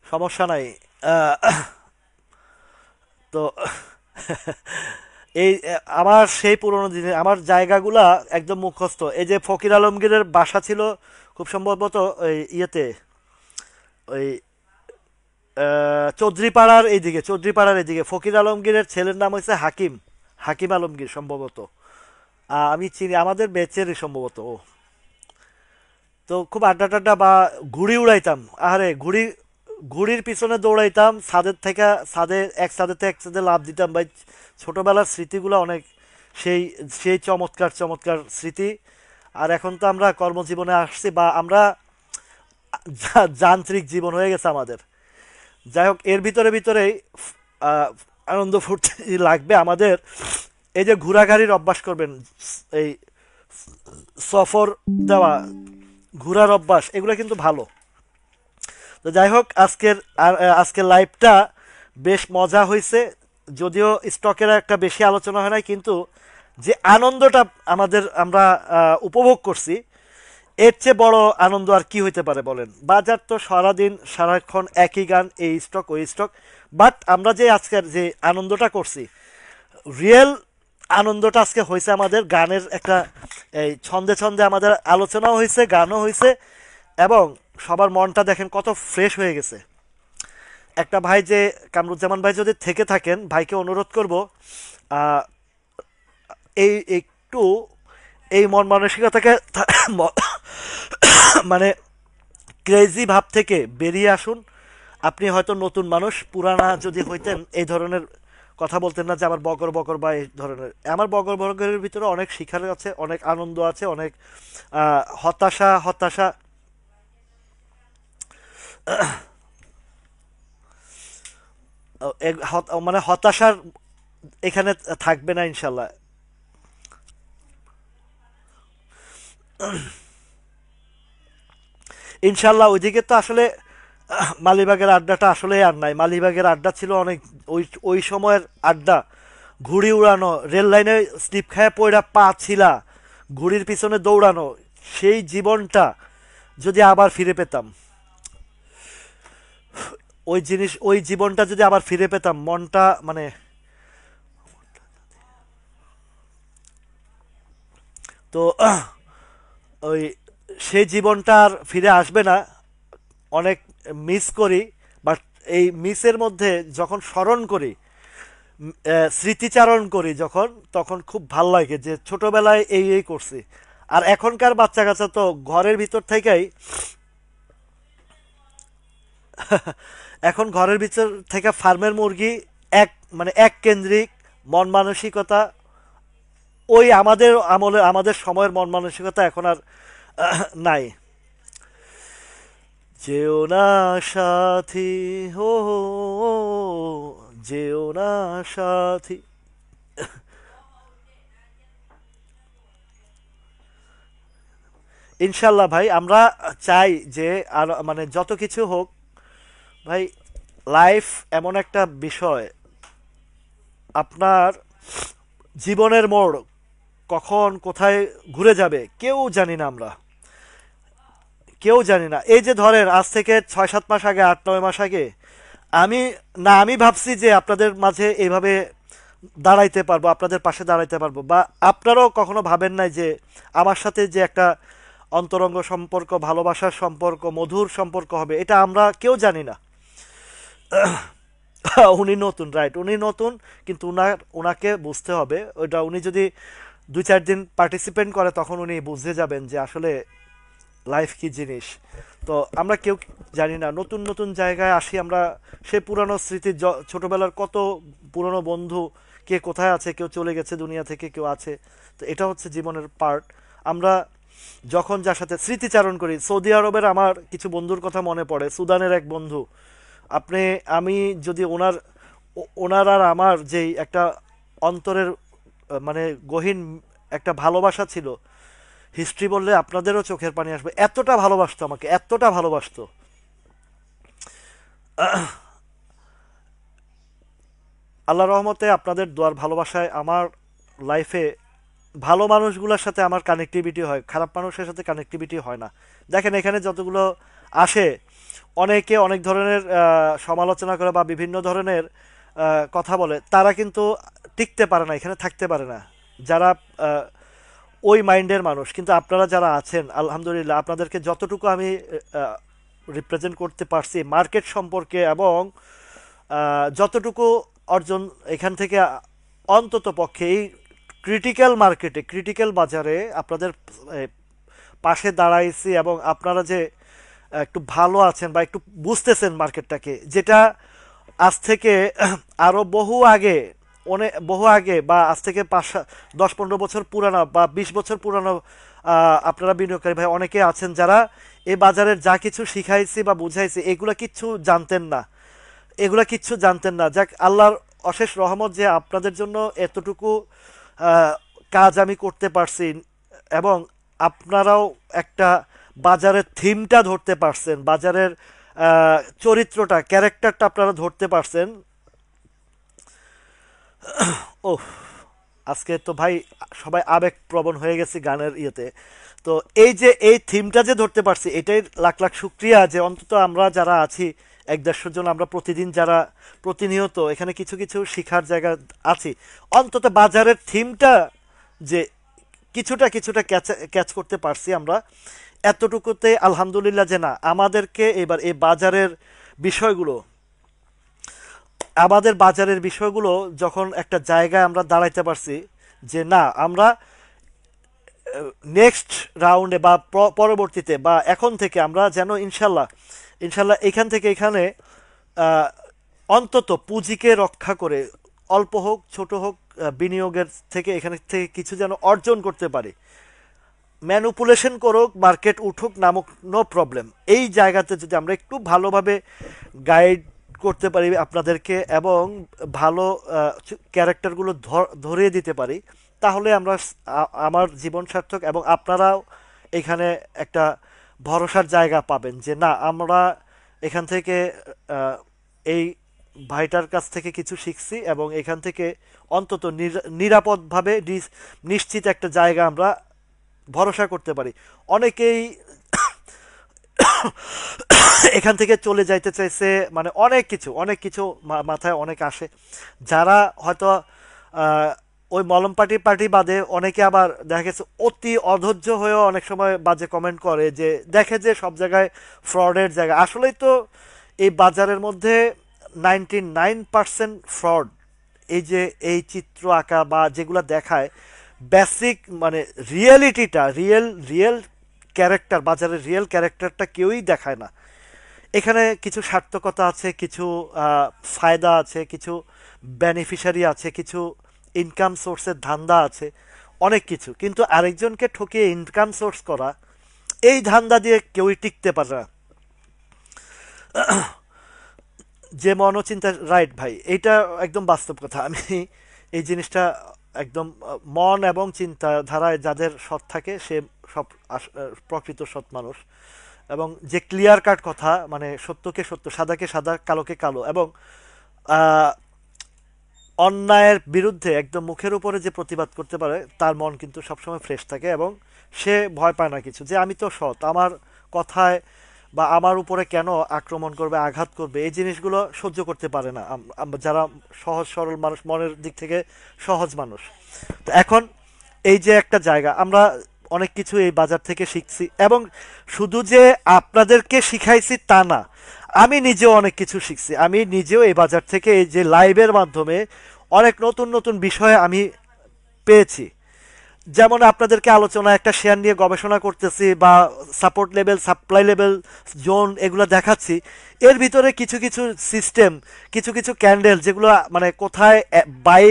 সমস্যা নাই। আহ, তো এই আমার সেই পুরোনো দিনে আমার জায়গাগুলা একদম মুখস্থ। এই যে ফকির আলমগীরের বাসা ছিল খুব সম্ভবত ওই ইয়েতে, ওই চৌধুরীপাড়ার এইদিকে, চৌধুরীপাড়ার এইদিকে। ফকির আলমগীরের ছেলের নাম হয়েছে হাকিম, হাকিম আলমগীর সম্ভবত। আমি চিনি, আমাদের বেচেরই সম্ভবত ও। তো খুব আড্ডা টাড্ডা বা ঘুড়ি উড়াইতাম। আরে ঘুড়ি, ঘুড়ির পিছনে দৌড়াইতাম, ছাদের থেকে ছাদে, এক ছাদের থেকে এক ছাদে লাফ দিতাম ভাই। ছোটবেলার স্মৃতিগুলো অনেক, সেই সেই চমৎকার চমৎকার স্মৃতি। আর এখন তো আমরা কর্মজীবনে আসছি, বা আমরা যান্ত্রিক জীবন হয়ে গেছে আমাদের। যাই হোক, এর ভিতরে ভিতরেই আহ, আনন্দ ফুর্তি লাগবে আমাদের। এই যে ঘোরাঘাড়ির অভ্যাস করবেন, এই সফর দেওয়া, ঘোরার অভ্যাস, এগুলো কিন্তু ভালো। তো যাই হোক, আজকের লাইভটা বেশ মজা হয়েছে। যদিও স্টকের একটা বেশি আলোচনা হয় নাই, কিন্তু যে আনন্দটা আমরা উপভোগ করছি, এর চেয়ে বড় আনন্দ আর কি হইতে পারে বলেন। বাজার তো সারাদিন সারাক্ষণ একই গান, এই স্টক ওই স্টক। বাট আমরা যে আজকের যে আনন্দটা করছি, রিয়েল আনন্দটা আজকে হয়েছে আমাদের গানের একটা, এই ছন্দে ছন্দে আমাদের আলোচনাও হয়েছে, গানও হয়েছে, এবং সবার মনটা দেখেন কত ফ্রেশ হয়ে গেছে। একটা ভাই, যে কামরুজ্জামান ভাই, যদি থেকে থাকেন, ভাইকে অনুরোধ করব, আহ, এই একটু এই মন মানসিকতাকে মানে ক্রেজি ভাব থেকে বেরিয়ে আসুন। আপনি হয়তো নতুন মানুষ, পুরানা যদি হইতেন এই ধরনের কথা বলতেন না যে আমার বকর বকর বা এই ধরনের। আমার বকর বকরের ভিতরে অনেক শিখার আছে, অনেক আনন্দ আছে, অনেক হতাশা হতাশা মানে হতাশার এখানে থাকবে না ইনশাল্লাহ। ইনশাল্লাহ ওইদিকে তো আসলে মালিবাগের আড্ডাটা আসলে আর নাই। মালিবাগের আড্ডা ছিল অনেক, ওই ওই সময়ের আড্ডা। ঘুড়ি উড়ানো, রেল লাইনে স্লিপ খায় পয়রা পা ছিলা, ঘুড়ির পিছনে দৌড়ানো, সেই জীবনটা যদি আবার ফিরে পেতাম, ওই জীবনটা যদি আবার ফিরে পেতাম, মনটা মানে তো ওই সেই জীবনটা আর ফিরে আসবে না। অনেক মিস করি, বাট এই মিসের মধ্যে যখন স্মরণ করি, স্মৃতিচারণ করি যখন, তখন খুব ভাল লাগে যে ছোটবেলায় এই এই করছি। আর এখনকার বাচ্চা কাচ্চা তো ঘরের ভিতর থেকেই এখন ঘরের ভিতর থেকে ফার্মের মুরগি, এক মানে এক কেন্দ্রিক মন মানসিকতা। ওই আমাদের আমলে আমাদের সময়ের মন মানসিকতা এখন আর নাই। যেও না সাথী, হো হো, যেও না সাথী। ইনশাল্লাহ ভাই, আমরা চাই যে আর মানে যত কিছু হোক ভাই, লাইফ এমন একটা বিষয়, আপনার জীবনের মোড় কখন কোথায় ঘুরে যাবে কেউ জানি না আমরা, কেউ জানি না। এই যে ধরেন আজ থেকে 6-7 মাস আগে, 8-9 মাস আগে আমি আমি ভাবছি যে আপনাদের মাঝে এইভাবে দাঁড়াইতে পারবো, আপনাদের পাশে দাঁড়াইতে পারবো, বা আপনারাও কখনো ভাবেন নাই যে আমার সাথে যে একটা অন্তরঙ্গ সম্পর্ক, ভালোবাসার সম্পর্ক, মধুর সম্পর্ক হবে, এটা আমরা কেউ জানি না। উনি নতুন, রাইট, উনি নতুন, কিন্তু উনাকে বুঝতে হবে ওইটা। উনি যদি 2-4 দিন পার্টিসিপেন্ট করে তখন উনি বুঝে যাবেন যে আসলে লাইফ কি জিনিস। তো আমরা কেউ জানি না, নতুন নতুন জায়গায় আসি আমরা। সে পুরানো স্মৃতি, ছোটবেলার কত পুরনো বন্ধু, কে কোথায় আছে, কেউ চলে গেছে দুনিয়া থেকে, কেউ আছে। তো এটা হচ্ছে জীবনের পার্ট। আমরা যখন যার সাথে স্মৃতিচারণ করি, সৌদি আরবের আমার কিছু বন্ধুর কথা মনে পড়ে। সুদানের এক বন্ধু, আপনি, আমি যদি ওনার আর আমার যেই একটা অন্তরের মানে গহীন একটা ভালোবাসা ছিল, হিস্ট্রি বললে আপনাদেরও চোখের পানি আসবে, এতটা ভালোবাসতো আমাকে, এতটা ভালোবাসতো। আল্লাহ রহমতে আপনাদের দোয়ার ভালোবাসায় আমার লাইফে ভালো মানুষগুলোর সাথে আমার কানেক্টিভিটি হয়, খারাপ মানুষের সাথে কানেক্টিভিটি হয় না। দেখেন এখানে যতগুলো আসে, অনেকে অনেক ধরনের সমালোচনা করে বা বিভিন্ন ধরনের কথা বলে, তারা কিন্তু টিকতে পারে না, এখানে থাকতে পারে না। যারা আহ, ওই মাইন্ডের মানুষ, কিন্তু আপনারা যারা আছেন আলহামদুলিল্লাহ, আপনাদেরকে যতটুকু আমি রিপ্রেজেন্ট করতে পারছি মার্কেট সম্পর্কে, এবং যতটুকু অর্জন এখান থেকে, অন্তত পক্ষে এই ক্রিটিক্যাল মার্কেটে, ক্রিটিক্যাল বাজারে আপনাদের এ, পাশে দাঁড়াইছি, এবং আপনারা যে একটু ভালো আছেন বা একটু বুঝতেছেন মার্কেটটাকে, যেটা আজ থেকে আরো বহু আগে, অনেক বহু আগে, বা আজ থেকে 5-10-15 বছর পুরানো বা 20 বছর পুরানো আপনারা বিনিয়োগকারী ভাই অনেকে আছেন যারা এই বাজারের যা কিছু শিখাইছি বা বুঝাইছি এগুলা কিচ্ছু জানতেন না, এগুলা কিচ্ছু জানতেন না। যাক, আল্লাহর অশেষ রহমত যে আপনাদের জন্য এতটুকু আহ, কাজ আমি করতে পারছি, এবং আপনারাও একটা বাজারের থিমটা ধরতে পারছেন, বাজারের চরিত্রটা, ক্যারেক্টারটা আপনারা ধরতে পারছেন। ও, আজকে তো ভাই সবাই আবেগপ্রবণ হয়ে গেছে গানের ইয়েতে। তো এই যে এই থিমটা যে ধরতে পারছি, এটাই লাখ লাখ শুক্রিয়া যে অন্তত আমরা যারা আছি 1-150 জন, আমরা প্রতিদিন যারা প্রতিনিয়ত এখানে কিছু কিছু শিখার জায়গা আছি, অন্তত বাজারের থিমটা যে কিছুটা কিছুটা ক্যাচ ক্যাচ করতে পারছি আমরা, এতটুকুতে আলহামদুলিল্লাহ। যে না, আমাদেরকে এবার এই বাজারের বিষয়গুলো, আমাদের বাজারের বিষয়গুলো যখন একটা জায়গায় আমরা দাঁড়াইতে পারছি, যে না, আমরা নেক্সট রাউন্ডে বা পরবর্তীতে বা এখন থেকে আমরা যেন ইনশাল্লাহ, ইনশাল্লাহ এখান থেকে এখানে আহ, অন্তত পুঁজিকে রক্ষা করে, অল্প হোক ছোট হোক, বিনিয়োগের থেকে এখানে থেকে কিছু যেন অর্জন করতে পারি। ম্যানুপুলেশন করুক, মার্কেট উঠুক নামুক, নো প্রবলেম। এই জায়গাতে যদি আমরা একটু ভালোভাবে গাইড করতে পারি আপনাদেরকে, এবং ভালো ক্যারেক্টারগুলো ধরিয়ে দিতে পারি, তাহলে আমরা আমার জীবন সার্থক, এবং আপনারাও এখানে একটা ভরসার জায়গা পাবেন যে না আমরা এখান থেকে আহ, এই ভাইটার কাছ থেকে কিছু শিখছি এবং এখান থেকে অন্তত নিরাপদভাবে নিশ্চিত একটা জায়গা আমরা ভরসা করতে পারি। অনেকেই এখান থেকে চলে যাইতে চাইছে, মানে অনেক কিছু মাথায় অনেক আসে, যারা হয়তো আহ, ওই মলম পার্টি পার্টি বাদে অনেকে আবার দেখা গেছে অতি অধৈর্য হয়েও অনেক সময় বাজে কমেন্ট করে, যে দেখে যে সব জায়গায় ফ্রডের জায়গা। আসলেই তো এই বাজারের মধ্যে 99% ফ্রড। এই যে এই চিত্র আঁকা বা যেগুলো দেখায় বেসিক মানে রিয়েলিটিটা, রিয়েল রিয়েল ক্যারেক্টার, বাজারের রিয়েল ক্যারেক্টারটা কেউই দেখায় না। এখানে কিছু সার্থকতা আছে, কিছু ফায়দা আছে, কিছু বেনিফিশিয়ারি আছে, কিছু ইনকাম সোর্সের ধান্দা আছে, অনেক কিছু। কিন্তু আরেকজনকে ঠকিয়ে ইনকাম সোর্স করা, এই ধান্দা দিয়ে কেউই টিকতে পারে না। যে মনোচিন্তা, রাইট ভাই, এইটা একদম বাস্তব কথা। আমি এই জিনিসটা একদম মন এবং চিন্তাধারায় যাদের সৎ থাকে সে সব প্রকৃত সৎ মানুষ। এবং যে ক্লিয়ার কাট কথা, মানে সত্যকে সত্য, সাদাকে সাদা, কালোকে কালো, এবং আহ, অন্যায়ের বিরুদ্ধে একদম মুখের উপরে যে প্রতিবাদ করতে পারে তার মন কিন্তু সবসময় ফ্রেশ থাকে এবং সে ভয় পায় না কিছু, যে আমি তো সৎ, আমার কথায় বা আমার উপরে কেন আক্রমণ করবে, আঘাত করবে, এই জিনিসগুলো সহ্য করতে পারে না যারা সহজ সরল মানুষ, মনের দিক থেকে সহজ মানুষ। তো এখন এই যে একটা জায়গা, আমরা অনেক কিছু এই বাজার থেকে শিখছি, এবং শুধু যে আপনাদেরকে শিখাইছি তা না, আমি নিজেও অনেক কিছু শিখছি। আমি নিজেও এই বাজার থেকে এই যে লাইভের মাধ্যমে অনেক নতুন নতুন বিষয় আমি পেয়েছি। যেমন আপনাদেরকে আলোচনা একটা শেয়ার নিয়ে গবেষণা করতেছি, বা support level, supply level, zone, এগুলো দেখাচ্ছি। এর ভিতরে কিছু কিছু সিস্টেম, কিছু কিছু ক্যান্ডেল, যেগুলো মানে কোথায় বাই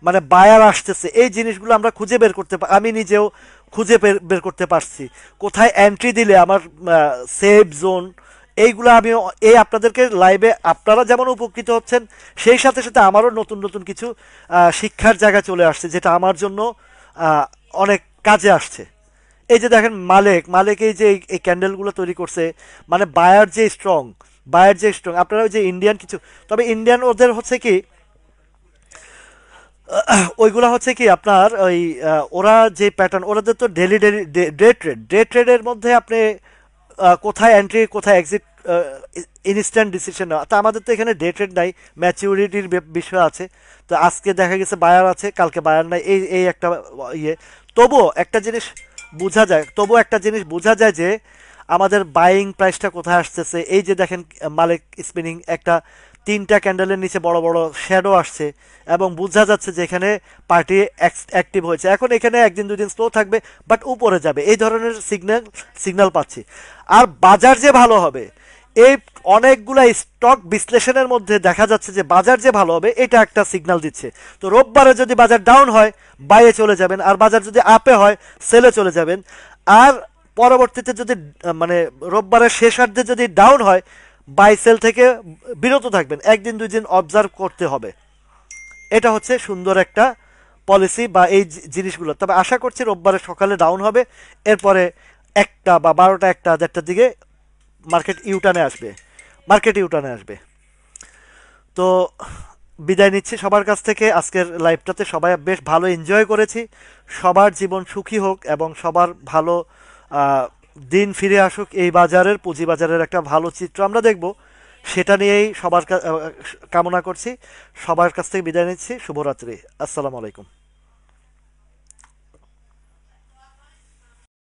মানে বায়ার আসতেছে, এই জিনিসগুলো আমরা খুঁজে বের করতে আমি নিজেও খুঁজে বের করতে পারছি। কোথায় এন্ট্রি দিলে আমার সেভ জোন, এইগুলো আমি এই আপনাদেরকে লাইভে আপনারা যেমন উপকৃত হচ্ছেন, সেই সাথে সাথে আমারও নতুন নতুন কিছু শিক্ষার জায়গা চলে আসছে, যেটা আমার জন্য আহ, অনেক কাজে আসছে। এই যে দেখেন মালেক এই যে এই ক্যান্ডেলগুলো তৈরি করছে, মানে বায়ার যে স্ট্রং, আপনারা ওই যে ইন্ডিয়ান কিছু, তবে ইন্ডিয়ান ওদের হচ্ছে কি, ওইগুলা হচ্ছে কি আপনার ওই ওরা যে প্যাটার্ন, ওরাদের তো ডেলি ডেলি ডে ট্রেডের মধ্যে আপনি কোথায় এন্ট্রি কোথায় এক্সিট ইনস্ট্যান্ট ডিসিশন নেওয়া। তা আমাদের তো এখানে ডে ট্রেড নাই, ম্যাচিউরিটির বিষয় আছে। তো আজকে দেখা গেছে বায়ার আছে, কালকে বায়ার নাই, এই এই একটা ইয়ে। তবুও একটা জিনিস বোঝা যায় যে আমাদের বাইং প্রাইসটা কোথায় আসতেছে। এই যে দেখেন মালিক স্পিনিং, একটা 3টা ক্যান্ডেলের নিচে বড় বড় শ্যাডো আসছে, এবং বোঝা যাচ্ছে যে এখানে পার্টি অ্যাক্টিভ হয়েছে। এখন এখানে একদিন দুদিন স্লো থাকবে, বাট উপরে যাবে, এই ধরনের সিগন্যাল পাচ্ছি। আর বাজার যে ভালো হবে, এই অনেকগুলা স্টক বিশ্লেষণের মধ্যে দেখা যাচ্ছে যে বাজার যে ভালো হবে এটা একটা সিগন্যাল দিচ্ছে। তো রোববারে যদি বাজার ডাউন হয়, বাইয়ে চলে যাবেন, আর বাজার যদি আপে হয়, সেলে চলে যাবেন। আর পরবর্তীতে যদি মানে রোববারের শেষার্ধে যদি ডাউন হয়, বাই সেল থেকে বিরত থাকবেন, একদিন দুই দিন অবজার্ভ করতে হবে। এটা হচ্ছে সুন্দর একটা পলিসি বা এই জিনিসগুলো। তবে আশা করছি রোববারে সকালে ডাউন হবে, এরপরে 1টা বা 12টা 1টা 1টার দিকে মার্কেট ইউটার্নে আসবে। তো বিদায় নিচ্ছি সবার কাছ থেকে। আজকের লাইভটাতে সবাই বেশ ভালো এনজয় করেছি। সবার জীবন সুখী হোক এবং সবার ভালো আহ, দিন ফিরে আসুক। এই বাজারের, পুঁজিবাজারের একটা ভালো চিত্র আমরা দেখব, সেটা নিয়েই কামনা করছি। সবার কাছ থেকে বিদায় নিচ্ছি। শুভরাত্রি। আসসালামু আলাইকুম।